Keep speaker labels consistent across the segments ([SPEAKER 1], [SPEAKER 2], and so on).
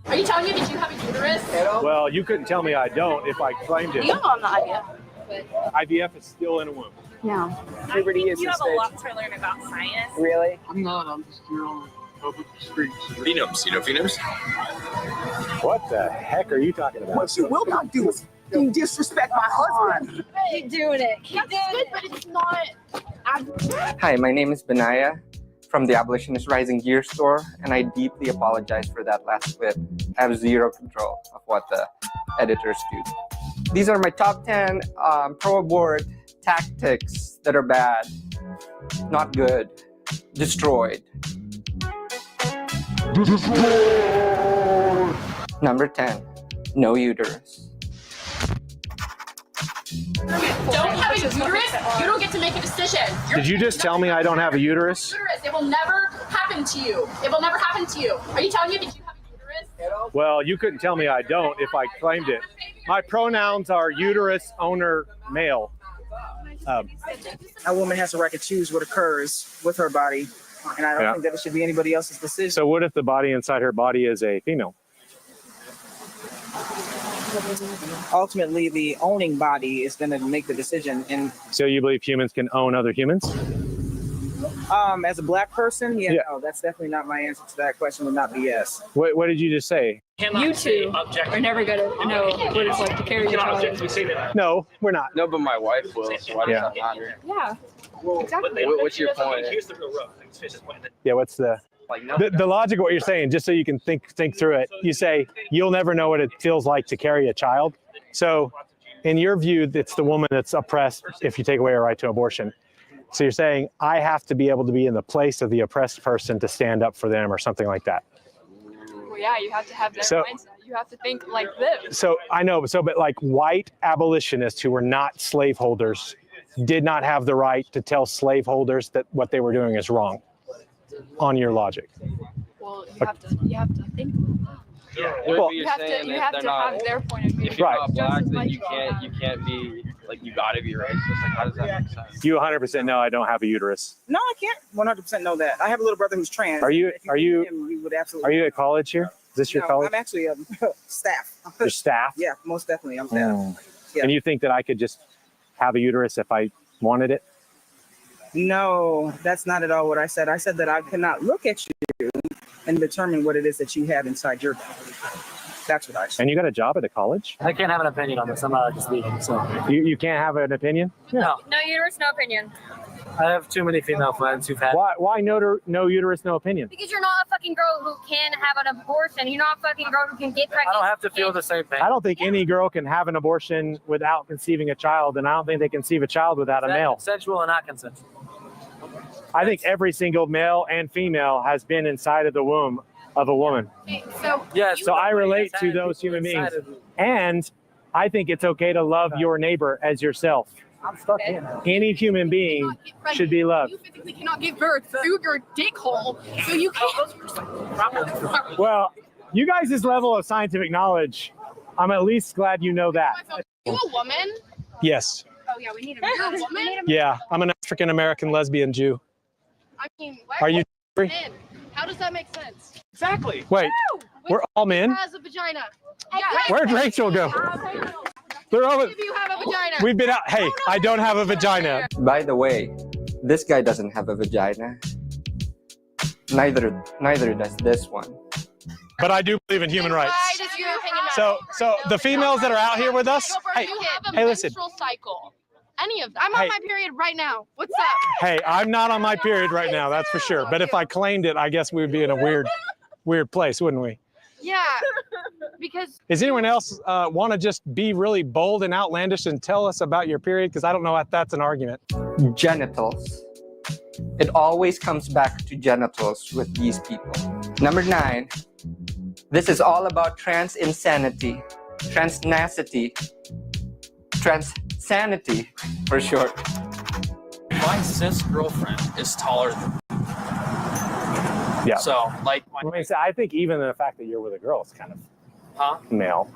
[SPEAKER 1] Are you telling me that you have a uterus?
[SPEAKER 2] Well, you couldn't tell me I don't if I claimed it.
[SPEAKER 1] You know I'm not IVF.
[SPEAKER 2] IVF is still in a womb.
[SPEAKER 1] Yeah.
[SPEAKER 3] Puberty is
[SPEAKER 4] you
[SPEAKER 3] a
[SPEAKER 4] have
[SPEAKER 3] stage.
[SPEAKER 4] a lot to learn about science.
[SPEAKER 3] Really?
[SPEAKER 5] I'm not. I'm just here on the public streets.
[SPEAKER 6] Phenoms. You know phenoms?
[SPEAKER 2] What the heck are you talking about?
[SPEAKER 3] What you will not do is disrespect my husband.
[SPEAKER 1] Keep doing it. Keep doing it. But it's not.
[SPEAKER 7] Hi, my name is Benaya from the Abolitionist Rising Gear store, and I deeply apologize for that last clip. I have zero control of what the editors do. These are my top 10 pro-abort tactics that are bad, not good, destroyed. Number 10, no uterus.
[SPEAKER 1] Don't have a uterus, you don't get to make a decision.
[SPEAKER 2] Did you just tell me I don't have a uterus?
[SPEAKER 1] It will never happen to you. It will never happen to you. Are you telling me that you have a uterus?
[SPEAKER 2] Well, you couldn't tell me I don't if I claimed it. My pronouns are uterus owner male.
[SPEAKER 3] A woman has the right to choose what occurs with her body, and I don't think that it should be anybody else's decision.
[SPEAKER 2] So what if the body inside her body is a female?
[SPEAKER 3] Ultimately, the owning body is going to make the decision. And
[SPEAKER 2] so you believe humans can own other humans?
[SPEAKER 3] As a black person, no, that's definitely not my answer to that question. Would not be yes.
[SPEAKER 2] What did you just say?
[SPEAKER 8] You two are never going to know what it's like to carry your child.
[SPEAKER 2] No, we're not.
[SPEAKER 9] No, but my wife will, so why does that matter?
[SPEAKER 8] Yeah, exactly.
[SPEAKER 9] What's your point?
[SPEAKER 2] Yeah, what's the logic of what you're saying, just so you can think through it. You say, you'll never know what it feels like to carry a child. So in your view, it's the woman that's oppressed if you take away her right to abortion. So you're saying, I have to be able to be in the place of the oppressed person to stand up for them or something like that.
[SPEAKER 8] Well, yeah, you have to have their mindset. You have to think like this.
[SPEAKER 2] So I know, but like white abolitionists who were not slaveholders did not have the right to tell slaveholders that what they were doing is wrong, on your logic.
[SPEAKER 8] Well, you have to think.
[SPEAKER 9] Well,
[SPEAKER 8] you have to have their point of view.
[SPEAKER 9] If you're not black, then you can't be like, you gotta be racist. Like, how does that make sense?
[SPEAKER 2] You 100% know I don't have a uterus.
[SPEAKER 3] No, I can't 100% know that. I have a little brother who's trans.
[SPEAKER 2] Are you
[SPEAKER 3] would absolutely.
[SPEAKER 2] Are you at college here? Is this your college?
[SPEAKER 3] I'm actually staff.
[SPEAKER 2] Your staff?
[SPEAKER 3] Yeah, most definitely. I'm staff. Yeah.
[SPEAKER 2] And you think that I could just have a uterus if I wanted it?
[SPEAKER 3] No, that's not at all what I said. I said that I cannot look at you and determine what it is that you have inside your body. That's what I said.
[SPEAKER 2] And you got a job at a college?
[SPEAKER 10] I can't have an opinion on this. I'm not just leaving. So
[SPEAKER 2] you can't have an opinion?
[SPEAKER 10] No.
[SPEAKER 4] No uterus, no opinion.
[SPEAKER 10] I have too many female friends who've had.
[SPEAKER 2] Why no uterus, no opinion?
[SPEAKER 4] Because you're not a fucking girl who can have an abortion. You're not a fucking girl who can get pregnant.
[SPEAKER 10] I don't have to feel the same thing.
[SPEAKER 2] I don't think any girl can have an abortion without conceiving a child, and I don't think they conceive a child without a male.
[SPEAKER 10] Consensual or not consensual?
[SPEAKER 2] I think every single male and female has been inside of the womb of a woman. So I relate to those human beings. And I think it's okay to love your neighbor as yourself.
[SPEAKER 10] I'm stuck in.
[SPEAKER 2] Any human being should be loved.
[SPEAKER 1] You physically cannot give birth through your dick hole, so you can't.
[SPEAKER 2] Well, you guys' level of scientific knowledge, I'm at least glad you know that.
[SPEAKER 1] Are you a woman?
[SPEAKER 2] Yes.
[SPEAKER 1] Oh yeah, we need a You're a woman?
[SPEAKER 2] Yeah, I'm an African-American lesbian Jew.
[SPEAKER 1] I mean,
[SPEAKER 2] are you
[SPEAKER 1] men? How does that make sense?
[SPEAKER 2] Exactly. Wait, we're all men?
[SPEAKER 1] Has a vagina. Yeah.
[SPEAKER 2] Where'd Rachel go? They're over.
[SPEAKER 1] You have a vagina.
[SPEAKER 2] We've been out. Hey, I don't have a vagina.
[SPEAKER 7] By the way, this guy doesn't have a vagina. Neither does this one.
[SPEAKER 2] But I do believe in human rights. So the females that are out here with us, hey, listen.
[SPEAKER 1] Cycle. Any of them. I'm on my period right now. What's up?
[SPEAKER 2] Hey, I'm not on my period right now, that's for sure. But if I claimed it, I guess we would be in a weird place, wouldn't we?
[SPEAKER 1] Yeah, because...
[SPEAKER 2] Does anyone else want to just be really bold and outlandish and tell us about your period? Because I don't know if that's an argument.
[SPEAKER 7] Genitals. It always comes back to genitals with these people. Number 9. This is all about trans insanity, transnacity, transanity for short.
[SPEAKER 11] My cis girlfriend is taller than me.
[SPEAKER 2] Yeah.
[SPEAKER 11] So, like,
[SPEAKER 2] I think even the fact that you're with a girl is kind of male.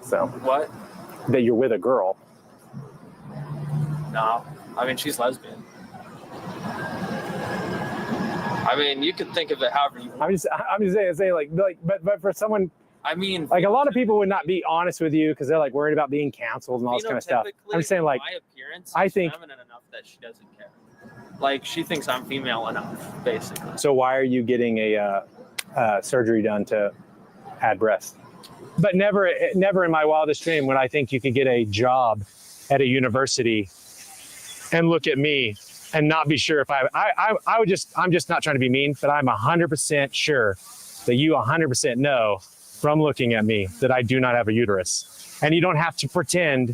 [SPEAKER 2] So
[SPEAKER 10] What?
[SPEAKER 2] that you're with a girl.
[SPEAKER 10] No. I mean, she's lesbian.
[SPEAKER 9] I mean, you can think of it however you want.
[SPEAKER 2] I'm just saying like, but for someone,
[SPEAKER 10] I mean,
[SPEAKER 2] like a lot of people would not be honest with you because they're like worried about being canceled and all this kind of stuff. I'm saying like,
[SPEAKER 10] my appearance
[SPEAKER 2] I
[SPEAKER 10] is
[SPEAKER 2] think
[SPEAKER 10] feminine enough that she doesn't care. Like she thinks I'm female enough, basically.
[SPEAKER 2] so. Why are you getting a surgery done to add breasts? But never in my wildest dream would I think you could get a job at a university and look at me and not be sure if I would just, I'm just not trying to be mean, but I'm 100% sure that you 100% know from looking at me that I do not have a uterus. And you don't have to pretend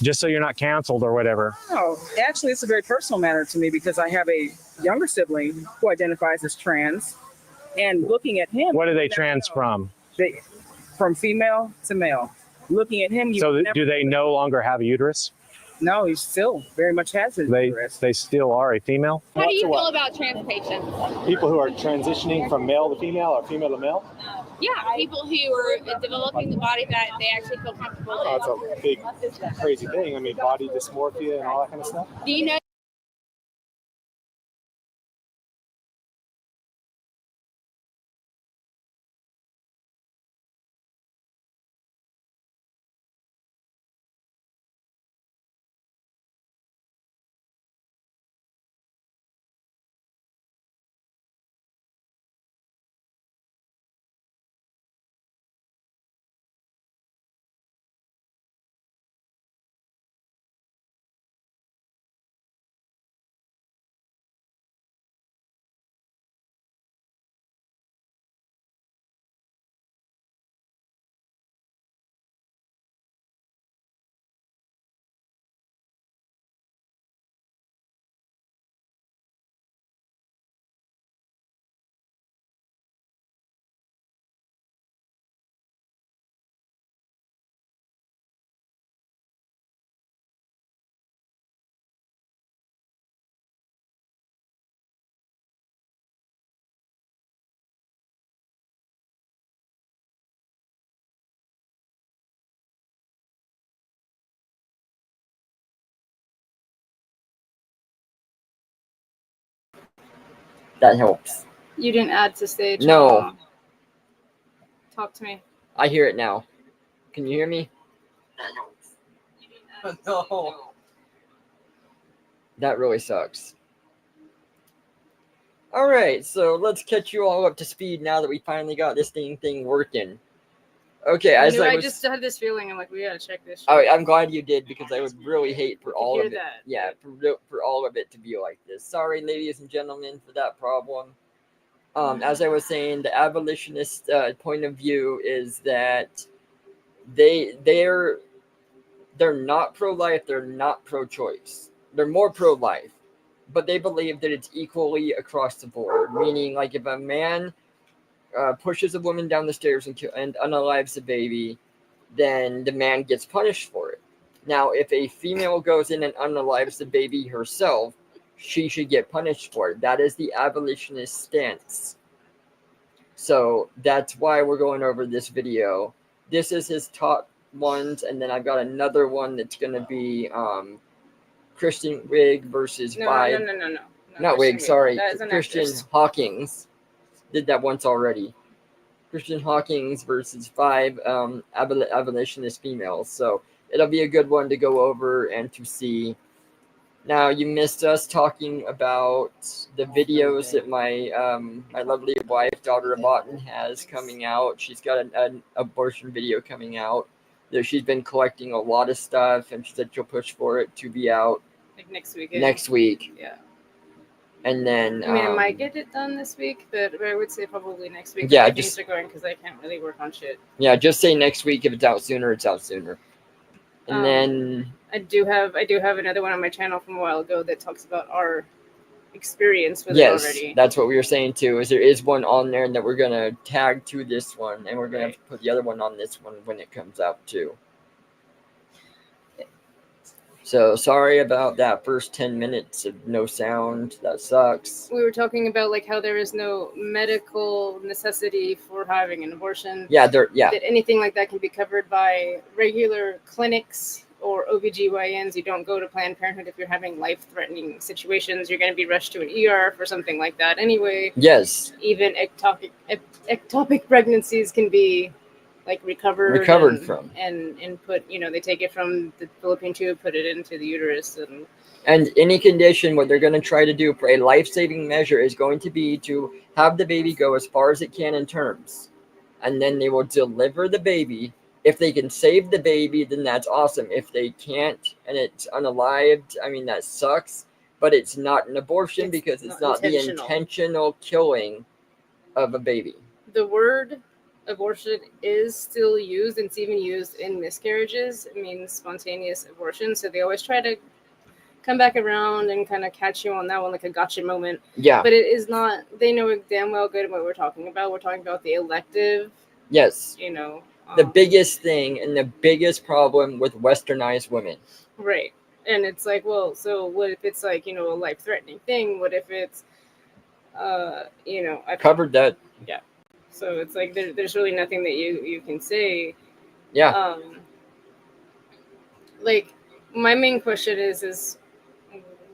[SPEAKER 2] just so you're not canceled or whatever.
[SPEAKER 3] No, actually, it's a very personal matter to me because I have a younger sibling who identifies as trans, and looking at him.
[SPEAKER 2] What are they trans from?
[SPEAKER 3] From female to male. Looking at him,
[SPEAKER 2] So do they no longer have a uterus?
[SPEAKER 3] No, he still very much has his uterus.
[SPEAKER 2] They still are a female?
[SPEAKER 1] How do you feel about trans patients?
[SPEAKER 2] People who are transitioning from male to female or female to male?
[SPEAKER 1] Yeah, people who are developing the body that they actually feel comfortable in.
[SPEAKER 2] Oh, it's a big, crazy thing. I mean, body dysmorphia and all that kind of stuff.
[SPEAKER 1] Do you know?
[SPEAKER 6] That helps.
[SPEAKER 8] You didn't add to stage.
[SPEAKER 6] No.
[SPEAKER 8] Talk to me.
[SPEAKER 6] I hear it now. Can you hear me?
[SPEAKER 9] No.
[SPEAKER 6] That really sucks. All right, so let's catch you all up to speed now that we finally got this thing working. Okay,
[SPEAKER 8] I just had this feeling. I'm like, we gotta check this.
[SPEAKER 6] Oh, I'm glad you did because I would really hate for all of it.
[SPEAKER 8] That.
[SPEAKER 6] Yeah, for all of it to be like this. Sorry, ladies and gentlemen, for that problem. As I was saying, the abolitionist point of view is that they're not pro-life, they're not pro-choice. They're more pro-life, but they believe that it's equally across the board. Meaning, like if a man pushes a woman down the stairs and unalives a baby, then the man gets punished for it. Now, if a female goes in and unalives the baby herself, she should get punished for it. That is the abolitionist stance. So that's why we're going over this video. This is his top ones, and then I've got another one that's going to be Christian Wig versus Vibe.
[SPEAKER 8] No.
[SPEAKER 6] Not Wig, sorry.
[SPEAKER 8] Christian
[SPEAKER 6] Hawkins. Did that once already. Christian Hawkins versus 5 abolitionist females. So it'll be a good one to go over and to see. Now, you missed us talking about the videos that my my lovely wife, daughter Abortion, has coming out. She's got an abortion video coming out. She's been collecting a lot of stuff, and she said she'll push for it to be out
[SPEAKER 8] like next week.
[SPEAKER 6] Next week.
[SPEAKER 8] Yeah.
[SPEAKER 6] And then
[SPEAKER 8] I mean, I might get it done this week, but I would say probably next week.
[SPEAKER 6] Yeah,
[SPEAKER 8] things are going because I can't really work on shit.
[SPEAKER 6] Yeah, just say next week. If it's out sooner, it's out sooner. And then
[SPEAKER 8] I do have another one on my channel from a while ago that talks about our experience with it already.
[SPEAKER 6] Yes, that's what we were saying too. Is there is one on there that we're gonna tag to this one, and we're gonna have to put the other one on this one when it comes out too. So sorry about that first 10 minutes of no sound. That sucks.
[SPEAKER 8] We were talking about like how there is no medical necessity for having an abortion.
[SPEAKER 6] Yeah,
[SPEAKER 8] That anything like that can be covered by regular clinics or OBGYNs. You don't go to Planned Parenthood if you're having life-threatening situations. You're going to be rushed to an ER for something like that anyway.
[SPEAKER 6] Yes.
[SPEAKER 8] Even ectopic pregnancies can be like recovered
[SPEAKER 6] from
[SPEAKER 8] and put, they take it from the fallopian tube, put it into the uterus,
[SPEAKER 6] and any condition. What they're going to try to do for a life-saving measure is going to be to have the baby go as far as it can in terms, and then they will deliver the baby. If they can save the baby, then that's awesome. If they can't and it's unalived, I mean, that sucks, but it's not an abortion because it's not the intentional killing of a baby.
[SPEAKER 8] The word abortion is still used, and it's even used in miscarriages. It means spontaneous abortion, so they always try to come back around and kind of catch you on that one, like a gotcha moment.
[SPEAKER 6] Yeah.
[SPEAKER 8] But it is not. They know damn well good what we're talking about. We're talking about the elective.
[SPEAKER 6] Yes. The biggest thing and the biggest problem with westernized women.
[SPEAKER 8] Right. And it's like, well, so what if it's like, a life-threatening thing? What if it's, I've
[SPEAKER 6] covered that.
[SPEAKER 8] Yeah. So it's like there's really nothing that you can say.
[SPEAKER 6] Yeah.
[SPEAKER 8] Like my main question is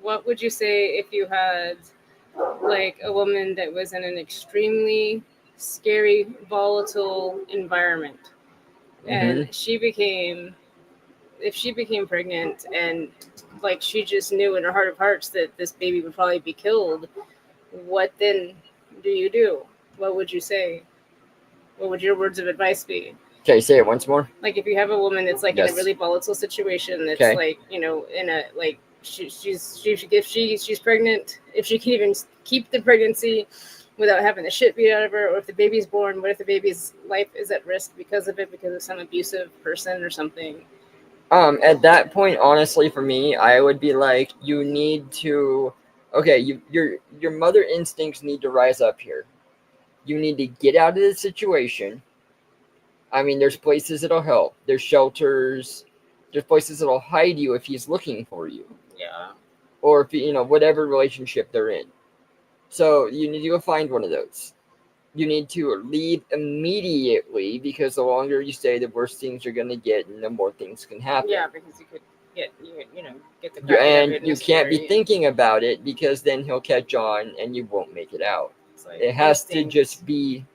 [SPEAKER 8] what would you say if you had like a woman that was in an extremely scary, volatile environment, and if she became pregnant and like she just knew in her heart of hearts that this baby would probably be killed, what then do you do? What would you say? What would your words of advice be?
[SPEAKER 6] Okay, say it once more.
[SPEAKER 8] Like if you have a woman that's like in a really volatile situation, that's like, in a like she's pregnant, if she can even keep the pregnancy without having the shit beat out of her, or if the baby's born, what if the baby's life is at risk because of it, because of some abusive person or something?
[SPEAKER 6] At that point, honestly, for me, I would be like, you need to, your mother instincts need to rise up here. You need to get out of the situation. I mean, there's places that'll help. There's shelters. There's places that'll hide you if he's looking for you.
[SPEAKER 8] Yeah.
[SPEAKER 6] Or if, whatever relationship they're in. So you need to go find one of those. You need to leave immediately, because the longer you stay, the worse things you're going to get and the more things can happen.
[SPEAKER 8] Yeah, because you could get the
[SPEAKER 6] and you can't be thinking about it, because then he'll catch on and you won't make it out. Like it has to just be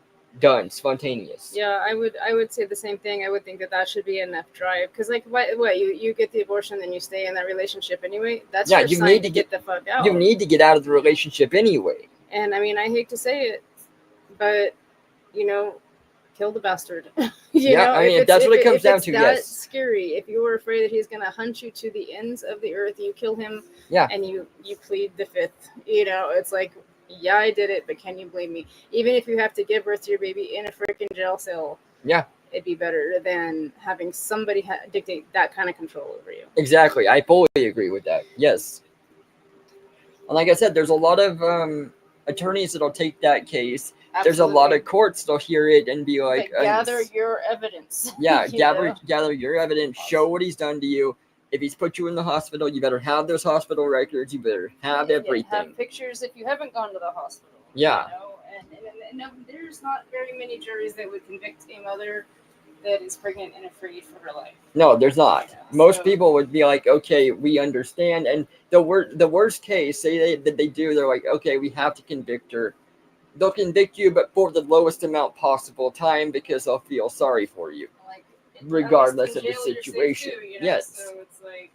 [SPEAKER 6] done, spontaneous.
[SPEAKER 8] Yeah, I would say the same thing. I would think that should be enough drive, because like what you get the abortion, then you stay in that relationship anyway. That's your sign need to get the fuck out.
[SPEAKER 6] You need to get out of the relationship anyway.
[SPEAKER 8] And I mean, I hate to say it, but kill the bastard.
[SPEAKER 6] I mean, that's what it comes down to.
[SPEAKER 8] That's scary. If you're afraid that he's gonna hunt you to the ends of the earth, you kill him.
[SPEAKER 6] Yeah.
[SPEAKER 8] And you plead the fifth. It's like, yeah, I did it, but can you blame me? Even if you have to give birth to your baby in a freaking jail cell,
[SPEAKER 6] yeah,
[SPEAKER 8] it'd be better than having somebody dictate that kind of control over you.
[SPEAKER 6] Exactly. I fully agree with that. Yes. And like I said, there's a lot of attorneys that'll take that case. Absolutely. There's a lot of courts that'll hear it and be like,
[SPEAKER 8] gather your evidence.
[SPEAKER 6] Yeah, gather your evidence. Show what he's done to you. If he's put you in the hospital, you better have those hospital records. You better have everything.
[SPEAKER 8] Have pictures if you haven't gone to the hospital.
[SPEAKER 6] Yeah.
[SPEAKER 8] And there's not very many juries that would convict a mother that is pregnant and afraid for her life.
[SPEAKER 6] No, there's not. Yeah, most people would be like, okay, we understand. And the worst case, say they do, they're like, okay, we have to convict her. They'll convict you, but for the lowest amount possible time, because they'll feel sorry for you. Regardless of the situation. Yes.
[SPEAKER 8] So it's like,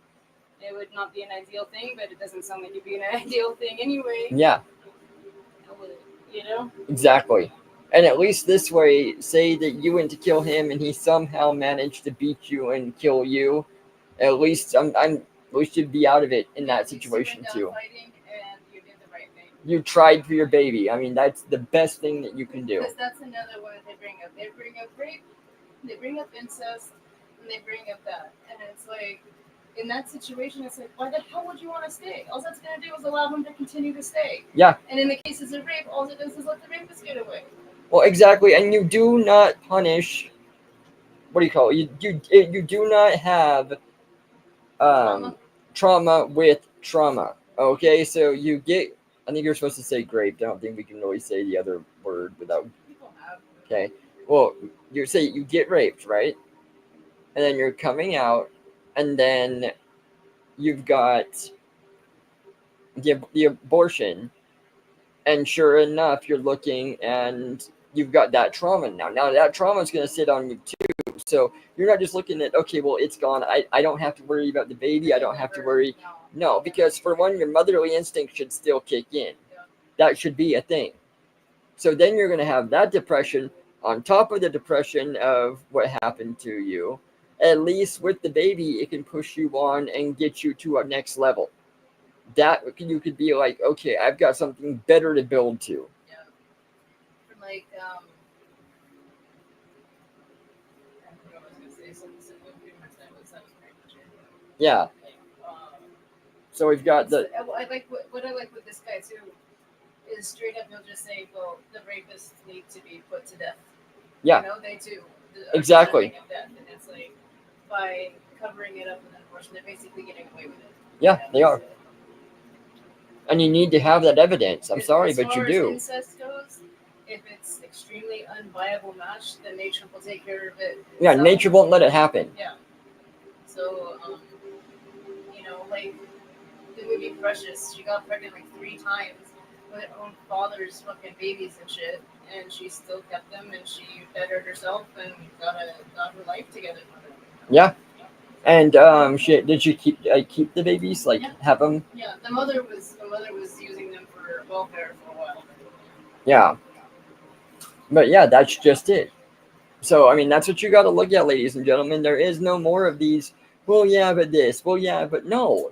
[SPEAKER 8] it would not be an ideal thing, but it doesn't sound like it'd be an ideal thing anyway.
[SPEAKER 6] Yeah. Exactly. And at least this way, say that you went to kill him and he somehow managed to beat you and kill you. At least we should be out of it in that situation too.
[SPEAKER 8] You did the right thing.
[SPEAKER 6] You tried for your baby. I mean, that's the best thing that you can do.
[SPEAKER 8] Because that's another one they bring up. They bring up rape. They bring up incest, and they bring up that. And it's like, in that situation, it's like, why the hell would you want to stay? All that's going to do is allow him to continue to stay.
[SPEAKER 6] Yeah.
[SPEAKER 8] And in the cases of rape, all it does is let the rapist get away.
[SPEAKER 6] Well, exactly. And you do not punish, what do you call it? You do not have trauma with trauma. Okay, so you get, I think you're supposed to say raped. I don't think we can really say the other word without. Okay, well, you say you get raped, right? And then you're coming out, and then you've got the abortion, and sure enough, you're looking and you've got that trauma now. Now that trauma is going to sit on you too. So you're not just looking at, okay, well, it's gone. I don't have to worry about the baby. I don't have to worry. No, because for one, your motherly instinct should still kick in. That should be a thing. So then you're going to have that depression on top of the depression of what happened to you. At least with the baby, it can push you on and get you to a next level. That you could be like, okay, I've got something better to build to.
[SPEAKER 8] Yeah. From like, I was gonna say something similar to that was pretty much it.
[SPEAKER 6] Yeah.
[SPEAKER 8] Like,
[SPEAKER 6] so we've got the.
[SPEAKER 8] I like what I like with this guy too is straight up he'll just say, well, the rapists need to be put to death.
[SPEAKER 6] Yeah.
[SPEAKER 8] You know, they too.
[SPEAKER 6] Exactly.
[SPEAKER 8] Death. And it's like by covering it up with an abortion, they're basically getting away with it.
[SPEAKER 6] Yeah, they are. And you need to have that evidence. I'm sorry, but you do.
[SPEAKER 8] As far as incest goes, if it's extremely unviable match, then nature will take care of it.
[SPEAKER 6] Yeah, nature won't let it happen.
[SPEAKER 8] Yeah. So, you know, like the movie Precious, she got pregnant like 3 times with her own father's fucking babies and shit, and she still kept them, and she bettered herself and got her life together.
[SPEAKER 6] Yeah. And did she keep the babies? Like have them?
[SPEAKER 8] Yeah, the mother was using them for welfare for a while.
[SPEAKER 6] Yeah. But yeah, that's just it. So I mean, that's what you got to look at, ladies and gentlemen. There is no more of these. Well, yeah, but this. Well, yeah, but no.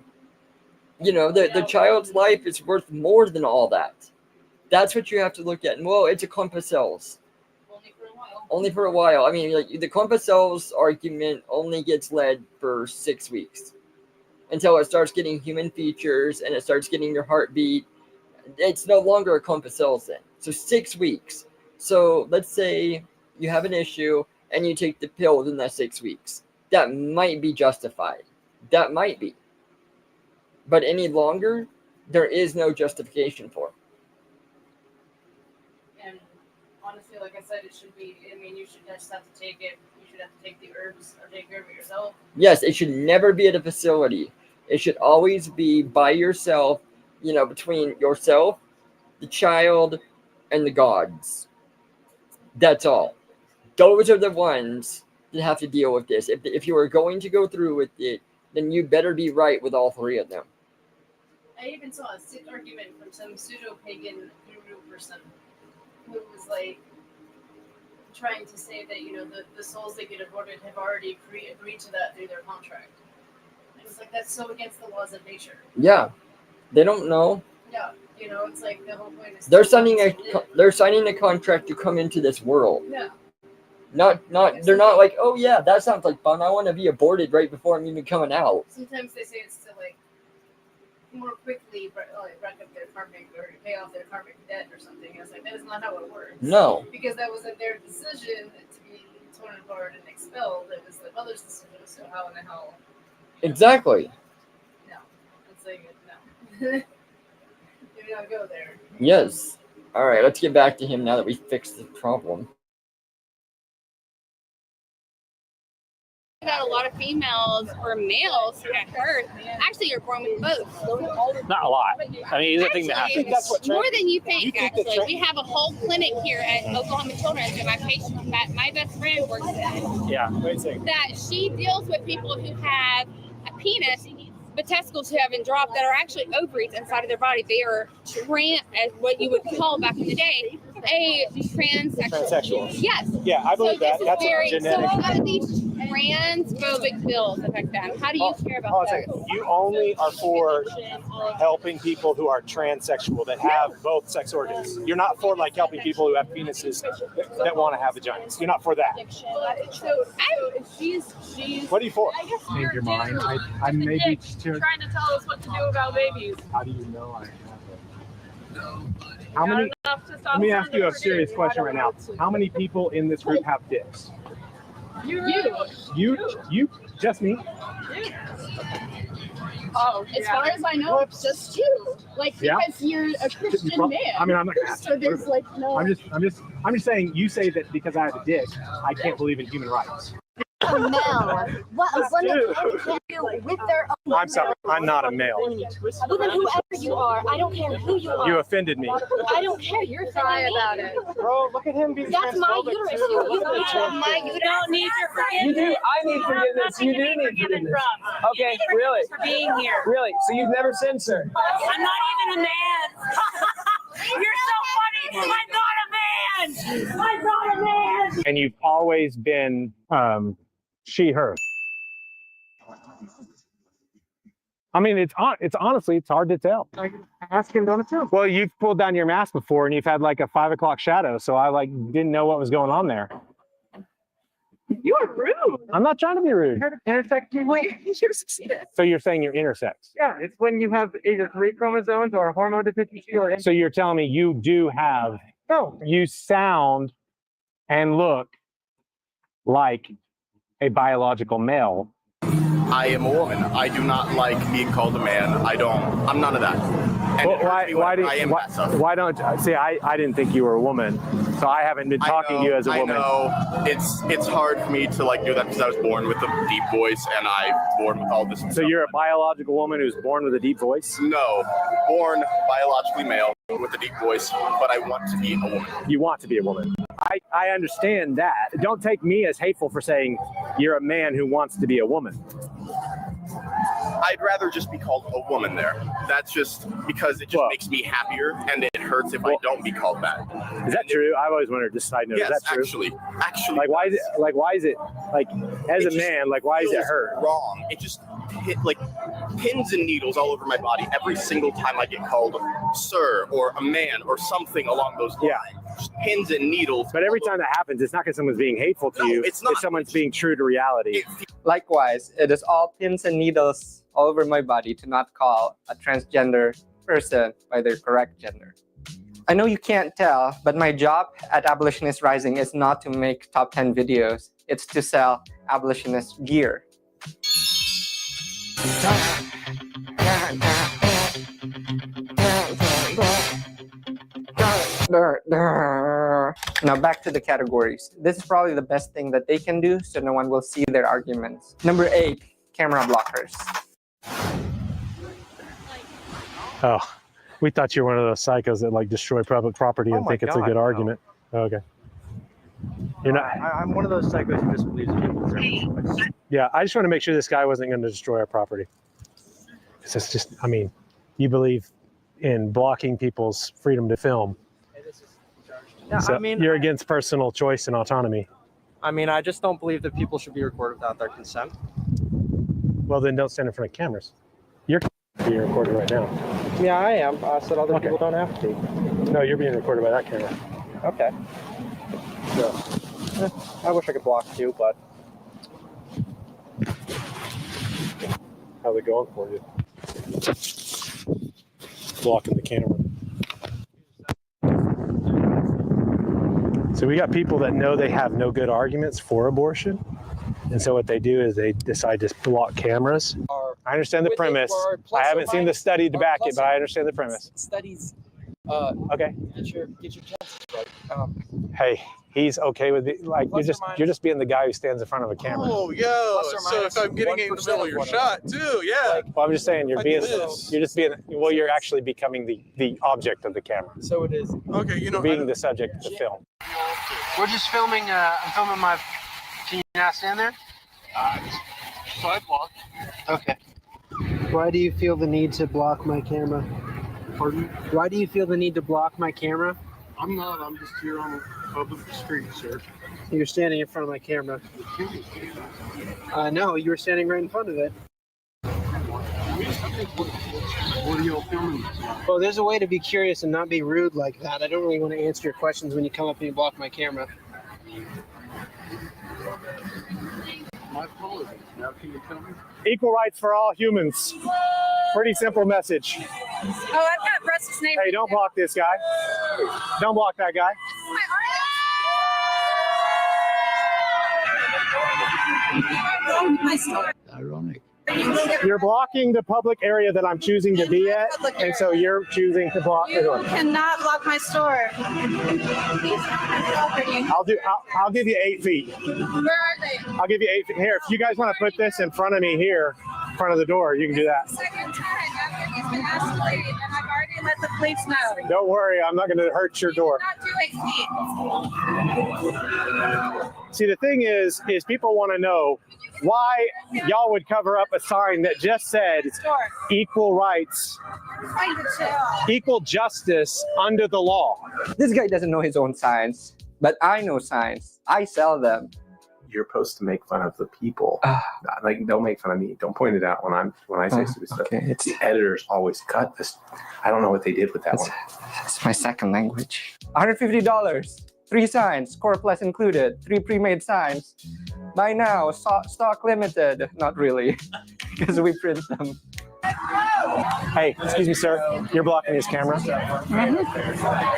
[SPEAKER 6] You know, the child's life is worth more than all that. That's what you have to look at. And well, it's a clump of cells. Only for a while. I mean, like the clump of cells argument only gets led for 6 weeks until it starts getting human features and it starts getting your heartbeat. It's no longer a clump of cells then. So 6 weeks. So let's say you have an issue and you take the pill within that 6 weeks. That might be justified. That might be. But any longer, there is no justification for it.
[SPEAKER 8] And honestly, like I said, it should be, I mean, you should just have to take it. You should have to take the herbs or take care of it yourself.
[SPEAKER 6] Yes, it should never be at a facility. It should always be by yourself, you know, between yourself, the child, and the gods. That's all. Those are the ones that have to deal with this. If you are going to go through with it, then you better be right with all 3 of them.
[SPEAKER 8] I even saw a sick argument from some pseudo-pagan guru person who was like trying to say that, you know, the souls that get aborted have already agreed to that through their contract. And it's like, that's so against the laws of nature.
[SPEAKER 6] Yeah, they don't know.
[SPEAKER 8] Yeah, you know, it's like the whole point is
[SPEAKER 6] they're signing a contract to come into this world.
[SPEAKER 8] Yeah.
[SPEAKER 6] They're not like, oh yeah, that sounds like fun. I want to be aborted right before I'm even coming out.
[SPEAKER 8] Sometimes they say it's to like more quickly rack up their karmic or pay off their karmic debt or something. It's like that is not how it works.
[SPEAKER 6] No.
[SPEAKER 8] Because that wasn't their decision to be torn apart and expelled. It was the mother's decision. So how in the hell?
[SPEAKER 6] Exactly.
[SPEAKER 8] No. It's like no. Do not go there.
[SPEAKER 6] Yes. All right, let's get back to him now that we fixed the problem.
[SPEAKER 12] That a lot of females or males at birth actually are born with both.
[SPEAKER 2] Not a lot. I mean, it's a thing that happens.
[SPEAKER 12] More than you think, actually. We have a whole clinic here at Oklahoma Children's that my best friend works at.
[SPEAKER 2] Yeah, wait a second.
[SPEAKER 12] That she deals with people who have a penis, but testicles who have been dropped that are actually ovaries inside of their body. They are as what you would call back in the day, a transsexual. Yes.
[SPEAKER 2] Yeah, I believe that. That's genetic.
[SPEAKER 12] So a lot of these transphobic bills affect them. How do you care about that?
[SPEAKER 2] You only are for helping people who are transsexual that have both sex organs. You're not for like helping people who have penises that want to have vaginas. You're not for that. What are you for?
[SPEAKER 5] Change your mind. I may be
[SPEAKER 1] trying to tell us what to do about babies.
[SPEAKER 5] How do you know I have it?
[SPEAKER 2] How many? Let me ask you a serious question right now. How many people in this group have dicks?
[SPEAKER 1] You.
[SPEAKER 2] You? Just me?
[SPEAKER 1] Oh, as far as I know, it's just you. Like, because you're a Christian man.
[SPEAKER 2] I mean, I'm not gonna
[SPEAKER 1] so there's like no.
[SPEAKER 2] I'm just saying. You say that because I have a dick, I can't believe in human rights.
[SPEAKER 13] A male. What a woman can do with their own.
[SPEAKER 2] I'm sorry. I'm not a male.
[SPEAKER 13] Even whoever you are, I don't care who you are.
[SPEAKER 2] You offended me.
[SPEAKER 13] I don't care. You're offending me.
[SPEAKER 8] about it.
[SPEAKER 2] Bro, look at him being
[SPEAKER 13] That's my uterus. You my uterus.
[SPEAKER 14] don't need your forgiveness.
[SPEAKER 15] You do. I need forgiveness. You do need forgiveness. Okay, really?
[SPEAKER 14] For being here.
[SPEAKER 15] Really? So you've never sinned, sir?
[SPEAKER 14] I'm not even a man. You're so funny. I'm not a man. I'm not a man.
[SPEAKER 2] And you've always been she, her. I mean, it's honestly, it's hard to tell.
[SPEAKER 15] Ask him on it too.
[SPEAKER 2] Well, you've pulled down your mask before, and you've had like a 5 o'clock shadow, so I like didn't know what was going on there.
[SPEAKER 15] You are rude.
[SPEAKER 2] I'm not trying to be rude.
[SPEAKER 15] Intersex people. You succeeded.
[SPEAKER 2] So you're saying you're intersex?
[SPEAKER 15] Yeah, it's when you have either 3 chromosomes or a hormone deficiency or.
[SPEAKER 2] So you're telling me you do have?
[SPEAKER 15] No.
[SPEAKER 2] You sound and look like a biological male.
[SPEAKER 16] I am a woman. I do not like being called a man. I'm none of that. And
[SPEAKER 2] well, why don't see? I didn't think you were a woman, so I haven't been talking to you as a woman.
[SPEAKER 16] I know it's hard for me to like do that because I was born with a deep voice and I'm born with all this.
[SPEAKER 2] So you're a biological woman who's born with a deep voice?
[SPEAKER 16] No, born biologically male with a deep voice, but I want to be a woman.
[SPEAKER 2] You want to be a woman. I understand that. Don't take me as hateful for saying you're a man who wants to be a woman.
[SPEAKER 16] I'd rather just be called a woman there. That's just because it just makes me happier, and it hurts if I don't be called that.
[SPEAKER 2] Is that true? I've always wondered. Just side note.
[SPEAKER 16] Yes,
[SPEAKER 2] is that true?
[SPEAKER 16] Actually.
[SPEAKER 2] Like why is it like as a man? Like why is it hurt?
[SPEAKER 16] Wrong. It just hit like pins and needles all over my body every single time I get called sir or a man or something along those lines.
[SPEAKER 2] Yeah.
[SPEAKER 16] Just pins and needles.
[SPEAKER 2] But every time that happens, it's not because someone's being hateful to you.
[SPEAKER 16] It's not.
[SPEAKER 2] It's someone's being true to reality.
[SPEAKER 7] Likewise, it is all pins and needles all over my body to not call a transgender person by their correct gender. I know you can't tell, but my job at Abolitionist Rising is not to make top 10 videos. It's to sell abolitionist gear. Now back to the categories. This is probably the best thing that they can do so no one will see their arguments. Number 8, camera blockers.
[SPEAKER 2] Oh, we thought you were one of those psychos that like destroy public property and think it's a good argument. Oh, okay. You're not.
[SPEAKER 9] I'm one of those psychos who just believes people deserve a choice.
[SPEAKER 2] Yeah, I just want to make sure this guy wasn't going to destroy our property. Because it's just, I mean, you believe in blocking people's freedom to film.
[SPEAKER 9] Yeah,
[SPEAKER 2] So
[SPEAKER 9] I mean,
[SPEAKER 2] you're against personal choice and autonomy.
[SPEAKER 9] I mean, I just don't believe that people should be recorded without their consent.
[SPEAKER 2] Well, then don't stand in front of cameras. You're being recorded right now.
[SPEAKER 9] Yeah, I am. I said other people don't have to.
[SPEAKER 2] No, you're being recorded by that camera.
[SPEAKER 9] Okay. So, I wish I could block too, but.
[SPEAKER 2] How's it going for you? Blocking the camera. So we got people that know they have no good arguments for abortion. And so what they do is they decide to block cameras. I understand the premise. I haven't seen the study to back it, but I understand the premise.
[SPEAKER 9] Studies.
[SPEAKER 2] Okay.
[SPEAKER 9] Get your chances right.
[SPEAKER 2] Hey, he's okay with it. Like you're just being the guy who stands in front of a camera.
[SPEAKER 17] Oh, yo. So if I'm getting in the middle of your shot too, yeah.
[SPEAKER 2] Well, I'm just saying you're actually becoming the object of the camera.
[SPEAKER 9] So it is.
[SPEAKER 17] Okay,
[SPEAKER 2] You're being the subject of the film.
[SPEAKER 15] We're just filming. I'm filming my. Can you not stand there?
[SPEAKER 17] Sidewalk.
[SPEAKER 15] Okay. Why do you feel the need to block my camera?
[SPEAKER 17] Pardon?
[SPEAKER 15] Why do you feel the need to block my camera?
[SPEAKER 17] I'm not. I'm just here on a public street, sir.
[SPEAKER 15] You're standing in front of my camera. No, you were standing right in front of it.
[SPEAKER 17] What are y'all filming?
[SPEAKER 15] Well, there's a way to be curious and not be rude like that. I don't really want to answer your questions when you come up and you block my camera.
[SPEAKER 17] My apologies. Now can you tell me?
[SPEAKER 2] Equal rights for all humans. Pretty simple message.
[SPEAKER 12] Oh, I've got Russ's name.
[SPEAKER 2] Hey, don't block this guy. Don't block that guy.
[SPEAKER 18] Ironic.
[SPEAKER 2] You're blocking the public area that I'm choosing to be at, and so you're choosing to block the door.
[SPEAKER 18] You cannot block my store.
[SPEAKER 2] I'll give you 8 feet.
[SPEAKER 18] Where are they?
[SPEAKER 2] I'll give you 8 feet. Here, if you guys want to put this in front of me here, in front of the door, you can do that.
[SPEAKER 18] Second time after he's been escalated, and I've already let the police know.
[SPEAKER 2] Don't worry, I'm not going to hurt your door.
[SPEAKER 18] Not do 8 feet.
[SPEAKER 2] See, the thing is people want to know why y'all would cover up a sign that just said equal rights, equal justice under the law.
[SPEAKER 7] This guy doesn't know his own signs, but I know signs. I sell them.
[SPEAKER 5] You're supposed to make fun of the people. Like, don't make fun of me. Don't point it out when I say stupid stuff.
[SPEAKER 7] Okay,
[SPEAKER 5] the editors always cut this. I don't know what they did with that one.
[SPEAKER 7] It's my second language. $150. 3 signs, Core Plus included. 3 pre-made signs. Buy now, stock limited. Not really, because we print them.
[SPEAKER 2] Hey, excuse me, sir. You're blocking his camera.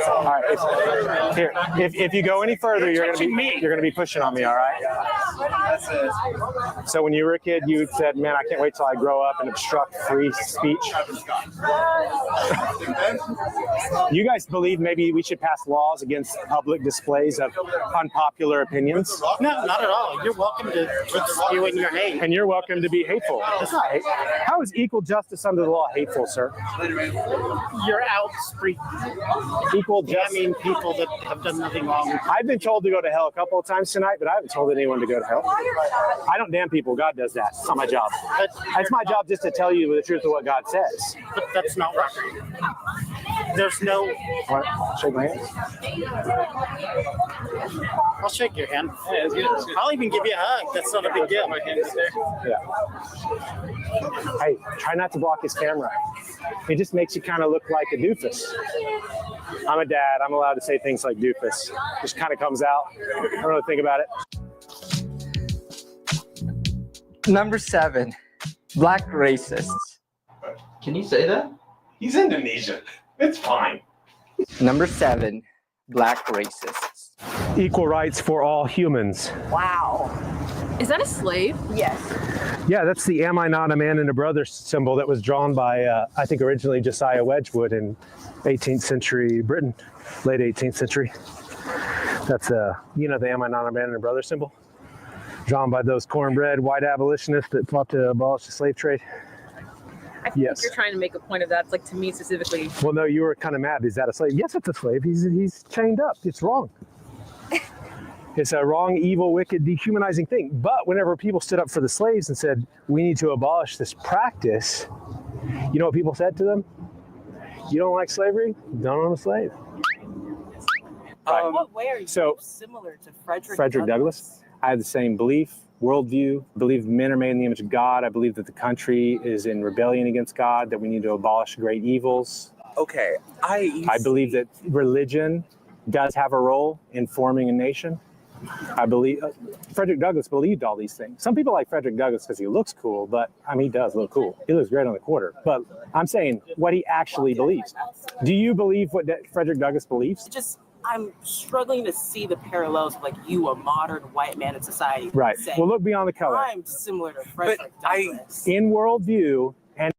[SPEAKER 2] All right. Here, if you go any further, you're gonna be pushing on me. All right. So when you were a kid, you said, "Man, I can't wait till I grow up and obstruct free speech." You guys believe maybe we should pass laws against public displays of unpopular opinions?
[SPEAKER 19] No, not at all. You're welcome to spew in your hate.
[SPEAKER 2] And you're welcome to be hateful. That's not hate. How is equal justice under the law hateful, sir?
[SPEAKER 19] You're out street.
[SPEAKER 2] Equal justice.
[SPEAKER 19] I mean, people that have done nothing wrong.
[SPEAKER 2] I've been told to go to hell a couple of times tonight, but I haven't told anyone to go to hell. I don't damn people. God does that. It's not my job. It's my job just to tell you the truth of what God says.
[SPEAKER 19] But that's not right. There's no...
[SPEAKER 2] Shake my hand.
[SPEAKER 19] I'll shake your hand. I'll even give you a hug. That's not a big deal.
[SPEAKER 2] Yeah. Hey, try not to block his camera. It just makes you kind of look like a doofus. I'm a dad. I'm allowed to say things like doofus. Just kind of comes out. I don't really think about it.
[SPEAKER 7] Number 7, black racists.
[SPEAKER 5] Can you say that? He's Indonesian. It's fine.
[SPEAKER 7] Number 7, black racists.
[SPEAKER 2] Equal rights for all humans.
[SPEAKER 20] Wow. Is that a slave? Yes.
[SPEAKER 2] Yeah, that's the "Am I Not a Man and a Brother" symbol that was drawn by, I think, originally Josiah Wedgwood in 18th century Britain, late 18th century. That's, the "Am I Not a Man and a Brother" symbol, drawn by those cornbread white abolitionists that fought to abolish the slave trade.
[SPEAKER 20] I think you're trying to make a point of that. It's like, to me specifically.
[SPEAKER 2] Well, no, you were kind of mad. Is that a slave? Yes, it's a slave. He's chained up. It's wrong. It's a wrong, evil, wicked, dehumanizing thing. But whenever people stood up for the slaves and said, we need to abolish this practice, you know what people said to them? You don't like slavery? Don't own a slave.
[SPEAKER 20] In what way are you so similar to
[SPEAKER 2] Frederick Douglass? I have the same belief, worldview. I believe men are made in the image of God. I believe that the country is in rebellion against God, that we need to abolish great evils.
[SPEAKER 21] Okay.
[SPEAKER 2] I believe that religion does have a role in forming a nation. I believe Frederick Douglass believed all these things. Some people like Frederick Douglass because he looks cool, but I mean, he does look cool. He looks great on the quarter. But I'm saying what he actually believes. Do you believe what Frederick Douglass believes?
[SPEAKER 20] I'm struggling to see the parallels of, like, you, a modern white man in society.
[SPEAKER 2] Right. Well, look beyond the color.
[SPEAKER 20] I'm similar to Frederick Douglass.
[SPEAKER 2] In worldview and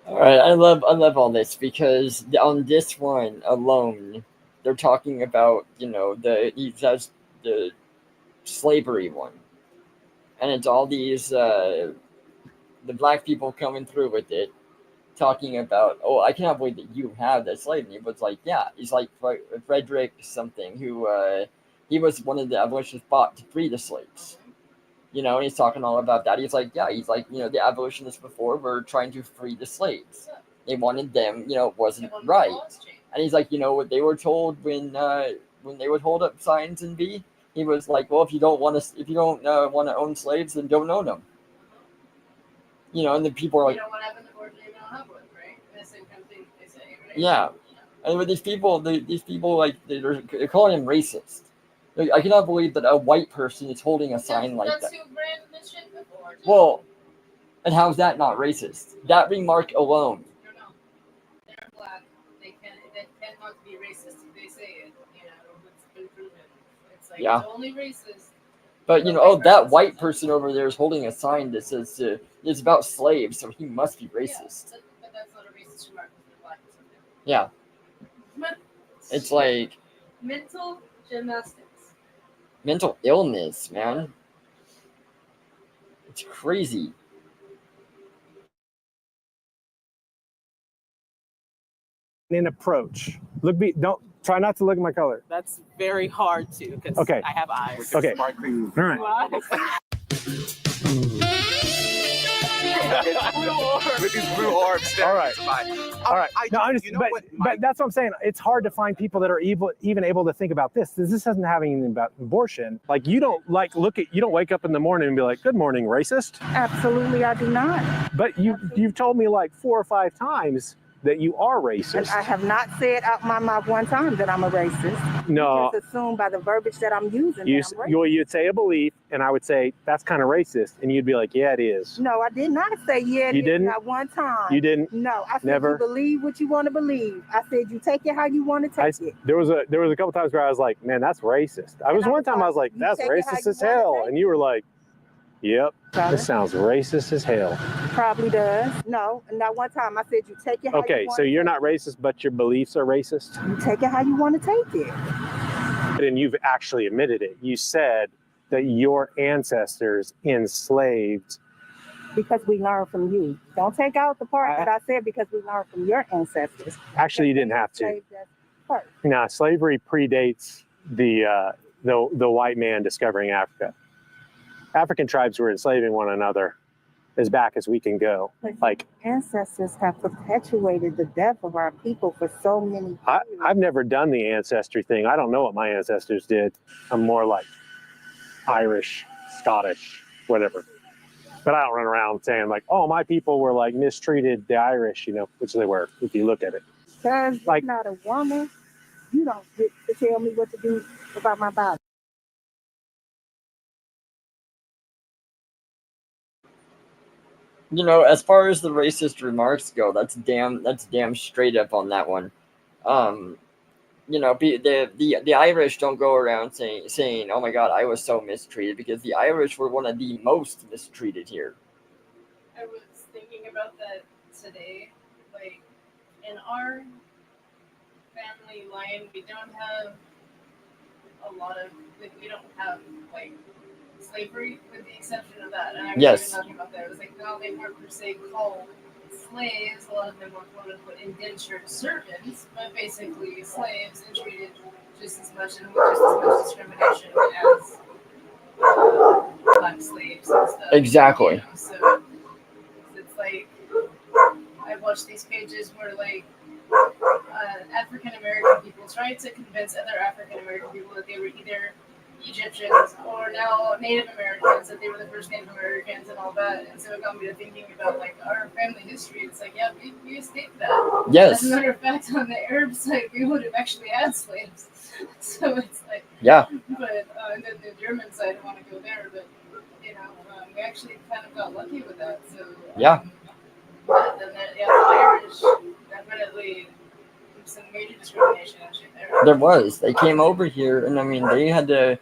[SPEAKER 6] All right, I love all this because on this one alone, they're talking about, the slavery one, and it's all these the black people coming through with it, talking about, oh, I cannot believe that you have that slavery. But it's like, yeah, he's like Frederick something who he was one of the abolitionists bought to free the slaves. And he's talking all about that. He's like, the abolitionists before were trying to free the slaves. They wanted them, it wasn't right. And he's like, what they were told when they would hold up signs and be, he was like, well, if you don't want to own slaves, then don't own them. And the people are like, yeah. And with these people, like, they're calling him racist. Like, I cannot believe that a white person is holding a sign like that. Well, and how's that not racist? That remark alone.
[SPEAKER 1] They're black. They cannot be racist if they say it. It's been proven.
[SPEAKER 8] It's like
[SPEAKER 6] Yeah.
[SPEAKER 8] it's only racist.
[SPEAKER 6] But you know, oh, that white person over there is holding a sign that says it's about slaves, so he must be racist.
[SPEAKER 8] Yeah, but that's not a racist remark because they're black.
[SPEAKER 6] Yeah.
[SPEAKER 8] But
[SPEAKER 6] It's like
[SPEAKER 8] mental gymnastics.
[SPEAKER 6] mental illness, man. It's crazy.
[SPEAKER 2] An approach. Don't try not to look at my color.
[SPEAKER 20] That's very hard to because
[SPEAKER 2] Okay.
[SPEAKER 20] I have eyes.
[SPEAKER 2] Okay. All right.
[SPEAKER 16] With these blue orbs.
[SPEAKER 2] All right. All right. No, I'm just, but that's what I'm saying. It's hard to find people that are even able to think about this. This doesn't have anything about abortion. Like you don't you don't wake up in the morning and be like, "Good morning, racist."
[SPEAKER 3] Absolutely, I do not.
[SPEAKER 2] But you've told me like 4 or 5 times that you are racist.
[SPEAKER 3] And I have not said out my mouth one time that I'm a racist.
[SPEAKER 2] No.
[SPEAKER 3] You just assume by the verbiage that I'm using.
[SPEAKER 2] You'd say a belief, and I would say that's kind of racist, and you'd be like, "Yeah, it is."
[SPEAKER 3] No, I did not say yeah.
[SPEAKER 2] You didn't?
[SPEAKER 3] Not one time.
[SPEAKER 2] You didn't?
[SPEAKER 3] No, I said
[SPEAKER 2] Never?
[SPEAKER 3] you believe what you want to believe. I said you take it how you want to take it.
[SPEAKER 2] There was a couple times where I was like, "Man, that's racist." One time I was like, "That's racist as hell," and you were like, "Yep, this sounds racist as hell."
[SPEAKER 3] Probably does. No, not one time. I said you take it how you
[SPEAKER 2] Okay,
[SPEAKER 3] want
[SPEAKER 2] so you're not racist, but your beliefs are racist?
[SPEAKER 3] You take it how you want to take it.
[SPEAKER 2] And you've actually admitted it. You said that your ancestors enslaved.
[SPEAKER 3] Because we learned from you. Don't take out the part that I said because we learned from your ancestors.
[SPEAKER 2] Actually, you didn't have to.
[SPEAKER 3] Enslaved us first.
[SPEAKER 2] Now, slavery predates the white man discovering Africa. African tribes were enslaving one another as back as we can go. Like
[SPEAKER 3] ancestors have perpetuated the death of our people for so many years.
[SPEAKER 2] I've never done the ancestry thing. I don't know what my ancestors did. I'm more like Irish, Scottish, whatever. But I don't run around saying like, "Oh, my people were like mistreated the Irish," which they were, if you look at it.
[SPEAKER 3] Because like, you're not a woman, you don't get to tell me what to do about my body.
[SPEAKER 6] You know, as far as the racist remarks go, that's damn straight up on that one. You know, the Irish don't go around saying, "Oh my God, I was so mistreated," because the Irish were one of the most mistreated here.
[SPEAKER 8] I was thinking about that today. Like, in our family line, we don't have we don't have like slavery, with the exception of that. And I was even talking about that. It was like, no, they weren't per se called slaves. A lot of them were quote unquote indentured servants, but basically slaves and treated just as much and with just as much discrimination as black slaves and stuff.
[SPEAKER 6] Exactly.
[SPEAKER 8] You know? So it's like I watched these pages where like African American people tried to convince other African American people that they were either Egyptians or now Native Americans, that they were the first Native Americans and all that. And so it got me to thinking about like our family history. It's like, yeah, we escaped that.
[SPEAKER 6] Yes.
[SPEAKER 8] As a matter of fact, on the Arab side, we would have actually had slaves. So it's like,
[SPEAKER 6] yeah.
[SPEAKER 8] But and then the German side, I want to go there, but you know, we actually kind of got lucky with that. So
[SPEAKER 6] yeah.
[SPEAKER 8] But then the Irish definitely some major discrimination actually there.
[SPEAKER 6] There was. They came over here, and I mean, they had to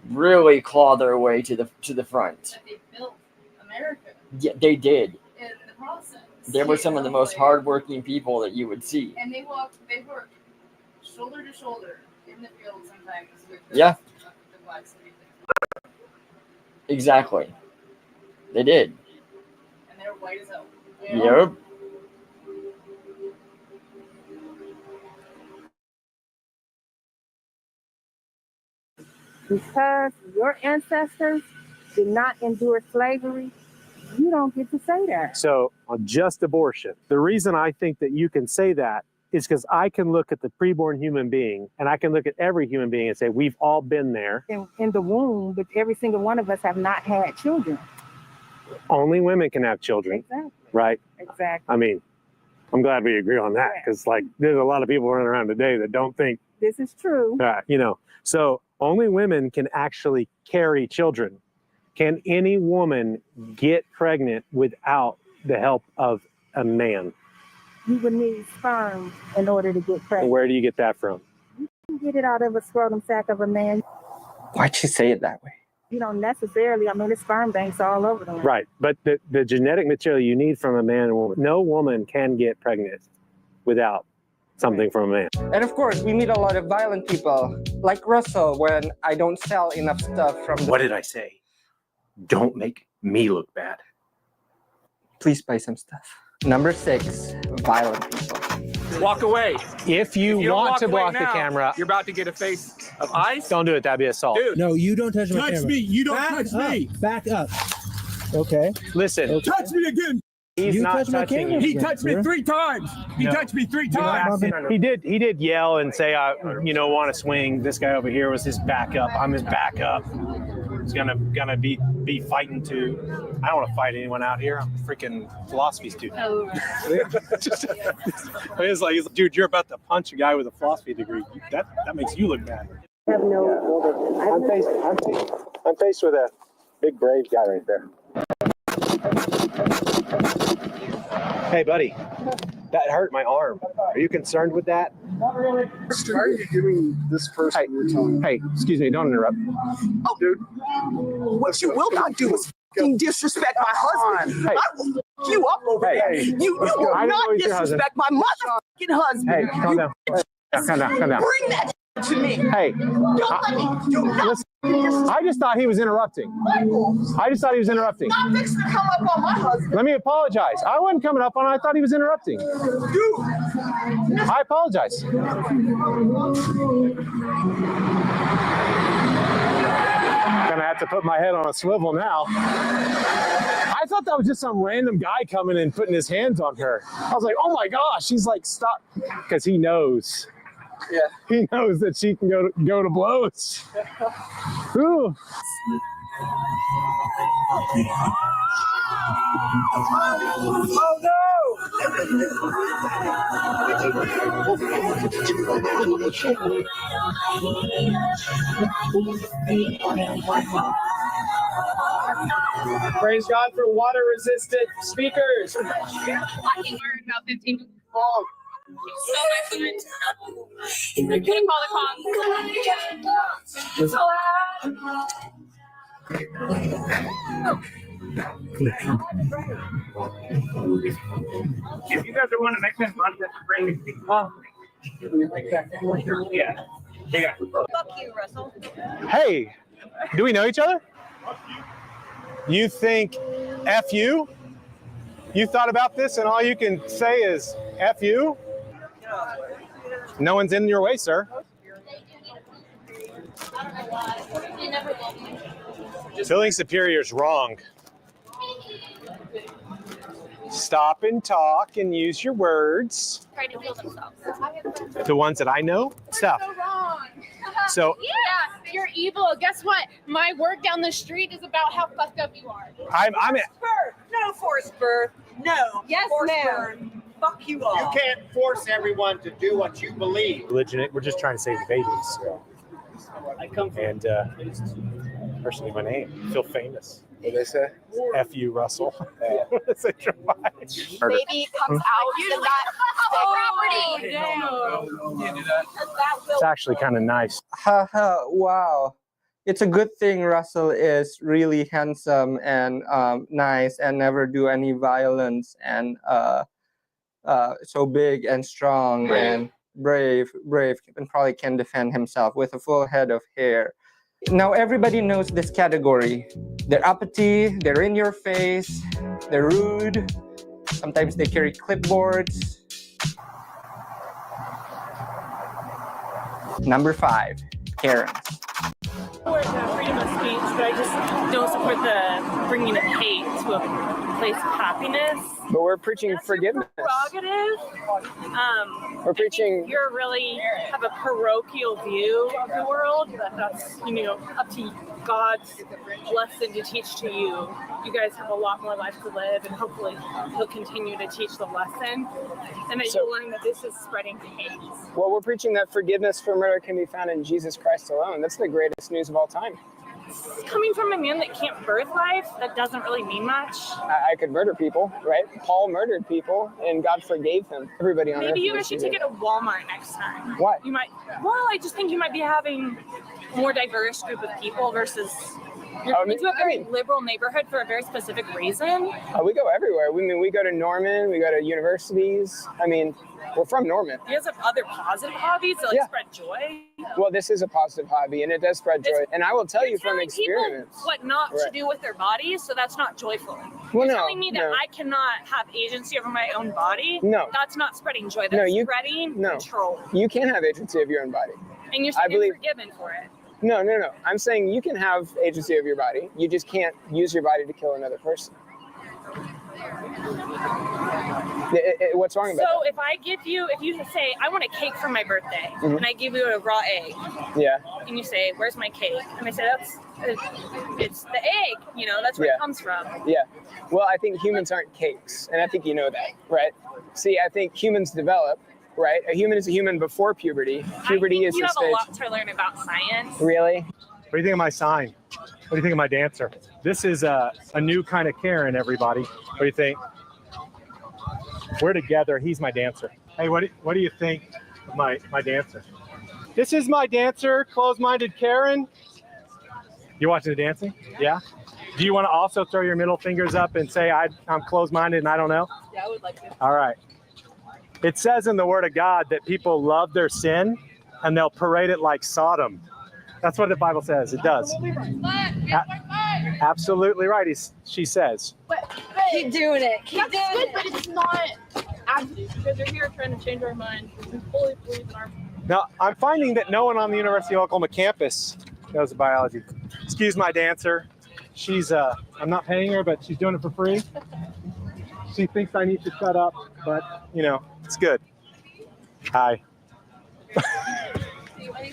[SPEAKER 6] really claw their way to the front.
[SPEAKER 8] But they built America.
[SPEAKER 6] Yeah, they did.
[SPEAKER 8] In the process.
[SPEAKER 6] They were some of the most hardworking people that you would see.
[SPEAKER 8] And they worked shoulder to shoulder in the field sometimes with the blacks and everything.
[SPEAKER 6] Exactly. They did.
[SPEAKER 8] And they're white as hell.
[SPEAKER 6] Yep.
[SPEAKER 3] Because your ancestors did not endure slavery, you don't get to say that.
[SPEAKER 2] So on just abortion, the reason I think that you can say that is because I can look at the preborn human being and I can look at every human being and say, we've all been there.
[SPEAKER 3] In the womb, but every single one of us have not had children.
[SPEAKER 2] Only women can have children.
[SPEAKER 3] Exactly.
[SPEAKER 2] Right?
[SPEAKER 3] Exactly.
[SPEAKER 2] I mean, I'm glad we agree on that because like there's a lot of people running around today that don't think
[SPEAKER 3] this is true.
[SPEAKER 2] So only women can actually carry children. Can any woman get pregnant without the help of a man?
[SPEAKER 3] You would need sperm in order to get pregnant.
[SPEAKER 2] Where do you get that from?
[SPEAKER 3] You can get it out of a scrotum sac of a man.
[SPEAKER 7] Why'd she say it that way?
[SPEAKER 3] You don't necessarily. I mean, there's sperm banks all over the land.
[SPEAKER 2] Right, but the genetic material you need from a man and woman, no woman can get pregnant without something from a man.
[SPEAKER 7] And of course, we meet a lot of violent people, like Russell, when I don't sell enough stuff from the...
[SPEAKER 5] What did I say? Don't make me look bad.
[SPEAKER 7] Please buy some stuff. Number 6, violent people.
[SPEAKER 10] Walk away.
[SPEAKER 2] If you
[SPEAKER 10] don't
[SPEAKER 2] want
[SPEAKER 10] walk
[SPEAKER 2] to
[SPEAKER 10] away
[SPEAKER 2] block the
[SPEAKER 10] now,
[SPEAKER 2] camera,
[SPEAKER 10] you're about to get a face of ice.
[SPEAKER 2] don't do it. That'd be assault.
[SPEAKER 10] Dude.
[SPEAKER 15] No, you don't touch my camera.
[SPEAKER 21] Touch me. You don't touch me.
[SPEAKER 15] Back up. Okay.
[SPEAKER 2] Listen.
[SPEAKER 21] Touch me again.
[SPEAKER 2] He's
[SPEAKER 15] You
[SPEAKER 2] not
[SPEAKER 15] touched my
[SPEAKER 2] touching
[SPEAKER 15] camera.
[SPEAKER 2] you.
[SPEAKER 21] He touched me 3 times. He touched me 3 times.
[SPEAKER 2] He did yell and say, want to swing. This guy over here was his backup. I'm his backup. He's gonna be fighting to. I don't want to fight anyone out here. I'm a freaking philosophy student.
[SPEAKER 12] Oh.
[SPEAKER 2] It's like, dude, you're about to punch a guy with a philosophy degree. That makes you look bad.
[SPEAKER 3] I have
[SPEAKER 2] I'm faced with a big brave guy right there. Hey, buddy, that hurt my arm. Are you concerned with that?
[SPEAKER 21] Not really. Why are you giving this person your time?
[SPEAKER 2] Hey, excuse me, don't interrupt.
[SPEAKER 21] Oh, dude.
[SPEAKER 14] What you will not do is fucking disrespect my husband.
[SPEAKER 2] Hey.
[SPEAKER 14] I will fuck you up over there. You will
[SPEAKER 2] I know
[SPEAKER 14] not
[SPEAKER 2] he's your husband.
[SPEAKER 14] disrespect my motherfucking husband.
[SPEAKER 2] Hey, calm down. Calm down.
[SPEAKER 14] Bring that to me.
[SPEAKER 2] Hey,
[SPEAKER 14] Don't let me do
[SPEAKER 2] listen, I just thought he was interrupting. I just thought he was interrupting.
[SPEAKER 14] Not fixing to come up on my husband.
[SPEAKER 2] Let me apologize. I wasn't coming up on it. I thought he was interrupting.
[SPEAKER 14] Dude.
[SPEAKER 2] I apologize. Gonna have to put my head on a swivel now. I thought that was just some random guy coming and putting his hands on her. I was like, oh my gosh. He's like, stop. Because he knows.
[SPEAKER 7] Yeah.
[SPEAKER 2] He knows that she can go to blows. Ooh.
[SPEAKER 14] Oh
[SPEAKER 10] Praise God for water-resistant speakers.
[SPEAKER 12] Walking word about 15 minutes long. So nice. I'm gonna call the
[SPEAKER 10] If you guys are want to make them fun, just bring it. Yeah.
[SPEAKER 18] Fuck you, Russell.
[SPEAKER 2] Hey, do we know each other? You think F you? You thought about this and all you can say is F you? No one's in your way, sir. Feeling superior is wrong. Stop and talk and use your words.
[SPEAKER 12] Try to heal themselves.
[SPEAKER 2] The ones that I know? Stuff.
[SPEAKER 1] So wrong.
[SPEAKER 2] So
[SPEAKER 1] yeah, you're evil. Guess what? My work down the street is about how fucked up you are.
[SPEAKER 2] I'm
[SPEAKER 14] birth. No forced birth. No.
[SPEAKER 18] Yes,
[SPEAKER 14] forced
[SPEAKER 18] ma'am.
[SPEAKER 14] birth. Fuck you all.
[SPEAKER 19] You can't force everyone to do what you believe.
[SPEAKER 2] religion. We're just trying to save the babies.
[SPEAKER 10] I come from.
[SPEAKER 2] And personally, my name. Feel famous.
[SPEAKER 21] What did they say?
[SPEAKER 2] F you, Russell.
[SPEAKER 18] Baby comes out in that property.
[SPEAKER 2] It's actually kind of nice.
[SPEAKER 7] Haha, wow. It's a good thing Russell is really handsome and nice and never do any violence and so big and strong and brave and probably can defend himself with a full head of hair. Now everybody knows this category. They're uppity, they're in your face, they're rude, sometimes they carry clipboards. Number 5, Karens.
[SPEAKER 22] Support freedom of speech, but I just don't support the bringing of hate to a place of happiness.
[SPEAKER 10] But we're preaching forgiveness.
[SPEAKER 22] Prerogative.
[SPEAKER 10] We're preaching.
[SPEAKER 22] You really have a parochial view of the world. That's up to God's lesson to teach to you. You guys have a lot more life to live, and hopefully He'll continue to teach the lesson, and that you'll learn that this is spreading hate.
[SPEAKER 10] Well, we're preaching that forgiveness for murder can be found in Jesus Christ alone. That's the greatest news of all time.
[SPEAKER 22] coming from a man that can't birth life, that doesn't really mean much.
[SPEAKER 4] I could murder people, right? Paul murdered people, and God forgave him. Everybody on earth.
[SPEAKER 22] Maybe you
[SPEAKER 4] knows
[SPEAKER 22] should
[SPEAKER 4] he
[SPEAKER 22] take it
[SPEAKER 4] did.
[SPEAKER 22] to Walmart next time.
[SPEAKER 4] Why?
[SPEAKER 22] You might. Well, I just think you might be having a more diverse group of people versus. You're coming to a very liberal neighborhood for a very specific reason.
[SPEAKER 4] We go everywhere. We go to Norman. We go to universities. I mean, we're from Norman.
[SPEAKER 22] You guys have other positive hobbies that spread joy.
[SPEAKER 4] Well, this is a positive hobby, and it does spread joy. And I will tell you from
[SPEAKER 22] Telling
[SPEAKER 4] experience.
[SPEAKER 22] people what not to do with their bodies, so that's not joyful.
[SPEAKER 4] Well,
[SPEAKER 22] You're
[SPEAKER 4] no,
[SPEAKER 22] telling me that
[SPEAKER 4] no.
[SPEAKER 22] I cannot have agency over my own body.
[SPEAKER 4] No.
[SPEAKER 22] That's not spreading joy. That's
[SPEAKER 4] No, you-
[SPEAKER 22] spreading
[SPEAKER 4] No,
[SPEAKER 22] control.
[SPEAKER 4] you can have agency of your own body.
[SPEAKER 22] And you're
[SPEAKER 4] I
[SPEAKER 22] still
[SPEAKER 4] believe-
[SPEAKER 22] forgiven for it.
[SPEAKER 4] No. I'm saying you can have agency of your body. You just can't use your body to kill another person. What's wrong about
[SPEAKER 22] So if you say, I want a cake for my birthday,
[SPEAKER 4] Mhm.
[SPEAKER 22] and I give you a raw egg,
[SPEAKER 4] that? Yeah.
[SPEAKER 22] and you say, where's my cake? And I say, it's the egg, that's where
[SPEAKER 4] Yeah.
[SPEAKER 22] it comes from.
[SPEAKER 4] Yeah. Well, I think humans aren't cakes, and I think you know that, right? See, I think humans develop, right? A human is a human before puberty. Puberty is
[SPEAKER 22] You
[SPEAKER 4] the
[SPEAKER 22] have a
[SPEAKER 4] stage.
[SPEAKER 22] lot to learn about science.
[SPEAKER 4] Really?
[SPEAKER 2] What do you think of my sign? What do you think of my dancer? This is a new kind of Karen, everybody. What do you think? We're together. He's my dancer. Hey, what do you think of my dancer? This is my dancer, closed-minded Karen. You watching the dancing? Yeah? Do you want to also throw your middle fingers up and say, I'm closed-minded and I don't know?
[SPEAKER 22] Yeah, I would like to.
[SPEAKER 2] All right. It says in the Word of God that people love their sin and they'll parade it like Sodom. That's what the Bible says. It does. Absolutely right, she says.
[SPEAKER 12] Keep doing it. Keep doing
[SPEAKER 1] good,
[SPEAKER 12] it.
[SPEAKER 1] but it's not.
[SPEAKER 22] Because they're here trying to change our mind. We fully believe in our.
[SPEAKER 2] Now, I'm finding that no one on the University of Oklahoma campus knows biology. Excuse my dancer. She's, I'm not paying her, but she's doing it for free. She thinks I need to shut up, but, it's good. Hi.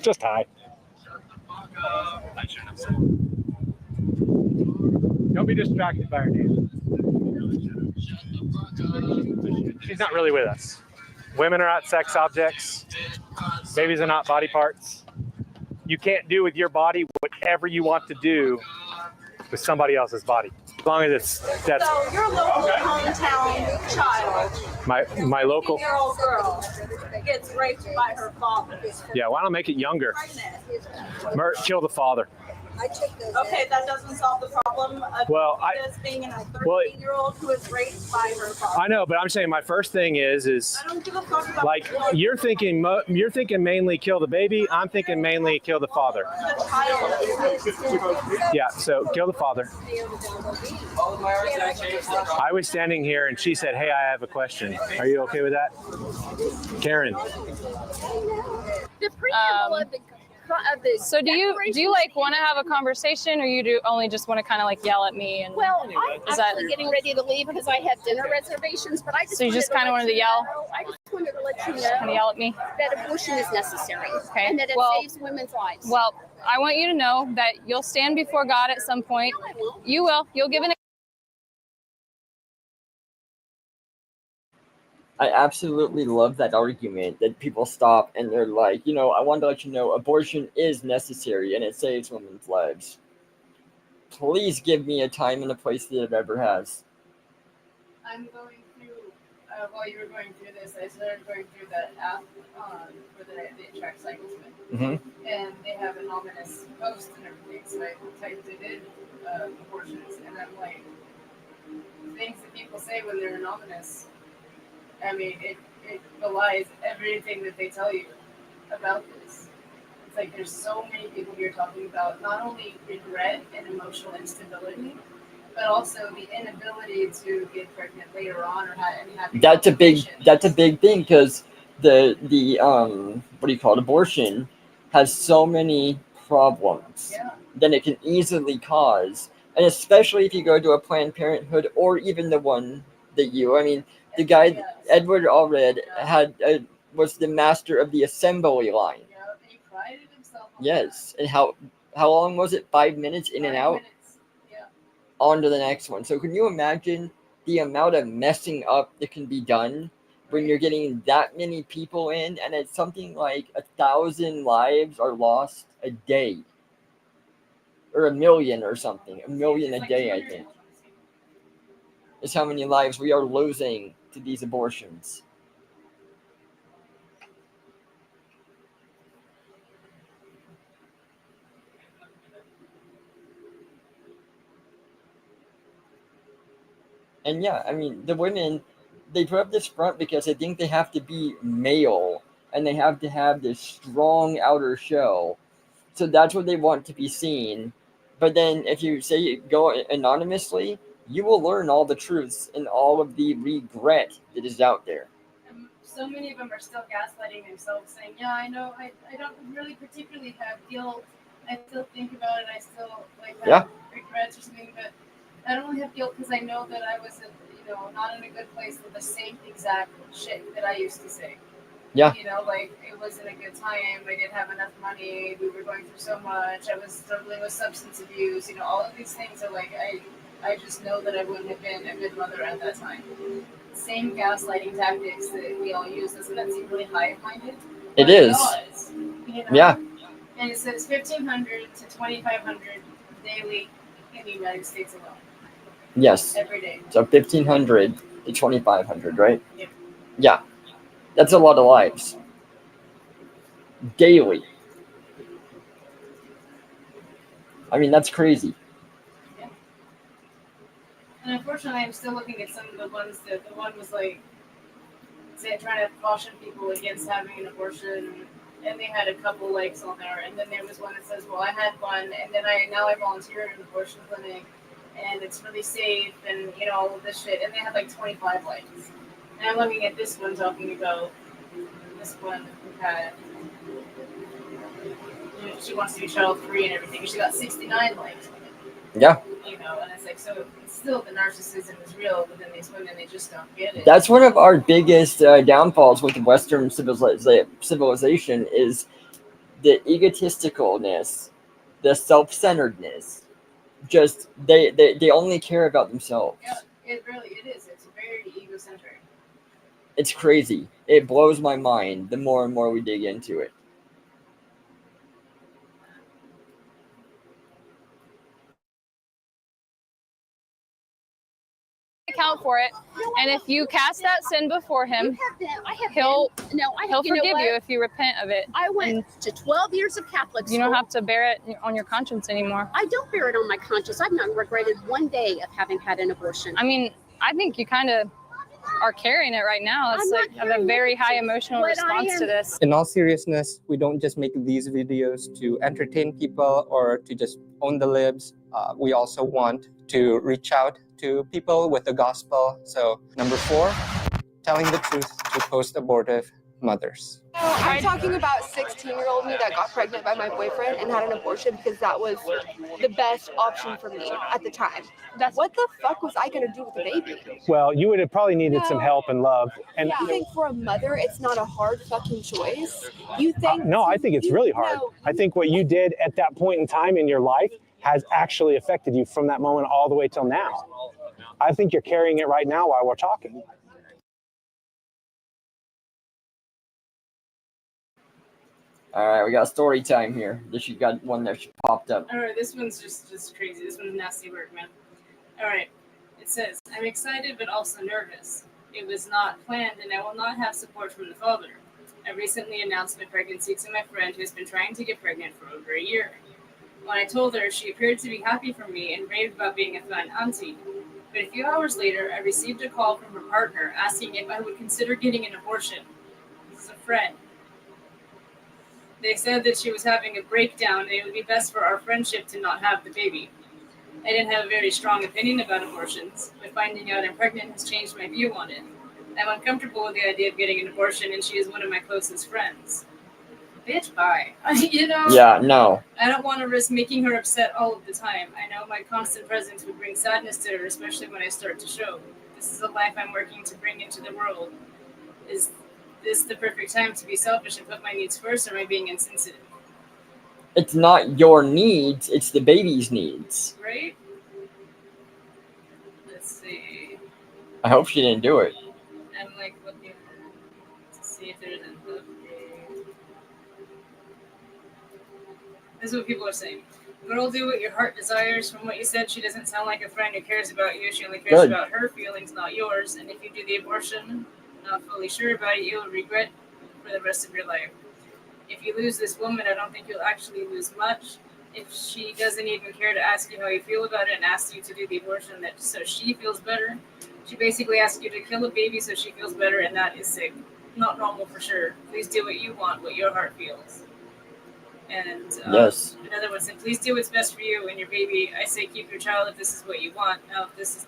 [SPEAKER 2] Just hi. Don't be distracted by her name. She's not really with us. Women are not sex objects. Babies are not body parts. You can't do with your body whatever you want to do with somebody else's body. As long as that's
[SPEAKER 18] So your local hometown child,
[SPEAKER 2] my local.
[SPEAKER 18] 15-year-old girl, gets raped by her father.
[SPEAKER 2] Yeah, why don't make it younger? Kill the father.
[SPEAKER 18] Okay, that doesn't solve the problem of this being a 13-year-old who is raped by her father.
[SPEAKER 2] I know, but I'm saying my first thing is
[SPEAKER 18] I don't give a fuck about
[SPEAKER 2] like you're thinking mainly kill the baby. I'm thinking mainly kill the father.
[SPEAKER 18] the child.
[SPEAKER 2] Yeah, so kill the father. I was standing here and she said, "Hey, I have a question. Are you okay with that?" Karen.
[SPEAKER 1] The preamble of the
[SPEAKER 11] So do you like want to have a conversation, or you do only just want to kind of like yell at me? And
[SPEAKER 1] Well, I'm
[SPEAKER 11] is that
[SPEAKER 1] actually getting ready to leave because I have dinner reservations, but I just
[SPEAKER 11] So you just kind of wanted to yell?
[SPEAKER 1] I just wanted to let you know
[SPEAKER 11] kind of yell at me?
[SPEAKER 1] that abortion is necessary
[SPEAKER 11] Okay.
[SPEAKER 1] and that it
[SPEAKER 11] Well-
[SPEAKER 1] saves women's lives.
[SPEAKER 11] Well, I want you to know that you'll stand before God at some point. You will. You'll give an.
[SPEAKER 6] I absolutely love that argument that people stop and they're like, I wanted to let you know abortion is necessary and it saves women's lives. Please give me a time and a place that it ever has.
[SPEAKER 8] I'm going through, while you were going through this, I started going through that app for the track cyclesman.
[SPEAKER 6] Mm-hmm.
[SPEAKER 8] And they have an ominous post and everything, so I typed it in, abortions, and I'm like, things that people say when they're anonymous, I mean, it belies everything that they tell you about this. It's like there's so many people here talking about not only regret and emotional instability, but also the inability to get pregnant later on or have
[SPEAKER 6] That's a big thing because the what do you call it, abortion has so many problems that it can easily cause, and especially if you go to a Planned Parenthood or even the one that the guy Edward Allred was the master of the assembly line. Yes, and how long was it? 5 minutes in and out. On to the next one. So can you imagine the amount of messing up that can be done when you're getting that many people in, and it's something like 1,000 lives are lost a day. or 1 million or something. 1 million a day, I think, is how many lives we are losing to these abortions. And yeah, I mean, the women, they put up this front because they think they have to be male and they have to have this strong outer shell. So that's what they want to be seen. But then if you say you go anonymously, you will learn all the truths and all of the regret that is out there.
[SPEAKER 8] So many of them are still gaslighting themselves, saying, yeah, I know, I don't really particularly have guilt. I still think about it. I still have regrets or something, but I don't really have guilt because I know that I was, not in a good place with the same exact shit that I used to say.
[SPEAKER 6] Yeah.
[SPEAKER 8] It wasn't a good time. I didn't have enough money. We were going through so much. I was struggling with substance abuse. All of these things are I just know that I wouldn't have been a good mother at that time. Same gaslighting tactics that we all use. Doesn't that seem really high-minded?
[SPEAKER 6] It is. Yeah.
[SPEAKER 8] And it says 1,500 to 2,500 daily in the United States alone.
[SPEAKER 6] Yes.
[SPEAKER 8] Every day.
[SPEAKER 6] So 1,500 to 2,500, right?
[SPEAKER 8] Yeah.
[SPEAKER 6] Yeah. That's a lot of lives. Daily. I mean, that's crazy.
[SPEAKER 8] Yeah. And unfortunately, I'm still looking at some of the ones that the one was trying to caution people against having an abortion, and they had a couple likes on there, and then there was one that says, well, I had one, and then I volunteered at an abortion clinic, and it's really safe, and all of this shit, and they had 25 likes. And I'm looking at this one talking about this one who had, she wants to be child-free and everything. She got 69 likes.
[SPEAKER 6] Yeah.
[SPEAKER 8] And it's so it's still the narcissism is real within these women. They just don't get it.
[SPEAKER 6] That's one of our biggest downfalls with Western civilization is the egotisticalness, the self-centeredness. Just they only care about themselves.
[SPEAKER 8] Yeah, it is. It's very egocentric.
[SPEAKER 6] It's crazy. It blows my mind the more and more we dig into it.
[SPEAKER 11] Account for it, and if you cast that sin before him, he'll forgive you if you repent of it.
[SPEAKER 9] I went to 12 years of Catholic school.
[SPEAKER 11] You don't have to bear it on your conscience anymore.
[SPEAKER 9] I don't bear it on my conscience. I've not regretted one day of having had an abortion.
[SPEAKER 11] I mean, I think you kind of are carrying it right now. It's have a very high emotional response to this.
[SPEAKER 7] In all seriousness, we don't just make these videos to entertain people or to just own the libs. We also want to reach out to people with the gospel. So number 4, telling the truth to post-abortive mothers.
[SPEAKER 13] I'm talking about 16-year-old me that got pregnant by my boyfriend and had an abortion because that was the best option for me at the time. What the fuck was I going to do with the baby?
[SPEAKER 2] Well, you would have probably needed some help and love. And
[SPEAKER 13] I think for a mother, it's not a hard fucking choice. You think?
[SPEAKER 2] No, I think it's really hard. I think what you did at that point in time in your life has actually affected you from that moment all the way till now. I think you're carrying it right now while we're talking.
[SPEAKER 6] All right, we got story time here. She got one that she popped up.
[SPEAKER 8] All right, this one's just crazy. This one's nasty work, man. All right, it says, I'm excited but also nervous. It was not planned and I will not have support from the father. I recently announced my pregnancy to my friend who has been trying to get pregnant for over a year. When I told her, she appeared to be happy for me and raved about being a fun auntie. But a few hours later, I received a call from her partner asking if I would consider getting an abortion. This is a friend. They said that she was having a breakdown and it would be best for our friendship to not have the baby. I didn't have a very strong opinion about abortions, but finding out I'm pregnant has changed my view on it. I'm uncomfortable with the idea of getting an abortion and she is one of my closest friends. Bitch, bye.
[SPEAKER 6] Yeah, no.
[SPEAKER 8] I don't want to risk making her upset all of the time. I know my constant presence would bring sadness to her, especially when I start to show. This is a life I'm working to bring into the world. Is this the perfect time to be selfish and put my needs first, or am I being insensitive?
[SPEAKER 6] It's not your needs, it's the baby's needs.
[SPEAKER 8] Right? Let's see.
[SPEAKER 6] I hope she didn't do it.
[SPEAKER 8] I'm looking to see if there's an This is what people are saying. Girl, do what your heart desires. From what you said, she doesn't sound like a friend who cares about you. She only cares about her feelings, not yours. And if you do the abortion, not fully sure about it, you'll regret for the rest of your life. If you lose this woman, I don't think you'll actually lose much. If she doesn't even care to ask you how you feel about it and asks you to do the abortion so she feels better, she basically asks you to kill a baby so she feels better, and that is sick. Not normal for sure. Please do what you want, what your heart feels. And
[SPEAKER 6] yes.
[SPEAKER 8] Another one said, please do what's best for you and your baby. I say keep your child if this is what you want. Now is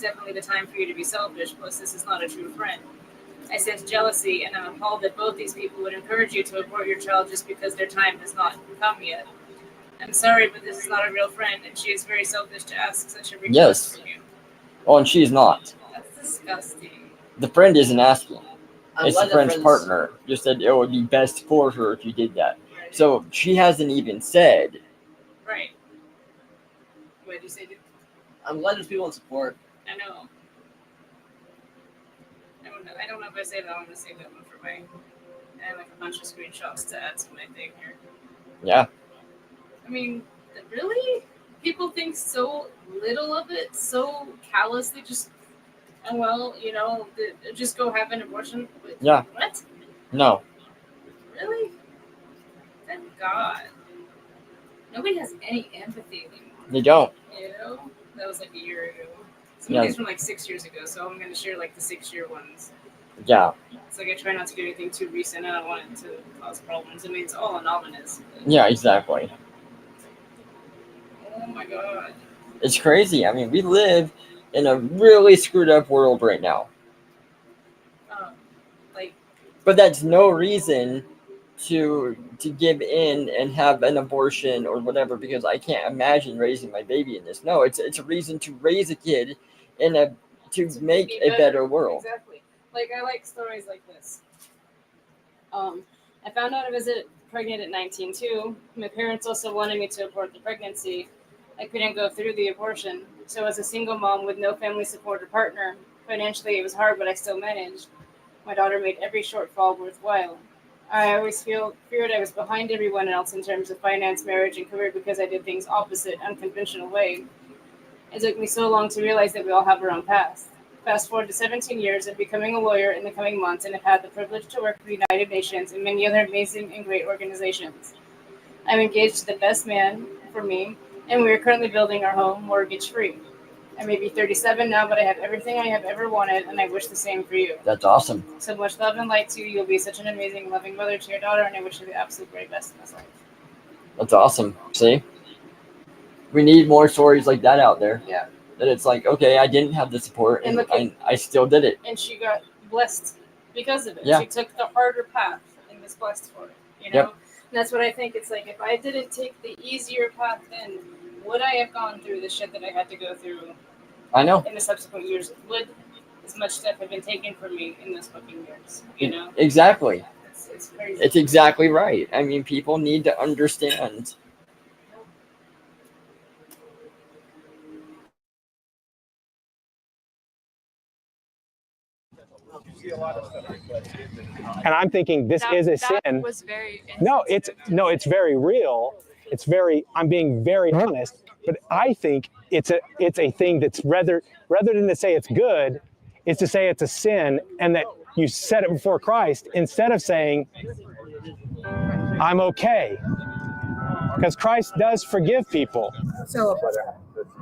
[SPEAKER 8] definitely the time for you to be selfish. Plus, this is not a true friend. I sense jealousy, and I'm appalled that both these people would encourage you to abort your child just because their time has not come yet. I'm sorry, but this is not a real friend, and she is very selfish to ask such a request from you.
[SPEAKER 6] Oh, and she's not.
[SPEAKER 8] That's disgusting.
[SPEAKER 6] The friend isn't asking. It's the friend's partner. Just said it would be best for her if you did that. Right. So she hasn't even said.
[SPEAKER 8] Right. What did you say, dude?
[SPEAKER 10] I'm glad there's people in support.
[SPEAKER 8] I know. I don't know if I say that. I'm going to save that one for my... I have like a bunch of screenshots to add to my thing here.
[SPEAKER 6] Yeah.
[SPEAKER 8] I mean, really? People think so little of it, so callously, just, oh, well, just go have an abortion.
[SPEAKER 6] Yeah.
[SPEAKER 8] What?
[SPEAKER 6] No.
[SPEAKER 8] Really? Thank God. Nobody has any empathy anymore.
[SPEAKER 6] They don't.
[SPEAKER 8] That was like a year ago. Some of these from like 6 years ago, so I'm going to share like the 6-year ones.
[SPEAKER 6] Yeah.
[SPEAKER 8] It's like I try not to do anything too recent. I don't want it to cause problems. I mean, it's all anonymous.
[SPEAKER 6] Yeah, exactly.
[SPEAKER 8] Oh my God.
[SPEAKER 6] It's crazy. I mean, we live in a really screwed up world right now. But that's no reason to give in and have an abortion or whatever, because I can't imagine raising my baby in this. No, it's a reason to raise a kid to make a better world.
[SPEAKER 8] Exactly. Like, I like stories like this. I found out I was pregnant at 19 too. My parents also wanted me to abort the pregnancy. I couldn't go through the abortion. So as a single mom with no family support or partner, financially it was hard, but I still managed. My daughter made every shortfall worthwhile. I always feared I was behind everyone else in terms of finance, marriage, and career because I did things opposite, unconventional way. It took me so long to realize that we all have our own past. Fast forward to 17 years of becoming a lawyer in the coming months, and have had the privilege to work for the United Nations and many other amazing and great organizations. I'm engaged to the best man for me, and we are currently building our home mortgage-free. I may be 37 now, but I have everything I have ever wanted, and I wish the same for you.
[SPEAKER 6] That's awesome.
[SPEAKER 8] So much love and light to you. You'll be such an amazing, loving mother to your daughter, and I wish you the absolute very best in this life.
[SPEAKER 6] That's awesome. See? We need more stories like that out there.
[SPEAKER 8] Yeah.
[SPEAKER 6] That it's like, okay, I didn't have the support, and I still did it.
[SPEAKER 8] And she got blessed because of it.
[SPEAKER 6] Yeah.
[SPEAKER 8] She took the harder path and was blessed for it.
[SPEAKER 6] Yep.
[SPEAKER 8] And that's what I think. It's like, if I didn't take the easier path, then would I have gone through the shit that I had to go through?
[SPEAKER 6] I know.
[SPEAKER 8] In the subsequent years, would as much stuff have been taken from me in those fucking years?
[SPEAKER 6] Exactly.
[SPEAKER 8] It's crazy.
[SPEAKER 6] It's exactly right. I mean, people need to understand.
[SPEAKER 2] And I'm thinking this is a sin.
[SPEAKER 11] Was very
[SPEAKER 2] it's very real. I'm being very honest, but I think it's a thing that's rather than to say it's good, it's to say it's a sin, and that you set it before Christ instead of saying I'm okay. Because Christ does forgive people.
[SPEAKER 17] So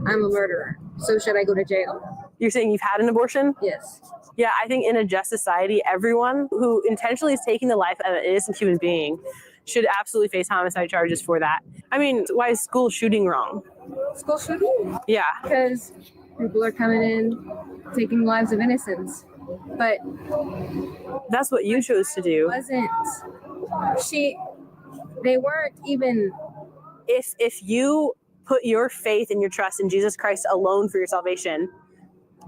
[SPEAKER 17] I'm a murderer. So should I go to jail?
[SPEAKER 20] You're saying you've had an abortion?
[SPEAKER 17] Yes.
[SPEAKER 20] Yeah, I think in a just society, everyone who intentionally is taking the life of an innocent human being should absolutely face homicide charges for that. I mean, why is school shooting wrong?
[SPEAKER 17] School shooting?
[SPEAKER 20] Yeah.
[SPEAKER 17] Because people are coming in, taking lives of innocents. But
[SPEAKER 20] that's what you chose to do.
[SPEAKER 17] They weren't even.
[SPEAKER 20] If you put your faith and your trust in Jesus Christ alone for your salvation,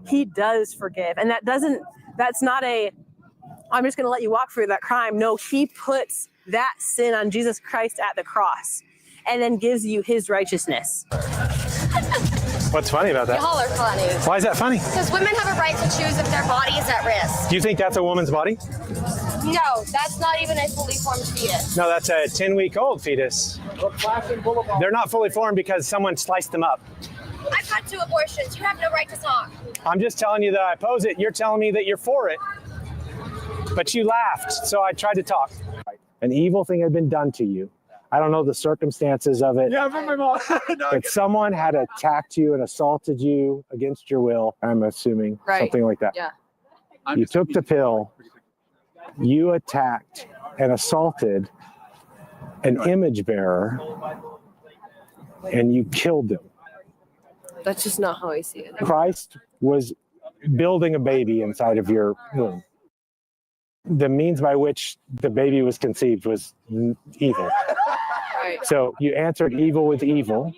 [SPEAKER 20] he does forgive. And that's not I'm just going to let you walk through that crime. No, he puts that sin on Jesus Christ at the cross and then gives you his righteousness.
[SPEAKER 2] What's funny about that?
[SPEAKER 9] Y'all are funny.
[SPEAKER 2] Why is that funny?
[SPEAKER 9] Because women have a right to choose if their body is at risk.
[SPEAKER 2] Do you think that's a woman's body?
[SPEAKER 9] No, that's not even a fully formed fetus.
[SPEAKER 2] No, that's a 10-week-old fetus. They're not fully formed because someone sliced them up.
[SPEAKER 9] I've had 2 abortions. You have no right to talk.
[SPEAKER 2] I'm just telling you that I oppose it. You're telling me that you're for it. But you laughed, so I tried to talk. An evil thing had been done to you. I don't know the circumstances of it.
[SPEAKER 10] Yeah, from my mom.
[SPEAKER 2] But someone had attacked you and assaulted you against your will, I'm assuming, something like that.
[SPEAKER 20] Yeah.
[SPEAKER 2] You took the pill, you attacked and assaulted an image bearer, and you killed them.
[SPEAKER 20] That's just not how I see it.
[SPEAKER 2] Christ was building a baby inside of your womb. The means by which the baby was conceived was evil.
[SPEAKER 20] Right.
[SPEAKER 2] So you answered evil with evil.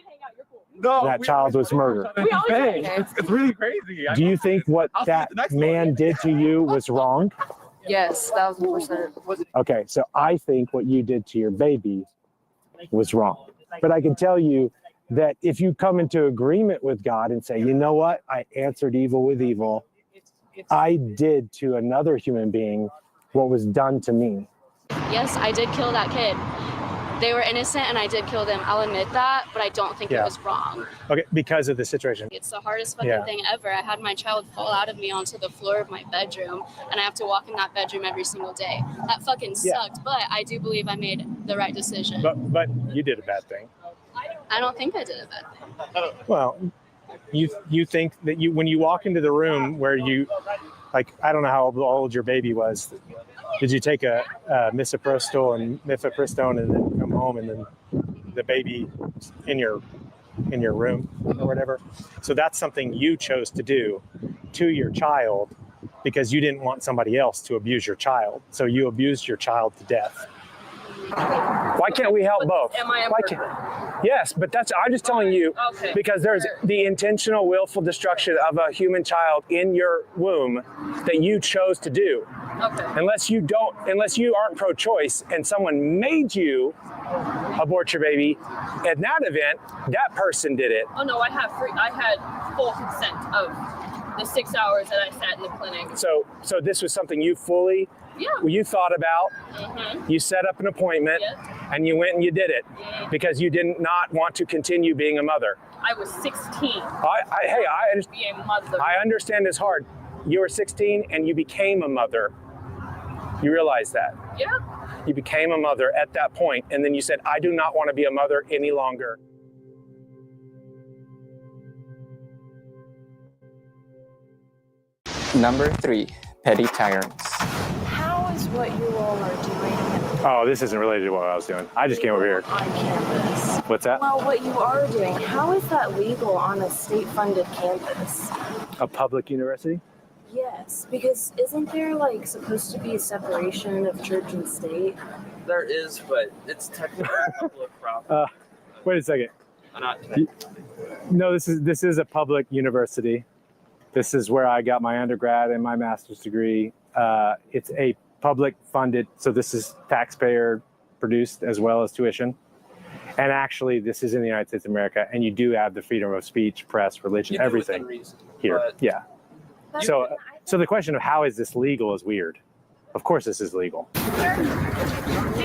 [SPEAKER 10] No,
[SPEAKER 2] that child was murdered.
[SPEAKER 10] It's really crazy.
[SPEAKER 2] Do you think what that man did to you was wrong?
[SPEAKER 20] Yes, 1000%.
[SPEAKER 2] Okay, so I think what you did to your baby was wrong. But I can tell you that if you come into agreement with God and say, you know what, I answered evil with evil, I did to another human being what was done to me.
[SPEAKER 5] Yes, I did kill that kid. They were innocent and I did kill them. I'll admit that, but I don't think it was wrong.
[SPEAKER 2] Okay, because of the situation.
[SPEAKER 5] It's the hardest fucking thing ever. I had my child fall out of me onto the floor of my bedroom, and I have to walk in that bedroom every single day. That fucking sucked, but I do believe I made the right decision.
[SPEAKER 2] But you did a bad thing.
[SPEAKER 5] I don't think I did a bad thing.
[SPEAKER 2] Well, you think that when you walk into the room where you, like, I don't know how old your baby was. Did you take a misoprostol and mifepristone and then come home and then the baby in your room or whatever? So that's something you chose to do to your child because you didn't want somebody else to abuse your child. So you abused your child to death. Why can't we help both?
[SPEAKER 8] Am I a murderer?
[SPEAKER 2] Yes, but I'm just telling you because there's the intentional willful destruction of a human child in your womb that you chose to do.
[SPEAKER 8] Okay.
[SPEAKER 2] Unless you aren't pro-choice and someone made you abort your baby, at that event, that person did it.
[SPEAKER 8] Oh no, I had full consent of the 6 hours that I sat in the clinic.
[SPEAKER 2] So this was something you fully you thought about, you set up an appointment, and you went and you did it because you did not want to continue being a mother.
[SPEAKER 8] I was 16.
[SPEAKER 2] I understand it's hard. You were 16 and you became a mother. You realize that?
[SPEAKER 8] Yeah.
[SPEAKER 2] You became a mother at that point, and then you said, I do not want to be a mother any longer.
[SPEAKER 7] Number 3, petty tyrants.
[SPEAKER 16] How is what you all are doing?
[SPEAKER 2] Oh, this isn't related to what I was doing. I just came over here.
[SPEAKER 16] On campus.
[SPEAKER 2] What's that?
[SPEAKER 16] Well, what you are doing, how is that legal on a state-funded campus?
[SPEAKER 2] A public university?
[SPEAKER 16] Yes, because isn't there like supposed to be a separation of church and state?
[SPEAKER 10] There is, but it's technically public property.
[SPEAKER 2] Wait a second. No, this is a public university. This is where I got my undergrad and my master's degree. It's a public funded, so this is taxpayer produced as well as tuition. And actually, this is in the United States of America, and you do have the freedom of speech, press, religion, everything here. Yeah. So the question of how is this legal is weird. Of course, this is legal.
[SPEAKER 18] Do you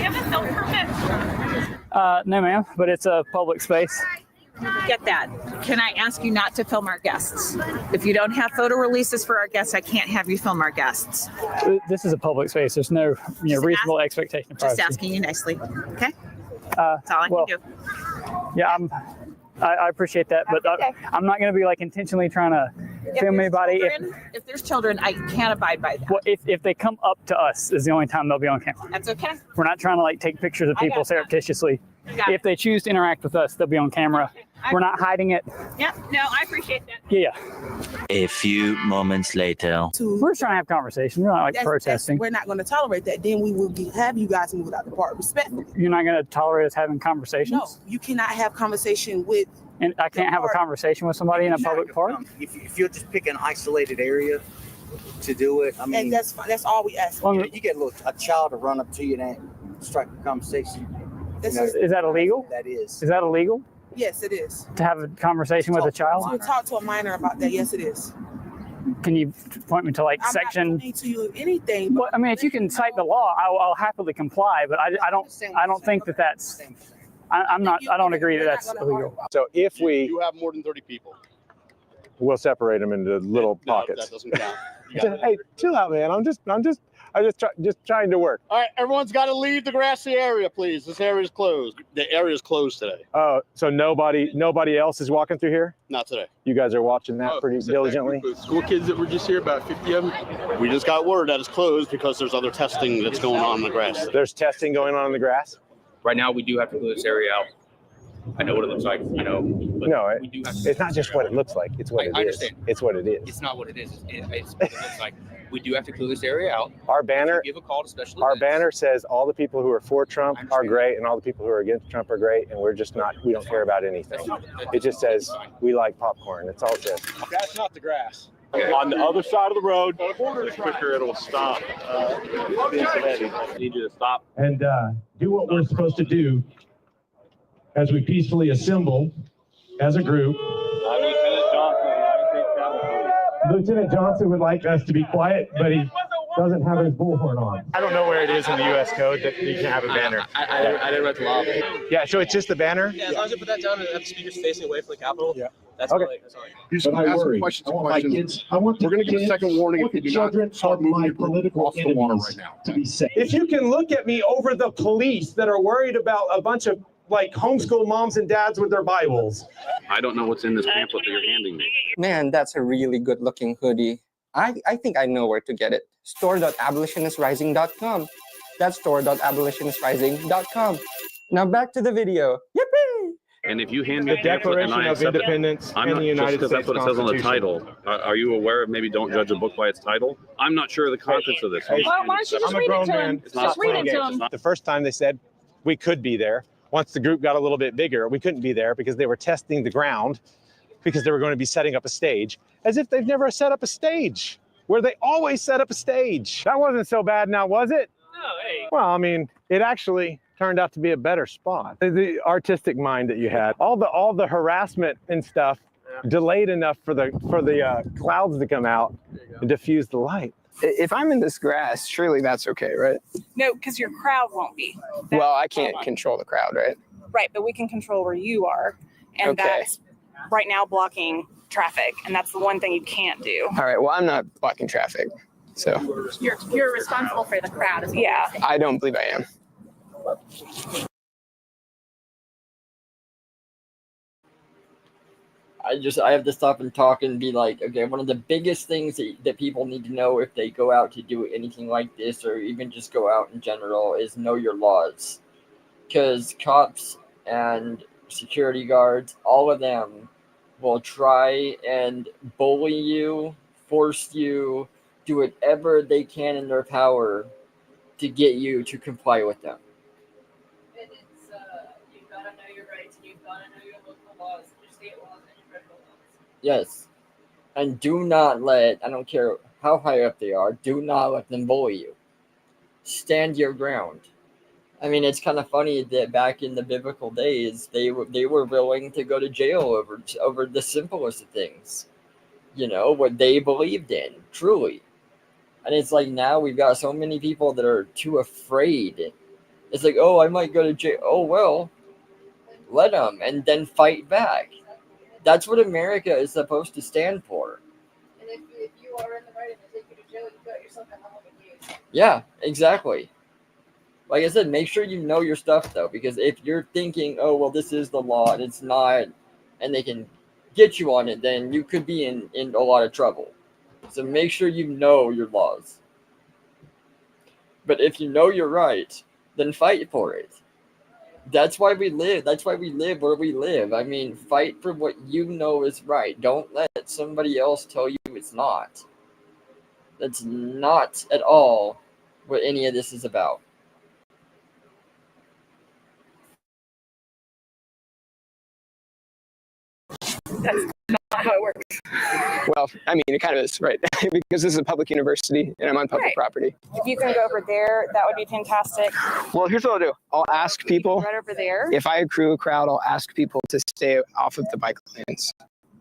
[SPEAKER 18] have a film permit?
[SPEAKER 23] No, ma'am, but it's a public space.
[SPEAKER 18] Get that. Can I ask you not to film our guests? If you don't have photo releases for our guests, I can't have you film our guests.
[SPEAKER 23] This is a public space. There's no reasonable expectation of privacy.
[SPEAKER 18] Just asking you nicely. Okay? That's all I can do.
[SPEAKER 23] Yeah, I appreciate that, but I'm not going to be like intentionally trying to film anybody.
[SPEAKER 18] If there's children, I can't abide by that.
[SPEAKER 23] Well, if they come up to us is the only time they'll be on camera.
[SPEAKER 18] That's okay.
[SPEAKER 23] We're not trying to like take pictures of people surreptitiously. If they choose to interact with us, they'll be on camera. We're not hiding it.
[SPEAKER 18] Yep. No, I appreciate that.
[SPEAKER 23] Yeah.
[SPEAKER 24] A few moments later.
[SPEAKER 23] We're just trying to have conversation. We're not like protesting.
[SPEAKER 25] We're not going to tolerate that. Then we will have you guys move out the park respectfully.
[SPEAKER 23] You're not going to tolerate us having conversations?
[SPEAKER 25] No, you cannot have conversation with.
[SPEAKER 23] And I can't have a conversation with somebody in a public park?
[SPEAKER 26] If you'll just pick an isolated area to do it, I mean.
[SPEAKER 25] And that's fine. That's all we ask.
[SPEAKER 26] You get a child to run up to you and strike a conversation.
[SPEAKER 23] Is that illegal?
[SPEAKER 26] That is.
[SPEAKER 23] Is that illegal?
[SPEAKER 25] Yes, it is.
[SPEAKER 23] To have a conversation with a child?
[SPEAKER 25] To talk to a minor about that, yes, it is.
[SPEAKER 23] Can you point me to like
[SPEAKER 25] I'm
[SPEAKER 23] section?
[SPEAKER 25] not pointing to you anything.
[SPEAKER 23] Well, I mean, if you can cite the law, I'll happily comply. But I don't think that that's. I'm not. I don't agree that that's illegal.
[SPEAKER 2] So if we
[SPEAKER 3] You have more than 30 people.
[SPEAKER 2] we'll separate them into little
[SPEAKER 3] No,
[SPEAKER 2] pockets.
[SPEAKER 3] that doesn't count. You got it.
[SPEAKER 2] Hey, chill out, man. I'm just trying to work.
[SPEAKER 3] All right, everyone's got to leave the grassy area, please. This area is closed. The area is closed today.
[SPEAKER 2] Oh, so nobody else is walking through here?
[SPEAKER 3] Not today.
[SPEAKER 2] You guys are watching that pretty diligently?
[SPEAKER 3] School kids that were just here, about 50 of them. We just got word that it's closed because there's other testing that's going on in the grass.
[SPEAKER 2] There's testing going on in the grass?
[SPEAKER 4] Right now, we do have to clear this area out. I know what it looks like. I know.
[SPEAKER 2] No, it's not just what it looks like. It's what it is.
[SPEAKER 4] I understand.
[SPEAKER 2] It's what it is.
[SPEAKER 4] It's not what it is. It's what it looks like. We do have to clear this area out.
[SPEAKER 2] Our banner,
[SPEAKER 4] give a call to special
[SPEAKER 2] our
[SPEAKER 4] events.
[SPEAKER 2] banner says all the people who are for Trump are great and all the people who are against Trump are great, and we're just not, we don't care about anything. It just says we like popcorn. That's all it says.
[SPEAKER 3] That's not the grass. On the other side of the road, the quicker it'll stop. I need you to stop.
[SPEAKER 14] And do what we're supposed to do as we peacefully assemble as a group. Lieutenant Johnson would like us to be quiet, but he doesn't have his bullhorn on.
[SPEAKER 2] I don't know where it is in the U.S. code that you can have a banner.
[SPEAKER 4] I didn't read the law.
[SPEAKER 2] Yeah, so it's just the banner?
[SPEAKER 15] Yeah, as long as you put that down and have the speakers facing away from the Capitol.
[SPEAKER 2] Yeah.
[SPEAKER 15] That's
[SPEAKER 2] Okay.
[SPEAKER 15] all. That's all.
[SPEAKER 3] You're just going to ask questions. We're going to give a second warning if you do not start moving your political off the water right now.
[SPEAKER 14] To be safe.
[SPEAKER 2] If you can look at me over the police that are worried about a bunch of like homeschool moms and dads with their Bibles.
[SPEAKER 3] I don't know what's in this pamphlet that you're handing me.
[SPEAKER 7] Man, that's a really good looking hoodie. I think I know where to get it. Store.abolitionistrising.com. That's store.abolitionistrising.com. Now back to the video. Yippee!
[SPEAKER 3] And if you hand me
[SPEAKER 2] The Declaration of Independence and the United States
[SPEAKER 3] that's what it says on the
[SPEAKER 2] Constitution.
[SPEAKER 3] title. Are you aware of maybe don't judge a book by its title? I'm not sure of the contents of this.
[SPEAKER 2] Hey,
[SPEAKER 11] Well, why don't you just
[SPEAKER 2] I'm a
[SPEAKER 11] read it
[SPEAKER 2] grown
[SPEAKER 11] to
[SPEAKER 2] man.
[SPEAKER 11] him?
[SPEAKER 2] It's not
[SPEAKER 11] Just read it to him.
[SPEAKER 2] The first time they said we could be there. Once the group got a little bit bigger, we couldn't be there because they were testing the ground because they were going to be setting up a stage, as if they've never set up a stage, where they always set up a stage. That wasn't so bad now, was it?
[SPEAKER 15] No, hey.
[SPEAKER 2] Well, I mean, it actually turned out to be a better spot. The artistic mind that you had, all the harassment and stuff delayed enough for the clouds to come out and diffuse the light.
[SPEAKER 19] If I'm in this grass, surely that's okay, right?
[SPEAKER 21] No, because your crowd won't be.
[SPEAKER 19] Well, I can't control the crowd, right?
[SPEAKER 21] Right, but we can control where you are. And
[SPEAKER 19] Okay.
[SPEAKER 21] that's right now blocking traffic. And that's the one thing you can't do.
[SPEAKER 19] All right, well, I'm not blocking traffic, so
[SPEAKER 21] You're responsible for the crowd. Yeah.
[SPEAKER 19] I don't believe I am.
[SPEAKER 6] I have to stop and talk and be like, okay, one of the biggest things that people need to know if they go out to do anything like this or even just go out in general is know your laws. Because cops and security guards, all of them will try and bully you, force you, do whatever they can in their power to get you to comply with them.
[SPEAKER 8] And it's, you've got to know your rights, and you've got to know your local laws, your state laws, and your federal laws.
[SPEAKER 6] Yes. And do not let, I don't care how high up they are, do not let them bully you. Stand your ground. I mean, it's kind of funny that back in the biblical days, they were willing to go to jail over the simplest of things. You know, what they believed in, truly. And it's like now we've got so many people that are too afraid. It's like, oh, I might go to jail. Oh, well, let them and then fight back. That's what America is supposed to stand for.
[SPEAKER 8] And if you are in the right and they take you to jail, you got yourself a hell of a case.
[SPEAKER 6] Yeah, exactly. Like I said, make sure you know your stuff, though, because if you're thinking, oh, well, this is the law and it's not, and they can get you on it, then you could be in a lot of trouble. So make sure you know your laws. But if you know you're right, then fight for it. That's why we live. That's why we live where we live. I mean, fight for what you know is right. Don't let somebody else tell you it's not. That's not at all what any of this is about.
[SPEAKER 21] That's not how it works.
[SPEAKER 19] Well, I mean, it kind of is, right? Because this is a public university and I'm on public property.
[SPEAKER 21] If you can go over there, that would be fantastic.
[SPEAKER 19] Well, here's what I'll do. I'll ask people.
[SPEAKER 21] Right over there.
[SPEAKER 19] If I accrue a crowd, I'll ask people to stay off of the bike lanes.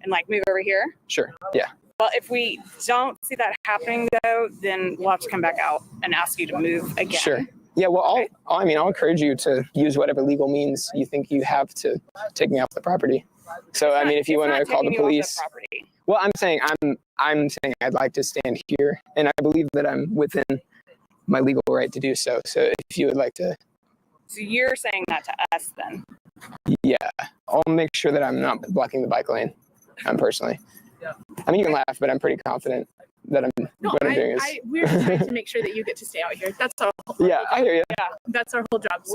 [SPEAKER 21] And like move over here.
[SPEAKER 19] Sure. Yeah.
[SPEAKER 21] Well, if we don't see that happening though, then we'll have to come back out and ask you to move again.
[SPEAKER 19] Sure. Yeah, well, I'll encourage you to use whatever legal means you think you have to take me off the property. So, I mean, if you want to call the police. Well, I'm saying I'd like to stand here, and I believe that I'm within my legal right to do so. So, if you would like to.
[SPEAKER 21] So you're saying that to us then?
[SPEAKER 19] Yeah, I'll make sure that I'm not blocking the bike lane. Personally. I mean, you can laugh, but I'm pretty confident that what I'm doing is.
[SPEAKER 21] We're trying to make sure that you get to stay out here. That's our whole
[SPEAKER 19] Yeah, I hear you.
[SPEAKER 21] Yeah, that's our whole job. So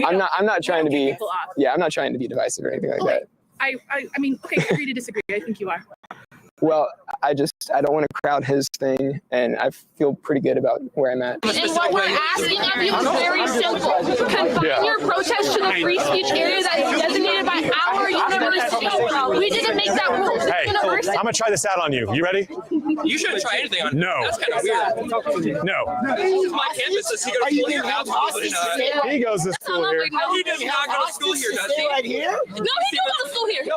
[SPEAKER 19] I'm not trying to be. Yeah, I'm not trying to be divisive or anything like that.
[SPEAKER 21] I mean, okay, agree to disagree. I think you are.
[SPEAKER 19] Well, I don't want to crowd his thing, and I feel pretty good about where I'm at.
[SPEAKER 1] And what we're asking of you is very simple. Confine your protest to the free speech area that is designated by our university. We didn't make that rule.
[SPEAKER 2] Hey, I'm going to try this out on you. You ready?
[SPEAKER 4] You shouldn't try anything on
[SPEAKER 2] No.
[SPEAKER 4] That's kind of weird.
[SPEAKER 2] No.
[SPEAKER 4] This is my campus. Does he go to school here? Absolutely not.
[SPEAKER 2] He goes to school here.
[SPEAKER 4] He does not go to school here, does he?
[SPEAKER 1] Right here? No, he don't go to school here. He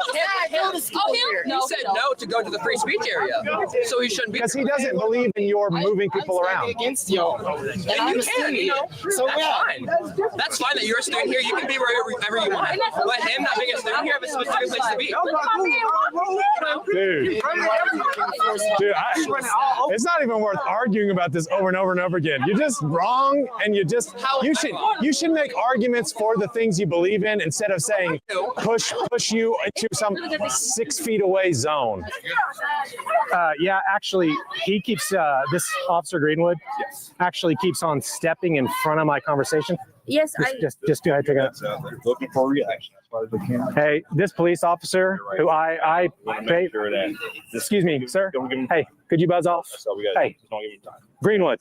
[SPEAKER 1] goes to school here.
[SPEAKER 4] He said no to go to the free speech area. So he shouldn't be.
[SPEAKER 2] Because he doesn't believe in your moving people around.
[SPEAKER 4] Against y'all. And you can, So that's fine. That's fine that you're a student here. You can be wherever you want. But him not being a student here, have a specific place to be.
[SPEAKER 2] Dude, it's not even worth arguing about this over and over and over again. You're just wrong, and you should make arguments for the things you believe in instead of saying push you into some 6 feet away zone. Yeah, actually, he keeps this Officer Greenwood actually keeps on stepping in front of my conversation.
[SPEAKER 16] Yes,
[SPEAKER 2] just go ahead, take it.
[SPEAKER 3] Looking for reaction as far as we can.
[SPEAKER 2] Hey, this police officer who I pay. Excuse me, sir. Hey, could you buzz off? Hey,
[SPEAKER 3] don't give me time.
[SPEAKER 2] Greenwood.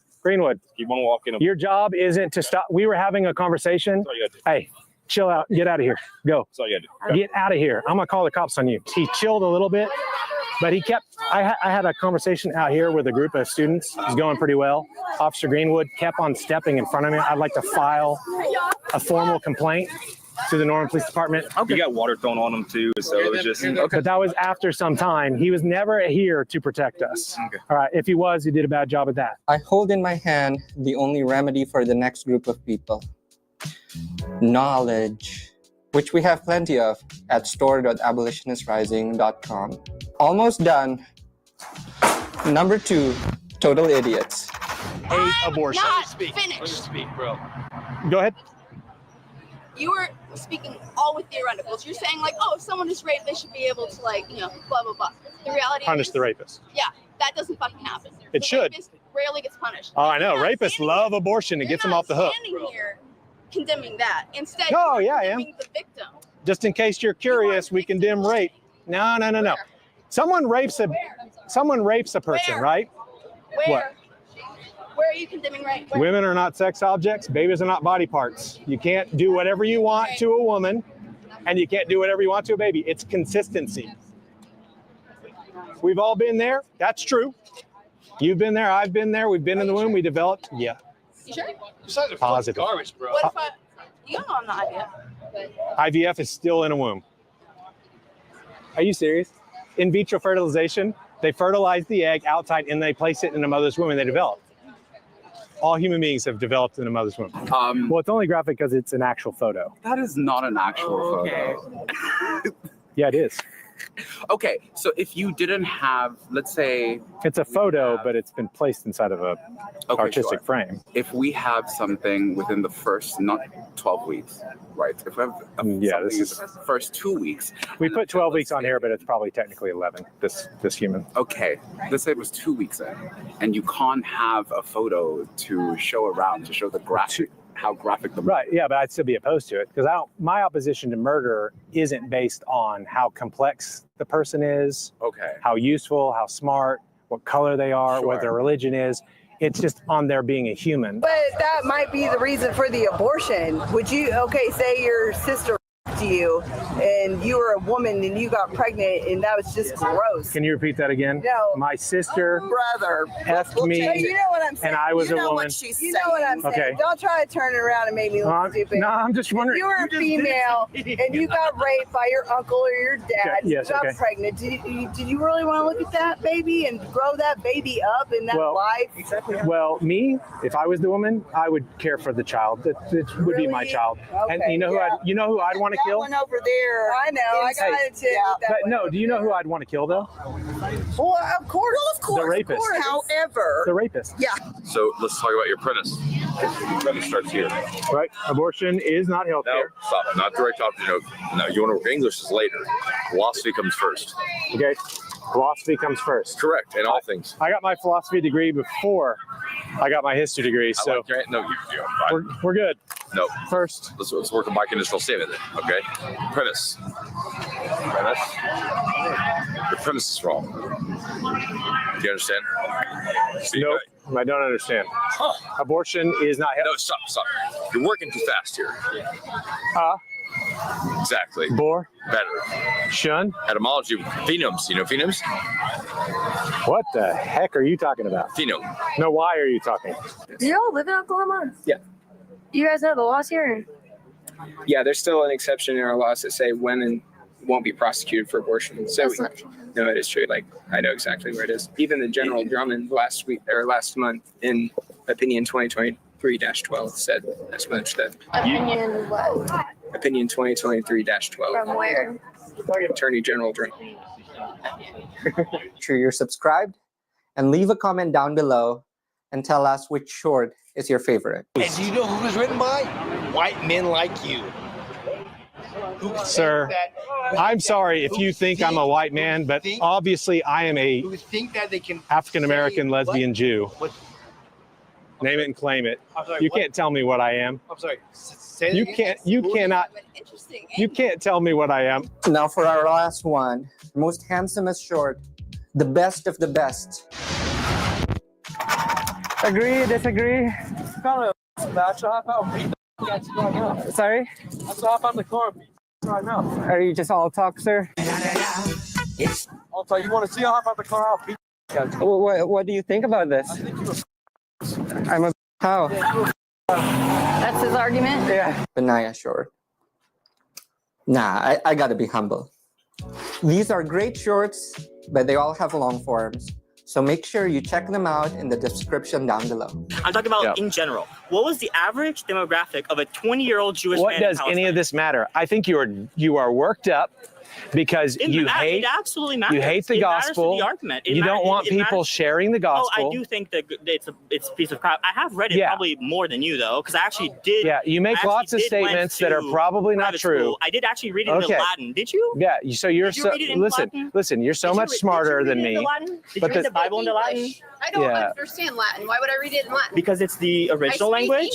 [SPEAKER 3] Keep on walking.
[SPEAKER 2] Your job isn't to stop. We were having a conversation. Hey, chill out. Get out of here. Go.
[SPEAKER 3] That's all you gotta do.
[SPEAKER 2] Get out of here. I'm gonna call the cops on you. He chilled a little bit, but he kept. I had a conversation out here with a group of students. It was going pretty well. Officer Greenwood kept on stepping in front of me. I'd like to file a formal complaint to the Norman Police Department.
[SPEAKER 3] You got water thrown on him too, so it was just
[SPEAKER 2] But that was after some time. He was never here to protect us. All right, if he was, he did a bad job at that.
[SPEAKER 7] I hold in my hand the only remedy for the next group of people. Knowledge, which we have plenty of at store.abolitionistrising.com. Almost done. Number 2, total idiots.
[SPEAKER 2] Abortion.
[SPEAKER 1] Not finished.
[SPEAKER 4] Speak, bro.
[SPEAKER 2] Go ahead.
[SPEAKER 5] You were speaking all with theoreticals. You're saying like, oh, if someone is raped, they should be able to like, blah, blah, blah. The reality
[SPEAKER 2] Punish
[SPEAKER 5] is,
[SPEAKER 2] the rapist.
[SPEAKER 5] Yeah, that doesn't fucking happen.
[SPEAKER 2] It
[SPEAKER 5] The
[SPEAKER 2] should.
[SPEAKER 5] rapist rarely gets punished.
[SPEAKER 2] Oh, I know. Rapists love abortion. It gets them off the hook.
[SPEAKER 5] Standing here condemning that. Instead,
[SPEAKER 2] Oh,
[SPEAKER 5] you're
[SPEAKER 2] yeah, I am.
[SPEAKER 5] condemning the victim.
[SPEAKER 2] Just in case you're curious, we condemn rape. No. Someone rapes a person,
[SPEAKER 5] Where?
[SPEAKER 2] right?
[SPEAKER 5] Where?
[SPEAKER 2] What?
[SPEAKER 5] Where are you condemning rape? Where?
[SPEAKER 2] Women are not sex objects. Babies are not body parts. You can't do whatever you want to a woman, and you can't do whatever you want to a baby. It's consistency. We've all been there. That's true. You've been there. I've been there. We've been in the womb. We developed. Yeah.
[SPEAKER 5] You sure?
[SPEAKER 2] Positive.
[SPEAKER 4] Garbage, bro.
[SPEAKER 5] What if you don't know I'm not IVF.
[SPEAKER 2] IVF is still in a womb. Are you serious? In vitro fertilization, they fertilize the egg outside and they place it in a mother's womb and they develop. All human beings have developed in a mother's womb. Well, it's only graphic because it's an actual photo.
[SPEAKER 9] That is not an actual photo.
[SPEAKER 2] Yeah, it is.
[SPEAKER 9] Okay, so if you didn't have, let's say...
[SPEAKER 2] It's a photo, but it's been placed inside of a artistic frame.
[SPEAKER 9] If we have something within the first, not 12 weeks, right? If we have the first 2 weeks...
[SPEAKER 2] We put 12 weeks on here, but it's probably technically 11, this human.
[SPEAKER 9] Okay, let's say it was 2 weeks in, and you can't have a photo to show around, to show the graphic, how graphic the...
[SPEAKER 2] Right, yeah, but I'd still be opposed to it, because my opposition to murder isn't based on how complex the person is, how useful, how smart, what color they are, what their religion is. It's just on their being a human.
[SPEAKER 12] But that might be the reason for the abortion. Would you, say your sister
[SPEAKER 25] raped you and you were a woman and you got pregnant and that was just gross.
[SPEAKER 2] Can you repeat that again?
[SPEAKER 25] No.
[SPEAKER 2] My sister
[SPEAKER 25] brother
[SPEAKER 2] effed me,
[SPEAKER 25] you know what I'm saying?
[SPEAKER 2] and I was
[SPEAKER 25] you
[SPEAKER 2] a
[SPEAKER 25] know
[SPEAKER 2] woman.
[SPEAKER 25] What she's you know what I'm saying?
[SPEAKER 2] Okay.
[SPEAKER 25] Don't try to turn it around and make me look stupid.
[SPEAKER 2] No, I'm just wondering.
[SPEAKER 25] If you were a female and you got raped by your uncle or your dad,
[SPEAKER 2] Yes,
[SPEAKER 25] you got
[SPEAKER 2] okay.
[SPEAKER 25] pregnant. Did you really want to look at that baby and grow that baby up in that life? Exactly.
[SPEAKER 2] Well, me, if I was the woman, I would care for the child. It would be my child.
[SPEAKER 25] Okay,
[SPEAKER 2] And you know who I'd want to kill?
[SPEAKER 25] That one over there. I know. I got it too.
[SPEAKER 2] But no, do you know who I'd want to kill though?
[SPEAKER 25] Well, of course.
[SPEAKER 2] The rapist.
[SPEAKER 25] However.
[SPEAKER 2] The rapist.
[SPEAKER 25] Yeah.
[SPEAKER 3] So let's talk about your premise. Your premise starts here.
[SPEAKER 2] Right. Abortion is not health care.
[SPEAKER 3] No, stop. Not direct option. No, you want to work English is later. Philosophy comes first.
[SPEAKER 2] Okay. Philosophy comes first.
[SPEAKER 3] Correct. In all things.
[SPEAKER 2] I got my philosophy degree before I got my history degree. So we're good.
[SPEAKER 3] No.
[SPEAKER 2] First.
[SPEAKER 3] Let's work on my conditional statement then. Okay. Premise. Your premise is wrong. Do you understand?
[SPEAKER 2] Nope. I don't understand. Abortion is not health.
[SPEAKER 3] No, stop. You're working too fast here. Exactly.
[SPEAKER 2] Bore.
[SPEAKER 3] Better.
[SPEAKER 2] Shun.
[SPEAKER 3] Etymology. Phenoms. You know phenoms?
[SPEAKER 2] What the heck are you talking about?
[SPEAKER 3] Phenome.
[SPEAKER 2] No, why are you talking?
[SPEAKER 16] Do y'all live in Oklahoma?
[SPEAKER 19] Yeah.
[SPEAKER 16] You guys know the laws here?
[SPEAKER 19] Yeah, there's still an exception in our laws that say women won't be prosecuted for abortion. So no, it is true. Like I know exactly where it is. Even the General Drummond last month in Opinion 2023-12 said as much. That
[SPEAKER 16] Opinion what?
[SPEAKER 19] Opinion 2023-12.
[SPEAKER 16] From where?
[SPEAKER 19] Attorney General Drummond.
[SPEAKER 7] Make sure you're subscribed and leave a comment down below and tell us which short is your favorite.
[SPEAKER 10] And do you know who was written by? White men like you.
[SPEAKER 2] Sir, I'm sorry if you think I'm a white man, but obviously I am a African-American lesbian Jew. Name it and claim it. You can't tell me what I am.
[SPEAKER 10] I'm sorry.
[SPEAKER 2] You can't tell me what I am.
[SPEAKER 7] Now for our last one, most handsomest short, the best of the best.
[SPEAKER 12] Agree, disagree? Sorry?
[SPEAKER 10] Let's hop on the car right now.
[SPEAKER 12] Are you just all talk, sir?
[SPEAKER 10] Also, you want to see how about the car? I'll beat you.
[SPEAKER 12] What do you think about this? I'm a how?
[SPEAKER 16] That's his argument?
[SPEAKER 12] Yeah.
[SPEAKER 7] Benaya short. Nah, I gotta be humble. These are great shorts, but they all have long forms. So make sure you check them out in the description down below.
[SPEAKER 13] I'm talking about in general. What was the average demographic of a 20-year-old Jewish man?
[SPEAKER 2] What does any of this matter? I think you are worked up because you hate.
[SPEAKER 13] It absolutely matters.
[SPEAKER 2] You hate the gospel.
[SPEAKER 13] The argument.
[SPEAKER 2] You don't want people sharing the gospel.
[SPEAKER 13] Oh, I do think that it's a piece of crap. I have read it probably more than you though, because I actually did.
[SPEAKER 2] Yeah, you make lots of statements that are probably not true.
[SPEAKER 13] School. I did actually read it in Latin. Did you?
[SPEAKER 2] Yeah. So you're listen. You're so much smarter than me.
[SPEAKER 13] Did you read the Bible in Latin?
[SPEAKER 17] I don't understand Latin. Why would I read it in Latin?
[SPEAKER 13] Because it's the original language.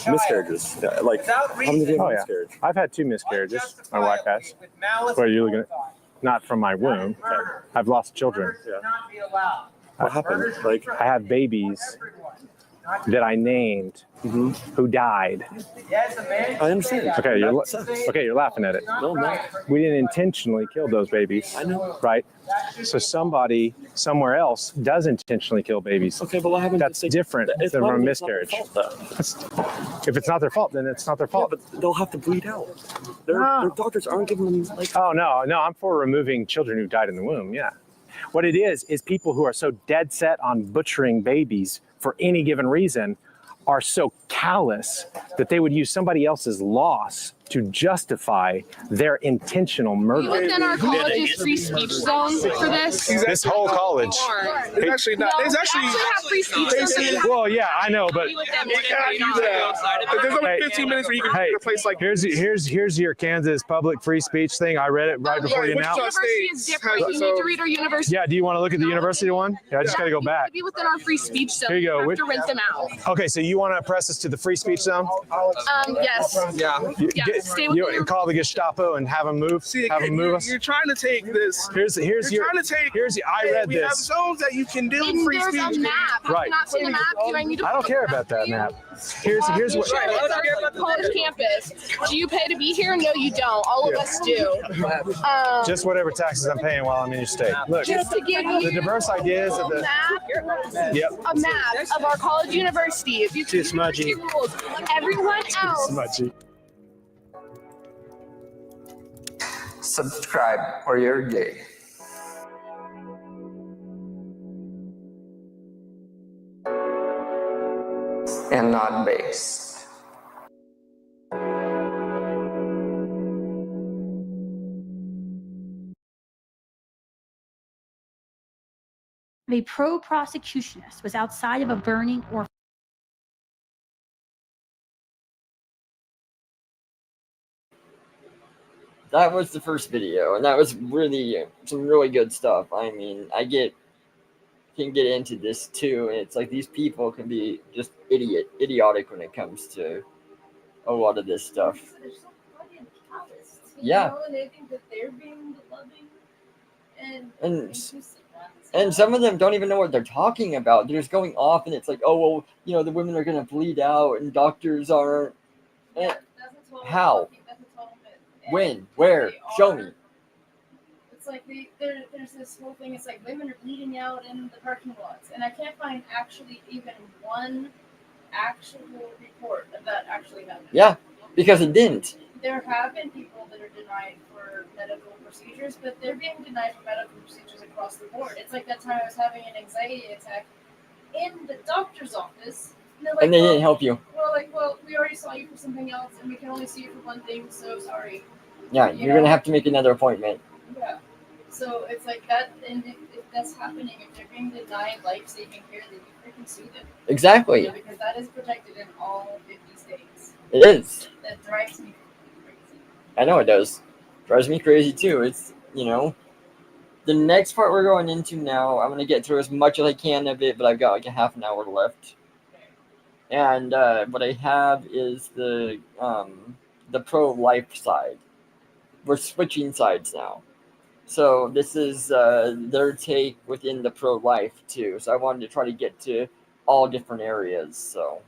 [SPEAKER 3] Miscarriages. Yeah, like how many do you have miscarriages?
[SPEAKER 2] I've had 2 miscarriages. My wife has. What are you looking at? Not from my womb. I've lost children.
[SPEAKER 3] Yeah. What happened? Like
[SPEAKER 2] I have babies that I named who died.
[SPEAKER 3] I understand.
[SPEAKER 2] Okay, you're laughing at it.
[SPEAKER 3] No, I'm not.
[SPEAKER 2] We didn't intentionally kill those babies.
[SPEAKER 3] I know.
[SPEAKER 2] Right? So somebody somewhere else does intentionally kill babies.
[SPEAKER 3] Okay, but what happened?
[SPEAKER 2] That's different than from a miscarriage. If it's not their fault, then it's not their fault.
[SPEAKER 3] Yeah, but they'll have to bleed out. Their doctors aren't giving them like.
[SPEAKER 2] Oh no, I'm for removing children who died in the womb. Yeah. What it is people who are so dead set on butchering babies for any given reason are so callous that they would use somebody else's loss to justify their intentional murder.
[SPEAKER 1] Within our college's free speech zone for this?
[SPEAKER 2] This whole college.
[SPEAKER 1] It's
[SPEAKER 10] actually not. There's actually
[SPEAKER 1] have free speech zones.
[SPEAKER 2] Well, yeah, I know, but
[SPEAKER 10] there's only 15 minutes where you can go to a place like.
[SPEAKER 2] Here's your Kansas public free speech thing. I read it right before you now.
[SPEAKER 1] University is different. You need to read our university.
[SPEAKER 2] Yeah, do you want to look at the university one? Yeah, I just got to go back.
[SPEAKER 1] To be within our free speech zone.
[SPEAKER 2] Here you go.
[SPEAKER 1] We have to rent them out.
[SPEAKER 2] Okay, so you want to press us to the free speech zone?
[SPEAKER 1] Yes.
[SPEAKER 10] Yeah.
[SPEAKER 1] Stay with
[SPEAKER 2] You call the Gestapo and have them move.
[SPEAKER 10] See,
[SPEAKER 2] have them move us.
[SPEAKER 10] You're trying to take this.
[SPEAKER 2] Here's
[SPEAKER 10] I read
[SPEAKER 2] this.
[SPEAKER 10] We have zones that you can do
[SPEAKER 1] And
[SPEAKER 10] free
[SPEAKER 1] there's
[SPEAKER 10] speech.
[SPEAKER 1] a map. Have
[SPEAKER 2] Right.
[SPEAKER 1] you not seen the map? Do I need to
[SPEAKER 2] I don't care about that map. Here's what.
[SPEAKER 1] It's our college campus. Do you pay to be here? No, you don't. All of us do.
[SPEAKER 2] Just whatever taxes I'm paying while I'm in your state. Look,
[SPEAKER 1] Just to give you
[SPEAKER 2] the diverse ideas of the
[SPEAKER 1] a map of our college universities. You
[SPEAKER 2] Too smudgy.
[SPEAKER 1] rules. Everyone else.
[SPEAKER 2] Smudgy.
[SPEAKER 7] Subscribe or you're gay. And not based.
[SPEAKER 18] A pro-prosecutionist was outside of a burning orphanage.
[SPEAKER 6] That was the first video, and that was really some really good stuff. I mean, can get into this too, and it's like these people can be just idiotic when it comes to a lot of this stuff. Yeah.
[SPEAKER 8] And they think that they're being loving
[SPEAKER 6] And some of them don't even know what they're talking about. They're just going off, and it's like, oh well, you know, the women are gonna bleed out, and doctors aren't. How? When? Where? Show me.
[SPEAKER 8] It's like there's this whole thing. It's like women are bleeding out in the parking lots, and I can't find actually even one actual report of that actually happening.
[SPEAKER 6] Yeah, because it didn't.
[SPEAKER 8] There have been people that are denied for medical procedures, but they're being denied for medical procedures across the board. It's like that time I was having an anxiety attack in the doctor's office.
[SPEAKER 6] And they didn't help you.
[SPEAKER 8] Well, we already saw you for something else, and we can only see you for one thing, so sorry.
[SPEAKER 6] Yeah, you're gonna have to make another appointment.
[SPEAKER 8] Yeah. So it's like that, and if that's happening, if they're being denied life-saving care, then you freaking sue them.
[SPEAKER 6] Exactly.
[SPEAKER 8] Yeah, because that is protected in all 50 states.
[SPEAKER 6] It is.
[SPEAKER 8] That drives me crazy.
[SPEAKER 6] I know it does. Drives me crazy too. It's, you know, the next part we're going into now, I'm gonna get through as much as I can of it, but I've got like a half an hour left. And what I have is the pro-life side. We're switching sides now. So this is their take within the pro-life too. So I wanted to try to get to all different areas. So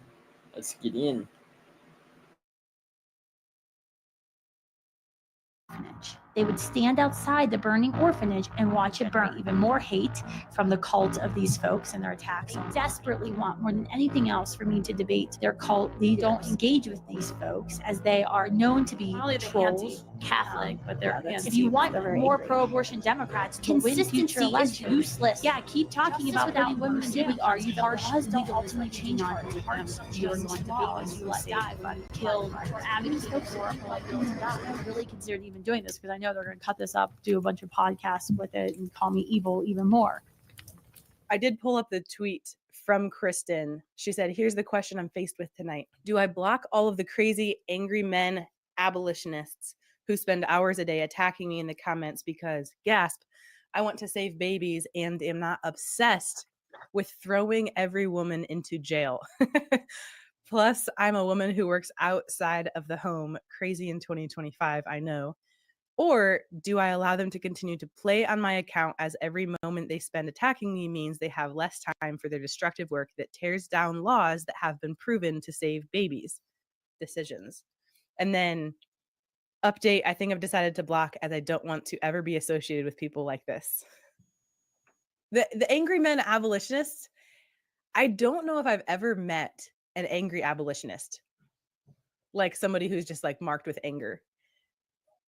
[SPEAKER 6] let's get in.
[SPEAKER 18] They would stand outside the burning orphanage and watch it burn. Even more hate from the cult of these folks and their attacks. They desperately want more than anything else for me to debate their cult. They don't engage with these folks as they are known to be trolls, Catholic, but they're if you want more pro-abortion Democrats to win future elections, is useless. Yeah, keep talking about without women in jail. Are you harsh don't ultimately change on hearts? You're going to laws you let die, but killed or advocates for. I'm really considered even doing this because I know they're going to cut this up, do a bunch of podcasts with it, and call me evil even more.
[SPEAKER 21] I did pull up the tweet from Kristen. She said, here's the question I'm faced with tonight. Do I block all of the crazy, angry men, abolitionists who spend hours a day attacking me in the comments because, gasp, I want to save babies and am not obsessed with throwing every woman into jail? Plus, I'm a woman who works outside of the home. Crazy in 2025, I know. Or do I allow them to continue to play on my account as every moment they spend attacking me means they have less time for their destructive work that tears down laws that have been proven to save babies? Decisions. And then update, I think I've decided to block as I don't want to ever be associated with people like this. The angry men abolitionists, I don't know if I've ever met an angry abolitionist. Like somebody who's just like marked with anger.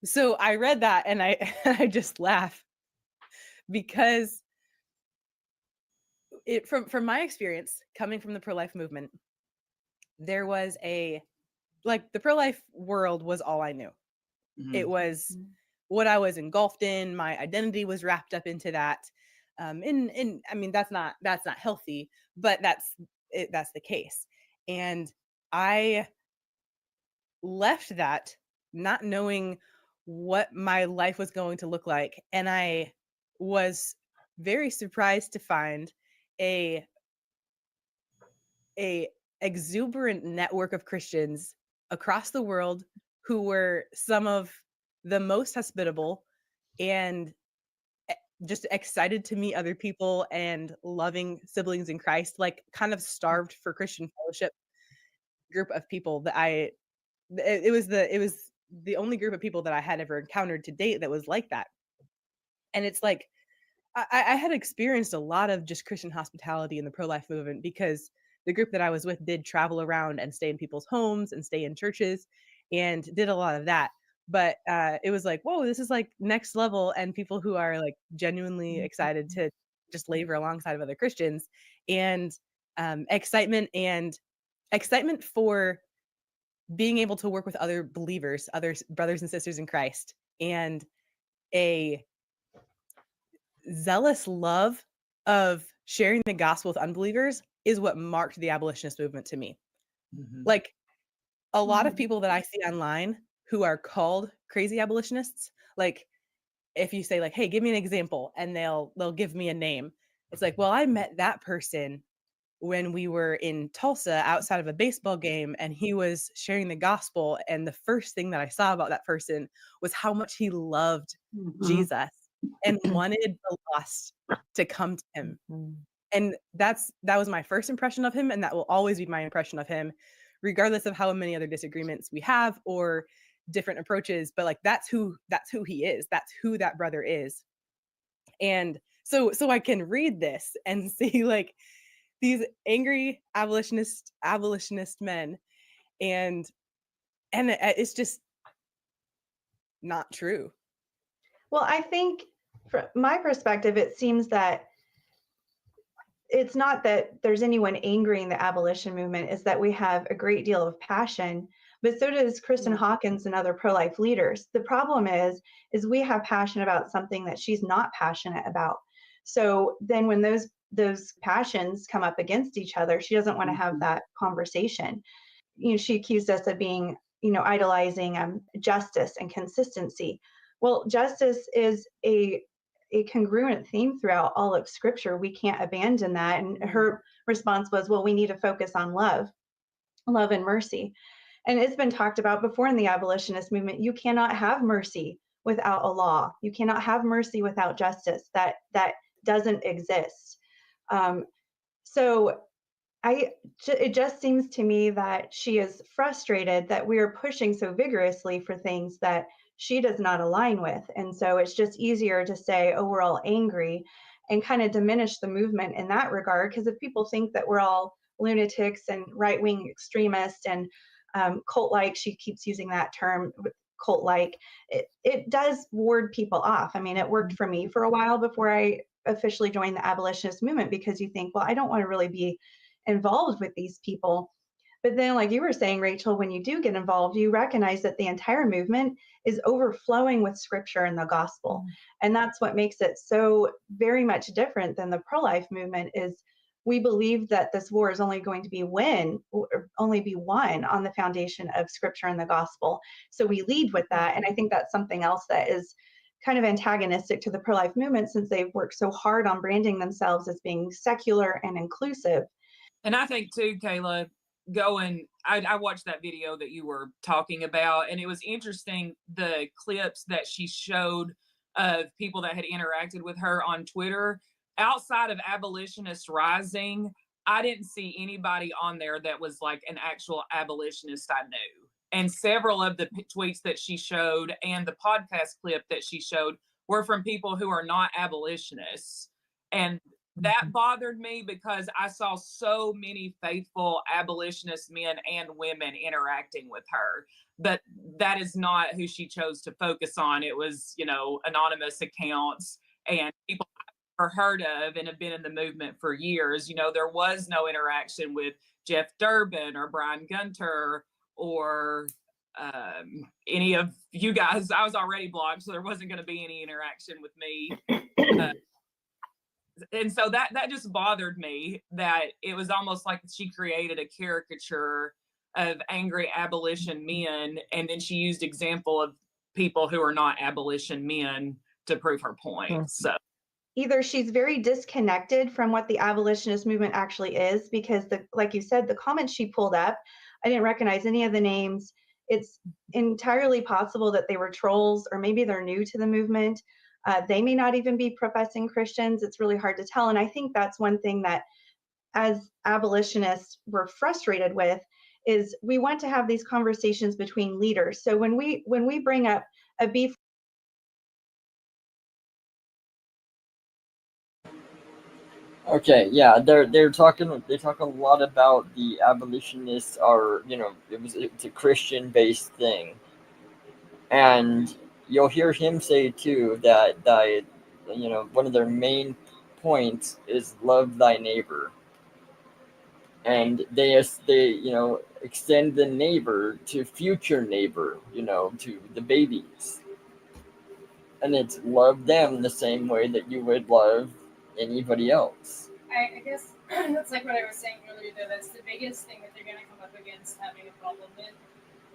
[SPEAKER 21] So I read that and I just laugh because it from my experience coming from the pro-life movement, there was the pro-life world was all I knew. Mm-hmm. It was what I was engulfed in. My identity was wrapped up into that. And I mean, that's not healthy, but that's the case. And I left that not knowing what my life was going to look like. And I was very surprised to find a exuberant network of Christians across the world who were some of the most hospitable and just excited to meet other people and loving siblings in Christ, like kind of starved for Christian fellowship group of people that it was the only group of people that I had ever encountered to date that was like that. And it's like, I had experienced a lot of just Christian hospitality in the pro-life movement because the group that I was with did travel around and stay in people's homes and stay in churches and did a lot of that. But it was like, whoa, this is like next level, and people who are like genuinely excited to just labor alongside of other Christians, and excitement for being able to work with other believers, other brothers and sisters in Christ, and a zealous love of sharing the gospel with unbelievers is what marked the abolitionist movement to me. Like a lot of people that I see online who are called crazy abolitionists, like if you say like, hey, give me an example, and they'll give me a name. It's like, well, I met that person when we were in Tulsa outside of a baseball game, and he was sharing the gospel, and the first thing that I saw about that person was how much he loved Jesus and wanted the lost to come to him. And that was my first impression of him, and that will always be my impression of him, regardless of how many other disagreements we have or different approaches. But like that's who he is. That's who that brother is. And so I can read this and see like these angry abolitionist men, and it's just not true.
[SPEAKER 14] Well, I think from my perspective, it seems that it's not that there's anyone angry in the abolition movement, is that we have a great deal of passion, but so does Kristen Hawkins and other pro-life leaders. The problem is we have passion about something that she's not passionate about. So then when those passions come up against each other, she doesn't want to have that conversation. She accused us of being, idolizing justice and consistency. Well, justice is a congruent theme throughout all of Scripture. We can't abandon that. And her response was, well, we need to focus on love and mercy. And it's been talked about before in the abolitionist movement. You cannot have mercy without a law. You cannot have mercy without justice. That doesn't exist. So it just seems to me that she is frustrated that we are pushing so vigorously for things that she does not align with. And so it's just easier to say, oh, we're all angry, and kind of diminish the movement in that regard. Because if people think that we're all lunatics and right-wing extremists and cult-like, she keeps using that term, cult-like, it does ward people off. I mean, it worked for me for a while before I officially joined the abolitionist movement, because you think, well, I don't want to really be involved with these people. But then, like you were saying, Rachel, when you do get involved, you recognize that the entire movement is overflowing with Scripture and the gospel. And that's what makes it so very much different than the pro-life movement. Is we believe that this war is only going to be won on the foundation of Scripture and the gospel. So we lead with that. And I think that's something else that is kind of antagonistic to the pro-life movement, since they've worked so hard on branding themselves as being secular and inclusive.
[SPEAKER 20] And I think too, Kayla, I watched that video that you were talking about, and it was interesting, the clips that she showed of people that had interacted with her on Twitter. Outside of Abolitionist Rising, I didn't see anybody on there that was like an actual abolitionist I knew. And several of the tweets that she showed and the podcast clip that she showed were from people who are not abolitionists. And that bothered me, because I saw so many faithful abolitionist men and women interacting with her. But that is not who she chose to focus on. It was, anonymous accounts and people I've never heard of and have been in the movement for years. There was no interaction with Jeff Durbin or Brian Gunter or any of you guys. I was already blocked, so there wasn't going to be any interaction with me. And so that just bothered me, that it was almost like she created a caricature of angry abolition men, and then she used example of people who are not abolition men to prove her point. So
[SPEAKER 14] either she's very disconnected from what the abolitionist movement actually is, because like you said, the comments she pulled up, I didn't recognize any of the names. it's entirely possible that they were trolls, or maybe they're new to the movement. They may not even be professing Christians. It's really hard to tell. And I think that's one thing that as abolitionists we're frustrated with, is we want to have these conversations between leaders. So when we bring up a beef.
[SPEAKER 6] Okay, yeah, they talk a lot about the abolitionists are, it's a Christian-based thing, and you'll hear him say too that one of their main points is love thy neighbor, and they extend the neighbor to future neighbor, to the babies, and it's love them the same way that you would love anybody else.
[SPEAKER 8] I guess that's like what I was saying earlier, though. That's the biggest thing that they're going to come up against having a problem with,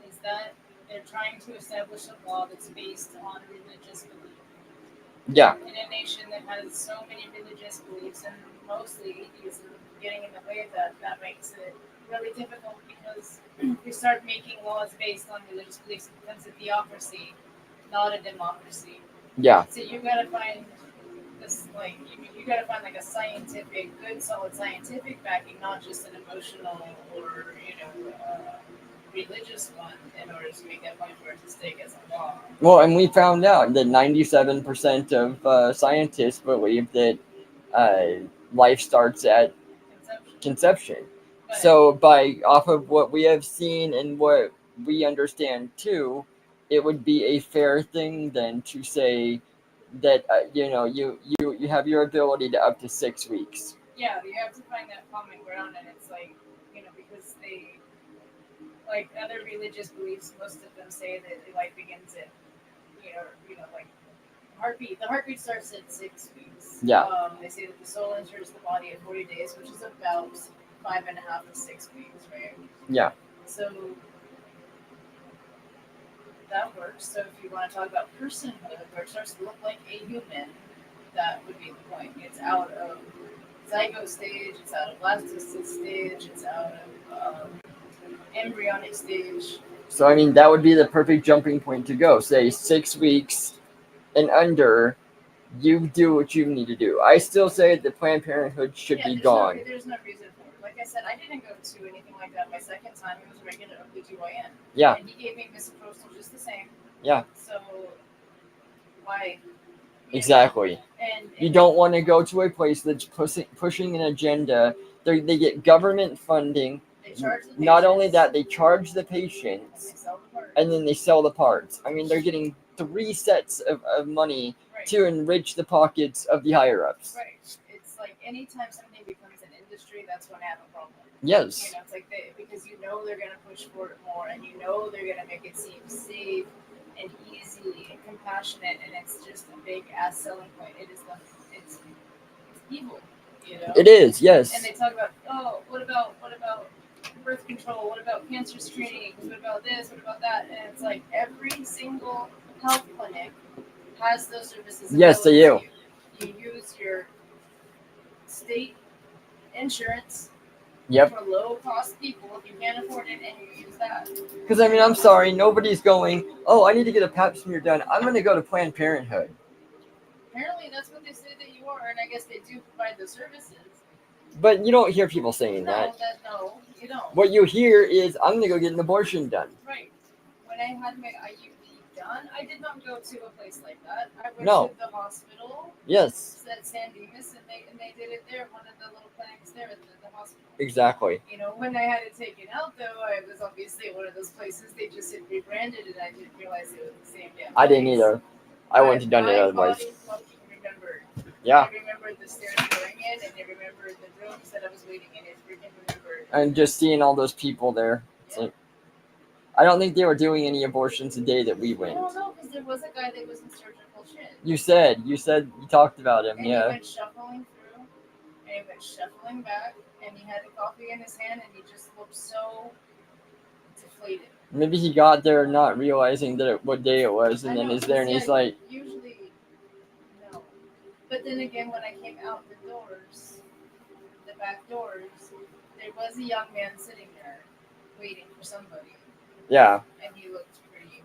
[SPEAKER 8] is that they're trying to establish a law that's based on religious belief.
[SPEAKER 6] Yeah.
[SPEAKER 8] In a nation that has so many religious beliefs, and mostly atheism getting in the way of that, that makes it really difficult, because if you start making laws based on religious beliefs, it becomes a theocracy, not a democracy.
[SPEAKER 6] Yeah.
[SPEAKER 8] So you got to find this, like, you got to find like a scientific, good, solid scientific backing, not just an emotional or religious one, in order to make that point for it to stay as a law.
[SPEAKER 6] Well, and we found out that 97% of scientists believe that life starts at conception. So, off of what we have seen and what we understand too, it would be a fair thing then to say that you have your ability to up to 6 weeks.
[SPEAKER 8] Yeah, you have to find that common ground, and it's like, because they, like other religious beliefs, most of them say that life begins at, like heartbeat. The heartbeat starts at 6 weeks.
[SPEAKER 6] Yeah.
[SPEAKER 8] They say that the soul enters the body at 40 days, which is about 5.5 to 6 weeks, right?
[SPEAKER 6] Yeah.
[SPEAKER 8] So that works. So if you want to talk about personhood, where it starts to look like a human, that would be the point. It's out of zygote stage, it's out of blastocyst stage, it's out of embryonic stage.
[SPEAKER 6] So, I mean, that would be the perfect jumping point to go. Say 6 weeks and under, you do what you need to do. I still say that Planned Parenthood should be gone.
[SPEAKER 8] There's no reason for it. Like I said, I didn't go to anything like that my second time. It was regular OBGYN.
[SPEAKER 6] Yeah.
[SPEAKER 8] And he gave me misoprostol just the same.
[SPEAKER 6] Yeah.
[SPEAKER 8] So, why?
[SPEAKER 6] Exactly.
[SPEAKER 8] And
[SPEAKER 6] you don't want to go to a place that's pushing an agenda. They get government funding. Not only that, they charge the patients, and then they sell the parts. I mean, they're getting 3 sets of money to enrich the pockets of the higher-ups.
[SPEAKER 8] Right. It's like anytime something becomes an industry, that's when I have a problem.
[SPEAKER 6] Yes.
[SPEAKER 8] It's like because they're going to push for it more, and they're going to make it seem safe and easy and compassionate, and it's just a big ass selling point. It's evil,
[SPEAKER 6] It is, yes.
[SPEAKER 8] And they talk about, what about birth control? What about cancer screening? What about this? What about that? And it's like every single health clinic has those services.
[SPEAKER 6] Yes, they do.
[SPEAKER 8] You use your state insurance.
[SPEAKER 6] Yep.
[SPEAKER 8] For low-cost people, if you can't afford it, and you use that.
[SPEAKER 6] Because, I mean, I'm sorry, nobody's going, I need to get a pap smear done. I'm going to go to Planned Parenthood.
[SPEAKER 8] Apparently, that's what they say that you are, and I guess they do provide the services.
[SPEAKER 6] But you don't hear people saying that.
[SPEAKER 8] No, you don't.
[SPEAKER 6] What you hear is, I'm going to go get an abortion done.
[SPEAKER 8] Right. When I had my IUD done, I did not go to a place like that. I went to the hospital.
[SPEAKER 6] Yes.
[SPEAKER 8] At San Dimas, and they did it there, one of the little clinics there at the hospital.
[SPEAKER 6] Exactly.
[SPEAKER 8] When I had it taken out, though, I was obviously one of those places. They just had rebranded it, and I didn't realize it was the same damn place.
[SPEAKER 6] I didn't either. I wouldn't have done it otherwise.
[SPEAKER 8] Remembered.
[SPEAKER 6] Yeah.
[SPEAKER 8] I remembered the stairs going in, and I remembered the rooms that I was waiting in. I freaking remembered.
[SPEAKER 6] And just seeing all those people there. Like, I don't think they were doing any abortions the day that we went.
[SPEAKER 8] I don't know, because there was a guy that was in surgical shit.
[SPEAKER 6] You talked about him,
[SPEAKER 8] and
[SPEAKER 6] yeah.
[SPEAKER 8] He went shuffling through, and he went shuffling back, and he had a coffee in his hand, and he just looked so deflated.
[SPEAKER 6] Maybe he got there not realizing what day it was, and then is there, and he's like...
[SPEAKER 8] Usually, no. But then again, when I came out the back doors, there was a young man sitting there, waiting for somebody.
[SPEAKER 6] Yeah.
[SPEAKER 8] And he looked pretty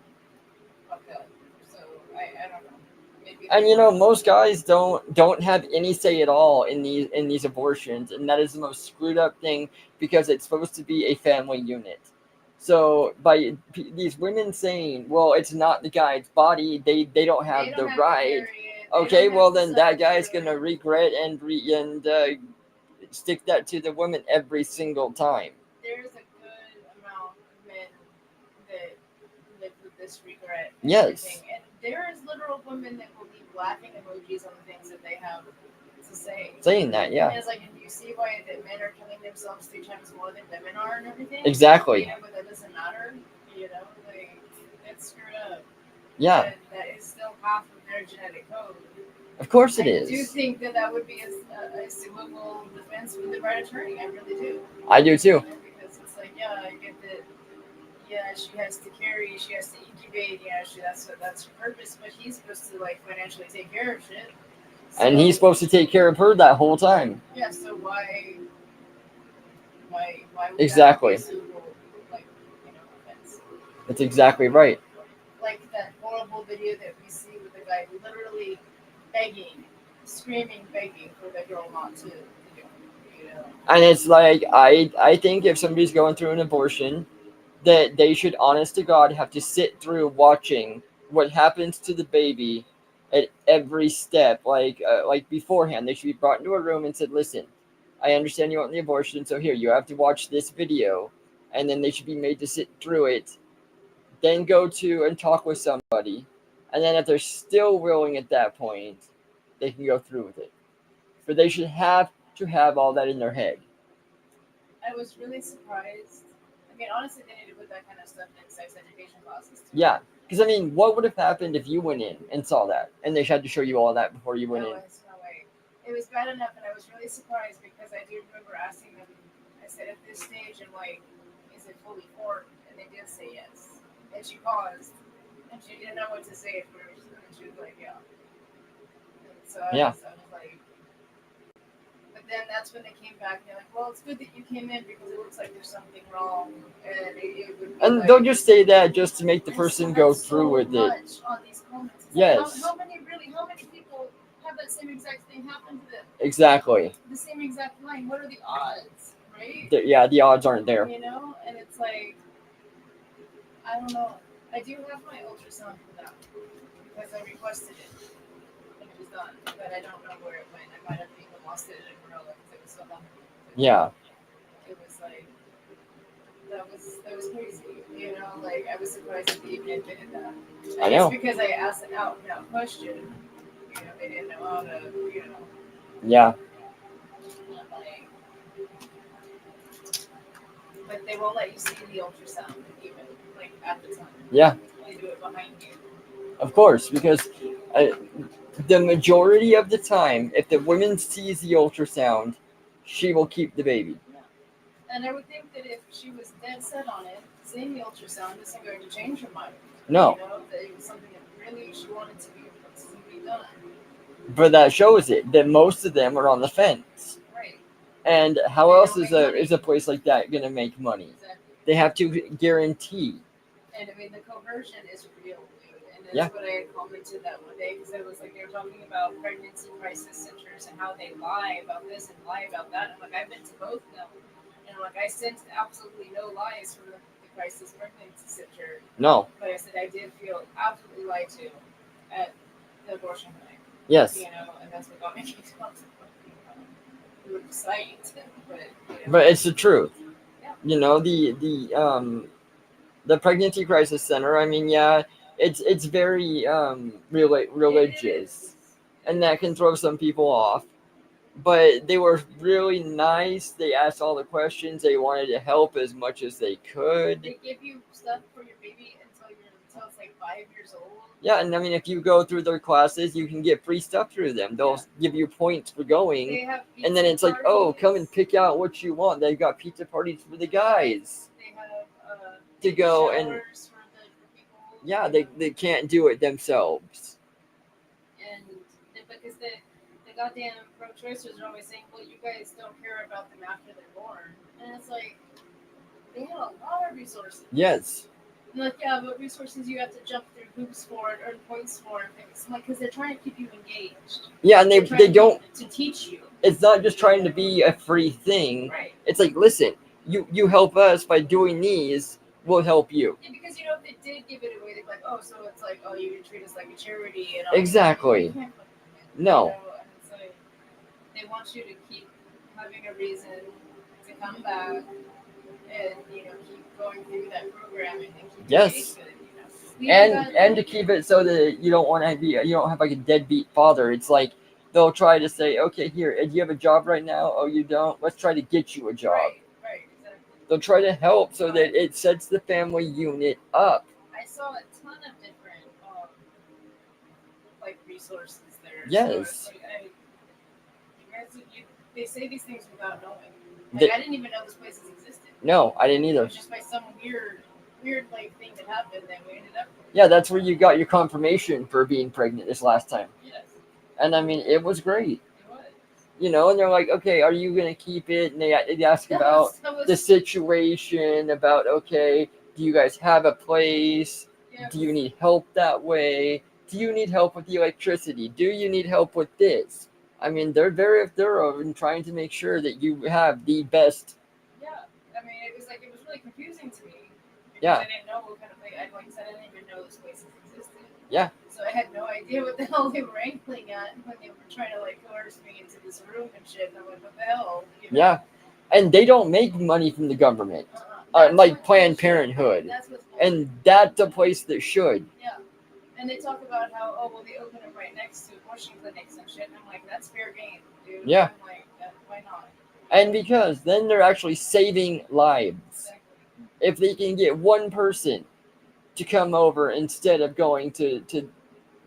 [SPEAKER 8] fucked up. So I don't know. Maybe
[SPEAKER 6] And you know, most guys don't have any say at all in these abortions, and that is the most screwed up thing because it's supposed to be a family unit. So by these women saying, "Well, it's not the guy's body; they don't have the right." Okay, well then that guy's gonna regret and stick that to the woman every single time.
[SPEAKER 8] There's a good amount of men that live with this regret. And
[SPEAKER 6] Yes.
[SPEAKER 8] everything. And there is literal women that will leave laughing emojis on the things that they have to say.
[SPEAKER 6] Saying that, yeah.
[SPEAKER 8] And it's like, and you see why that men are killing themselves 3 times more than women are and everything.
[SPEAKER 6] Exactly.
[SPEAKER 8] You know, but that doesn't matter. You know, like it's screwed up.
[SPEAKER 6] Yeah.
[SPEAKER 8] And that is still half of their genetic code.
[SPEAKER 6] Of course it
[SPEAKER 8] I
[SPEAKER 6] is.
[SPEAKER 8] do think that would be a suitable defense with the right attorney. I really do.
[SPEAKER 6] I do too.
[SPEAKER 8] Because it's like, yeah, I get that. Yeah, she has to carry, she has to incubate. Yeah, that's her purpose. But he's supposed to like financially take care of shit. So,
[SPEAKER 6] And he's supposed to take care of her that whole time.
[SPEAKER 8] Yeah. So why would
[SPEAKER 6] Exactly.
[SPEAKER 8] that be a suitable, like, offense?
[SPEAKER 6] That's exactly right.
[SPEAKER 8] Like that horrible video that we see with the guy literally begging, screaming, begging for the girl not to do it, you know?
[SPEAKER 6] And it's like I think if somebody's going through an abortion, that they should, honest to God, have to sit through watching what happens to the baby at every step. Like beforehand, they should be brought into a room and said, "Listen, I understand you want the abortion, so here you have to watch this video," and then they should be made to sit through it, then go to and talk with somebody, and then if they're still willing at that point, they can go through with it. But they should have to have all that in their head.
[SPEAKER 8] I was really surprised. I mean, honestly, they need to put that kind of stuff in sex education classes too.
[SPEAKER 6] Yeah, because I mean, what would have happened if you went in and saw that, and they had to show you all that before you went in?
[SPEAKER 8] No way. It was bad enough, and I was really surprised because I do remember asking them. I said, "At this stage, I'm like, is it fully formed?" And they did say yes. And she paused, and she didn't know what to say at first, and she was like, "Yeah." And so I was like. But then that's when they came back and they're like, "Well, it's good that you came in because it looks like there's something wrong." And
[SPEAKER 6] And they'll just say that just to make the person go through with it.
[SPEAKER 8] On these comments.
[SPEAKER 6] Yes.
[SPEAKER 8] How many people have that same exact thing happen to them?
[SPEAKER 6] Exactly.
[SPEAKER 8] The same exact line. What are the odds, right?
[SPEAKER 6] Yeah, the odds aren't there.
[SPEAKER 8] You know, and it's like, I don't know. I do have my ultrasound for that because I requested it and it was done, but I don't know where it went. I might have even lost it in Corolla because it was so long.
[SPEAKER 6] Yeah.
[SPEAKER 8] It was like that was crazy. You know, like I was surprised that they even admitted that.
[SPEAKER 6] I know.
[SPEAKER 8] It's because I asked an out and out question. You know, they didn't know how to,
[SPEAKER 6] Yeah.
[SPEAKER 8] But they won't let you see the ultrasound even like at the time.
[SPEAKER 6] Yeah.
[SPEAKER 8] They do it behind you.
[SPEAKER 6] Of course, because the majority of the time, if the woman sees the ultrasound, she will keep the baby.
[SPEAKER 8] And I would think that if she was dead set on it, seeing the ultrasound isn't going to change her mind.
[SPEAKER 6] No.
[SPEAKER 8] You know, that it was something that really she wanted to be done.
[SPEAKER 6] But that shows it that most of them are on the fence.
[SPEAKER 8] Right.
[SPEAKER 6] And how else is a place like that going to make money?
[SPEAKER 8] Exactly.
[SPEAKER 6] They have to guarantee.
[SPEAKER 8] And I mean, the coercion is real, dude. And that's what I had commented that one day because it was like they were talking about pregnancy crisis centers and how they lie about this and lie about that. And like I've been to both of them, and like I sent absolutely no lies from the crisis pregnancy center.
[SPEAKER 6] No.
[SPEAKER 8] But I said I did feel absolutely lied to at the abortion clinic.
[SPEAKER 6] Yes.
[SPEAKER 8] You know, and that's what got me kicked off the site.
[SPEAKER 6] But it's the truth.
[SPEAKER 8] Yeah.
[SPEAKER 6] You know, the pregnancy crisis center, I mean, yeah, it's very religious, and that can throw some people off. But they were really nice. They asked all the questions. They wanted to help as much as they could.
[SPEAKER 8] They give you stuff for your baby until it's like 5 years old.
[SPEAKER 6] Yeah, and I mean, if you go through their classes, you can get free stuff through them. They'll give you points for going, and then it's like, oh, come and pick out what you want. They've got pizza parties for the guys.
[SPEAKER 8] They have
[SPEAKER 6] to go and
[SPEAKER 8] for people.
[SPEAKER 6] Yeah, they can't do it themselves.
[SPEAKER 8] And because the goddamn pro-choicers are always saying, well, you guys don't care about them after they're born. And it's like, they have a lot of resources.
[SPEAKER 6] Yes.
[SPEAKER 8] And like, yeah, but resources you have to jump through hoops for and earn points for and things. I'm like, because they're trying to keep you engaged.
[SPEAKER 6] Yeah, and they don't
[SPEAKER 8] to teach you.
[SPEAKER 6] It's not just trying to be a free thing.
[SPEAKER 8] Right.
[SPEAKER 6] It's like, listen, you help us by doing these, we'll help you.
[SPEAKER 8] Yeah, because if they did give it away, they'd be like, oh, so it's like, oh, you treat us like a charity and all
[SPEAKER 6] Exactly.
[SPEAKER 8] that.
[SPEAKER 6] No.
[SPEAKER 8] And it's like, they want you to keep having a reason to come back and keep going through that programming and keep
[SPEAKER 6] Yes. And to keep it so that you don't have like a deadbeat father. It's like they'll try to say, okay, here, do you have a job right now? Oh, you don't? Let's try to get you a job.
[SPEAKER 8] Right, exactly.
[SPEAKER 6] They'll try to help so that it sets the family unit up.
[SPEAKER 8] I saw a ton of different resources there.
[SPEAKER 6] Yes.
[SPEAKER 8] So they say these things without knowing. I didn't even know those places existed.
[SPEAKER 6] No, I didn't either.
[SPEAKER 8] It was just by some weird thing that happened that we ended up with.
[SPEAKER 6] Yeah, that's where you got your confirmation for being pregnant this last time.
[SPEAKER 8] Yes.
[SPEAKER 6] And I mean, it was great.
[SPEAKER 8] It was.
[SPEAKER 6] And they're like, okay, are you going to keep it? And they ask about the situation, about, okay, do you guys have a place?
[SPEAKER 8] Yeah.
[SPEAKER 6] Do you need help that way? Do you need help with the electricity? Do you need help with this? I mean, they're very thorough in trying to make sure that you have the best.
[SPEAKER 8] Yeah, I mean, it was really confusing to me.
[SPEAKER 6] Yeah.
[SPEAKER 8] I didn't know what kind of place. Like I said, I didn't even know those places existed.
[SPEAKER 6] Yeah.
[SPEAKER 8] So I had no idea what the hell they were angling at when they were trying to coerce me into this room and shit. And I'm like, what the hell?
[SPEAKER 6] Yeah. And they don't make money from the government, like Planned Parenthood. And that's a place that should.
[SPEAKER 8] Yeah. And they talk about how, they open them right next to abortion clinics and shit. And I'm like, that's fair game, dude.
[SPEAKER 6] Yeah.
[SPEAKER 8] I'm like, why not?
[SPEAKER 6] And because then they're actually saving lives.
[SPEAKER 8] Exactly.
[SPEAKER 6] If they can get one person to come over instead of going to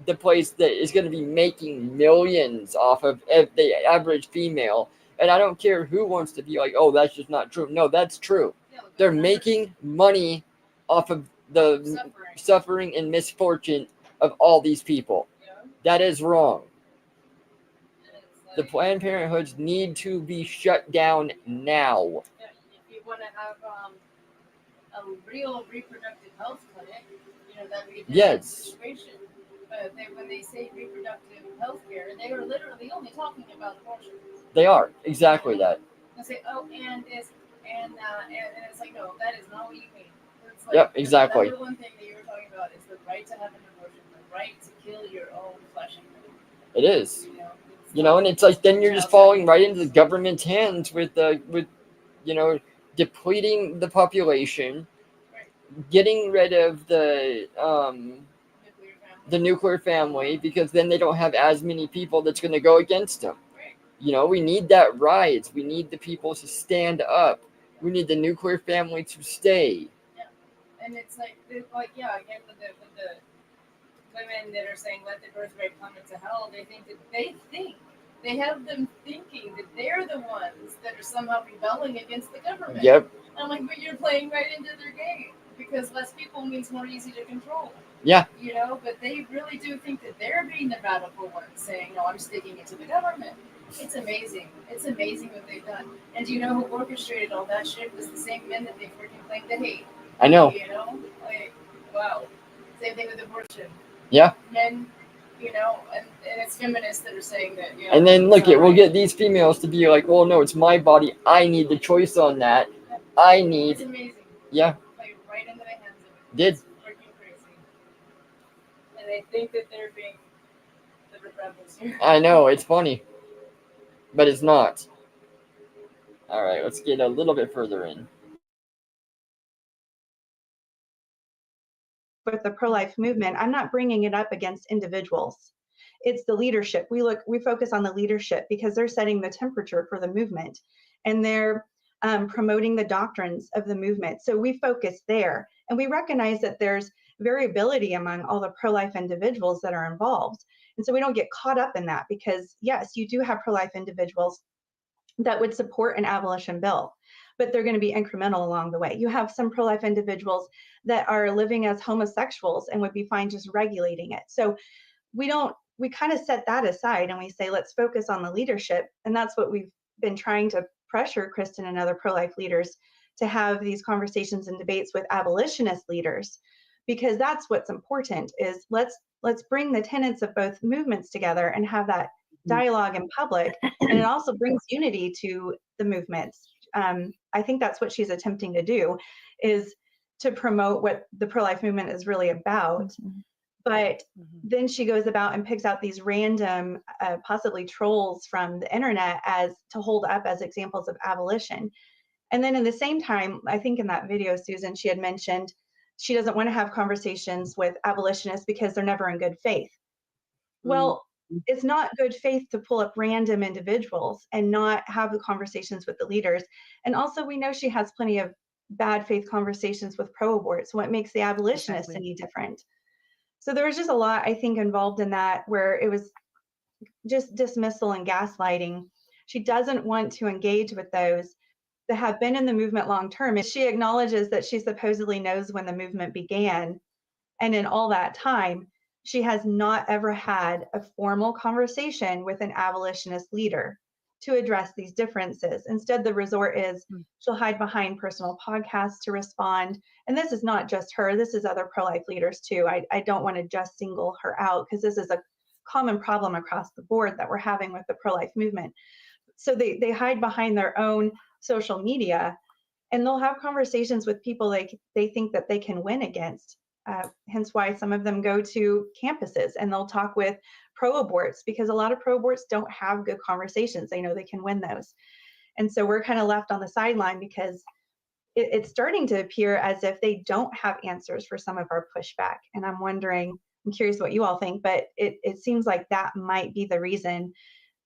[SPEAKER 6] the place that is going to be making millions off of the average female. And I don't care who wants to be like, oh, that's just not true. No, that's true.
[SPEAKER 8] Yeah,
[SPEAKER 6] they're making money off of the suffering and misfortune of all these people.
[SPEAKER 8] Yeah.
[SPEAKER 6] That is wrong. The Planned Parenthoods need to be shut down now.
[SPEAKER 8] Yeah, if you want to have a real reproductive health clinic, that would be a different situation. But when they say reproductive health care, they are literally only talking about abortion.
[SPEAKER 6] They are exactly that.
[SPEAKER 8] They say, and it's like, no, that is not what you mean. It's like,
[SPEAKER 6] Yep, exactly.
[SPEAKER 8] The number one thing that you were talking about is the right to have an abortion, the right to kill your own flesh and blood.
[SPEAKER 6] It is. And it's like then you're just falling right into the government's hands with depleting the population, getting rid of the nuclear family, because then they don't have as many people that's going to go against them. We need that rise. We need the people to stand up. We need the nuclear family to stay.
[SPEAKER 8] Yeah, and it's like again with the women that are saying let the birth rate plummet to hell, they have them thinking that they're the ones that are somehow rebelling against the government.
[SPEAKER 6] Yep.
[SPEAKER 8] And I'm like, but you're playing right into their game, because less people means more easy to control.
[SPEAKER 6] Yeah.
[SPEAKER 8] But they really do think that they're being the radical ones saying, no, I'm sticking it to the government. It's amazing. It's amazing what they've done. And do you know who orchestrated all that shit? Was the same men that they freaking claim to hate.
[SPEAKER 6] I know.
[SPEAKER 8] Wow. Same thing with abortion.
[SPEAKER 6] Yeah.
[SPEAKER 8] Men, and it's feminists that are saying that.
[SPEAKER 6] And then we'll get these females to be like, well, no, it's my body. I need the choice on that.
[SPEAKER 8] It's amazing.
[SPEAKER 6] Yeah.
[SPEAKER 8] Right into the hands of it.
[SPEAKER 6] Did.
[SPEAKER 8] It's freaking crazy. And they think that they're being the rebels here.
[SPEAKER 6] I know, it's funny. But it's not. All right, let's get a little bit further in.
[SPEAKER 14] With the pro-life movement, I'm not bringing it up against individuals. It's the leadership. We focus on the leadership because they're setting the temperature for the movement, and they're promoting the doctrines of the movement. So we focus there, and we recognize that there's variability among all the pro-life individuals that are involved. And so we don't get caught up in that, because yes, you do have pro-life individuals that would support an abolition bill, but they're going to be incremental along the way. You have some pro-life individuals that are living as homosexuals and would be fine just regulating it. So we kind of set that aside and we say, let's focus on the leadership. And that's what we've been trying to pressure Kristen and other pro-life leaders to have these conversations and debates with abolitionist leaders, because that's what's important, is let's bring the tenets of both movements together and have that dialogue in public. And it also brings unity to the movements. I think that's what she's attempting to do, is to promote what the pro-life movement is really about. But then she goes about and picks out these random, possibly trolls from the internet as to hold up as examples of abolition. And then in the same time, I think in that video, Susan, she had mentioned she doesn't want to have conversations with abolitionists because they're never in good faith. Well, it's not good faith to pull up random individuals and not have the conversations with the leaders. And also, we know she has plenty of bad faith conversations with pro-abort. So what makes the abolitionists any different? So there was just a lot, I think, involved in that, where it was just dismissal and gaslighting. She doesn't want to engage with those that have been in the movement long term. And she acknowledges that she supposedly knows when the movement began. And in all that time, she has not ever had a formal conversation with an abolitionist leader to address these differences. Instead, the resort is she'll hide behind personal podcasts to respond. And this is not just her, this is other pro-life leaders too. I don't want to just single her out, because this is a common problem across the board that we're having with the pro-life movement. So they hide behind their own social media, and they'll have conversations with people they think that they can win against. Hence why some of them go to campuses and they'll talk with pro-aborts, because a lot of pro-aborts don't have good conversations. They know they can win those. And so we're kind of left on the sideline, because it's starting to appear as if they don't have answers for some of our pushback. And I'm curious what you all think, but it seems like that might be the reason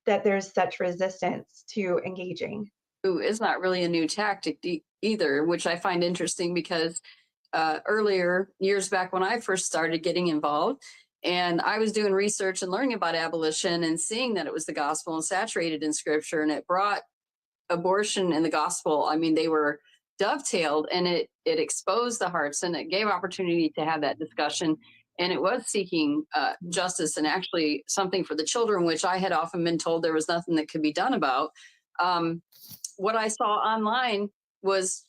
[SPEAKER 14] that there's such resistance to engaging.
[SPEAKER 11] Is not really a new tactic either, which I find interesting, because earlier, years back when I first started getting involved, and I was doing research and learning about abolition and seeing that it was the gospel and saturated in scripture, and it brought abortion and the gospel. I mean, they were dovetailed, and it exposed the hearts, and it gave opportunity to have that discussion. And it was seeking justice and actually something for the children, which I had often been told there was nothing that could be done about. What I saw online was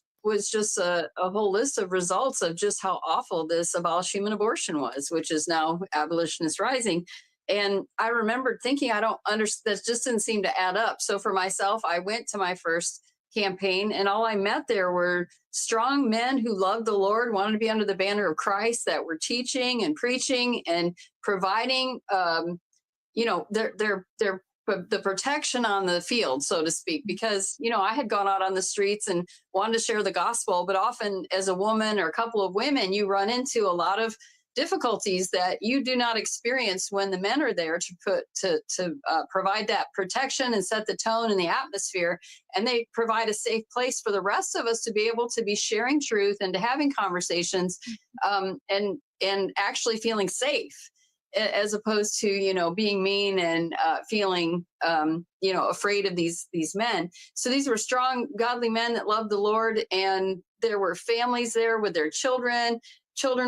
[SPEAKER 11] just a whole list of results of just how awful this Abolish Human Abortion was, which is now Abolitionist Rising. And I remembered thinking, I don't understand, that just didn't seem to add up. So for myself, I went to my first campaign, and all I met there were strong men who loved the Lord, wanted to be under the banner of Christ, that were teaching and preaching and providing, the protection on the field, so to speak, because, I had gone out on the streets and wanted to share the gospel, but often as a woman or a couple of women, you run into a lot of difficulties that you do not experience when the men are there to provide that protection and set the tone and the atmosphere. And they provide a safe place for the rest of us to be able to be sharing truth and to having conversations, and actually feeling safe, as opposed to, being mean and feeling, afraid of these men. So these were strong, godly men that loved the Lord, and there were families there with their children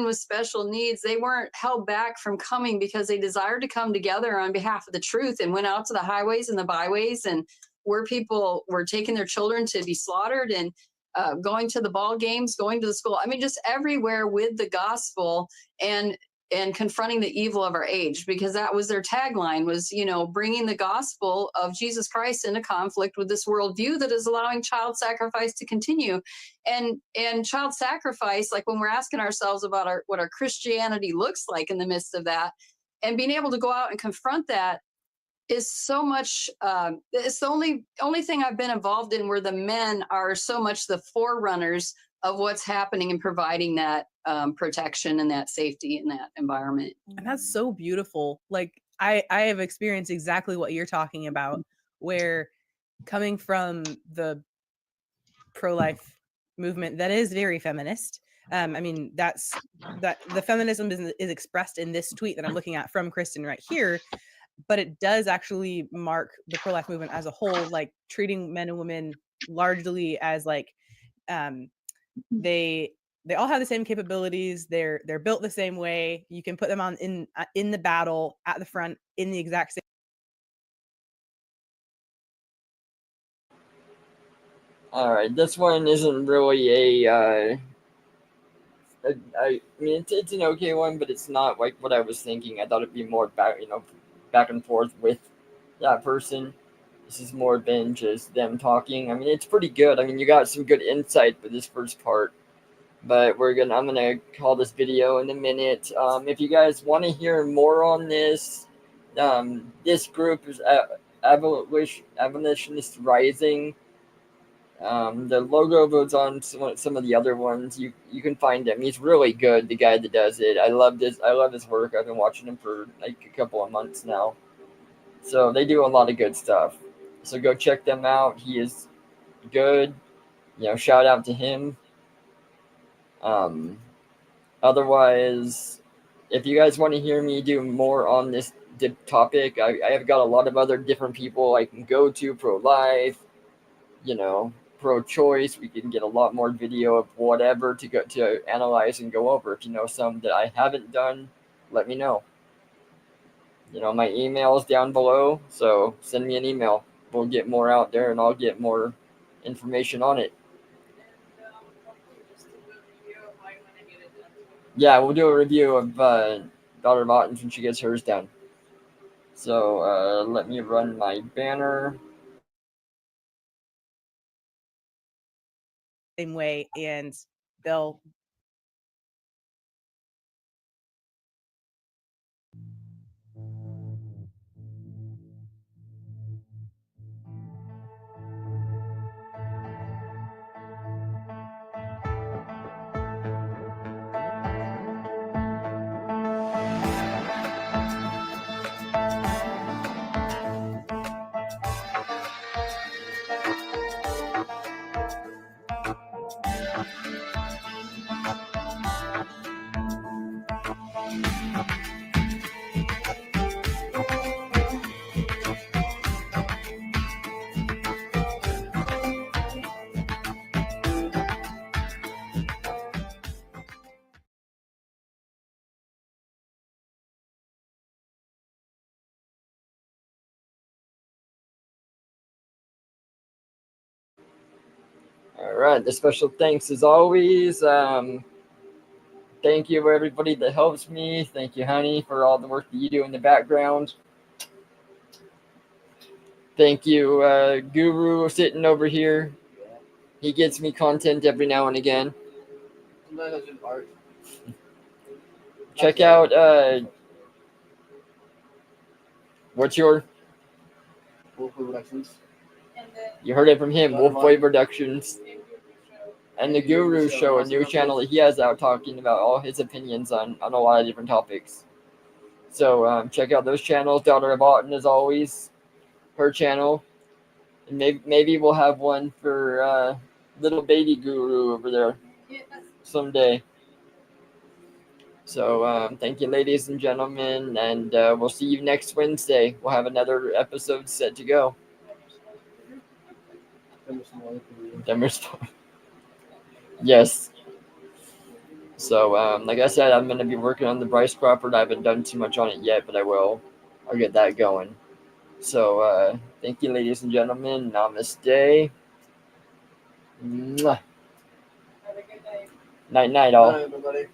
[SPEAKER 11] with special needs. They weren't held back from coming because they desired to come together on behalf of the truth, and went out to the highways and the byways, and where people were taking their children to be slaughtered, and going to the ball games, going to the school. I mean, just everywhere with the gospel and confronting the evil of our age, because that was their tagline, was, bringing the gospel of Jesus Christ into conflict with this worldview that is allowing child sacrifice to continue. And child sacrifice, like when we're asking ourselves about what our Christianity looks like in the midst of that, and being able to go out and confront that, is so much, it's the only thing I've been involved in where the men are so much the forerunners of what's happening and providing that protection and that safety in that environment.
[SPEAKER 21] And that's so beautiful. Like I have experienced exactly what you're talking about, where coming from the pro-life movement that is very feminist. I mean, that the feminism is expressed in this tweet that I'm looking at from Kristen right here, but it does actually mark the pro-life movement as a whole, like treating men and women largely as like, they all have the same capabilities. They're built the same way. You can put them on in the battle at the front in the exact same.
[SPEAKER 6] All right, this one isn't really I mean, it's an okay one, but it's not like what I was thinking. I thought it'd be more back and forth with that person. This is more than just them talking. I mean, it's pretty good. I mean, you got some good insight for this first part, but I'm gonna call this video in a minute. If you guys want to hear more on this, this group is Abolitionist Rising. The logo goes on some of the other ones. You can find him. He's really good. The guy that does it. I love his work. I've been watching him for like a couple of months now. So they do a lot of good stuff. So go check them out. He is good. Shout out to him. Otherwise, if you guys want to hear me do more on this topic, I have got a lot of other different people I can go to, pro-life, pro-choice. We can get a lot more video of whatever to analyze and go over. If you know some that I haven't done, let me know. My email is down below, so send me an email. We'll get more out there, and I'll get more information on it. Yeah, we'll do a review of Daughter of Otten's when she gets hers done. So let me run my banner.
[SPEAKER 21] Same way, and they'll
[SPEAKER 6] All right. The special thanks as always. Thank you for everybody that helps me. Thank you, honey, for all the work that you do in the background. Thank you, Guru, sitting over here. He gets me content every now and again. Check out what's your? You heard it from him, Wolfboy Productions. And the Guru Show, a new channel that he has out talking about all his opinions on a lot of different topics. So check out those channels. Daughter of Otten, as always, her channel. And maybe we'll have one for little baby Guru over there someday. So thank you, ladies and gentlemen, and we'll see you next Wednesday. We'll have another episode set to go. Yes. So, like I said, I'm going to be working on the Bryce Crawford. I haven't done too much on it yet, but I will. I'll get that going. So, thank you, ladies and gentlemen. Namaste. Mwah. Night, night, all.
[SPEAKER 10] Bye, everybody.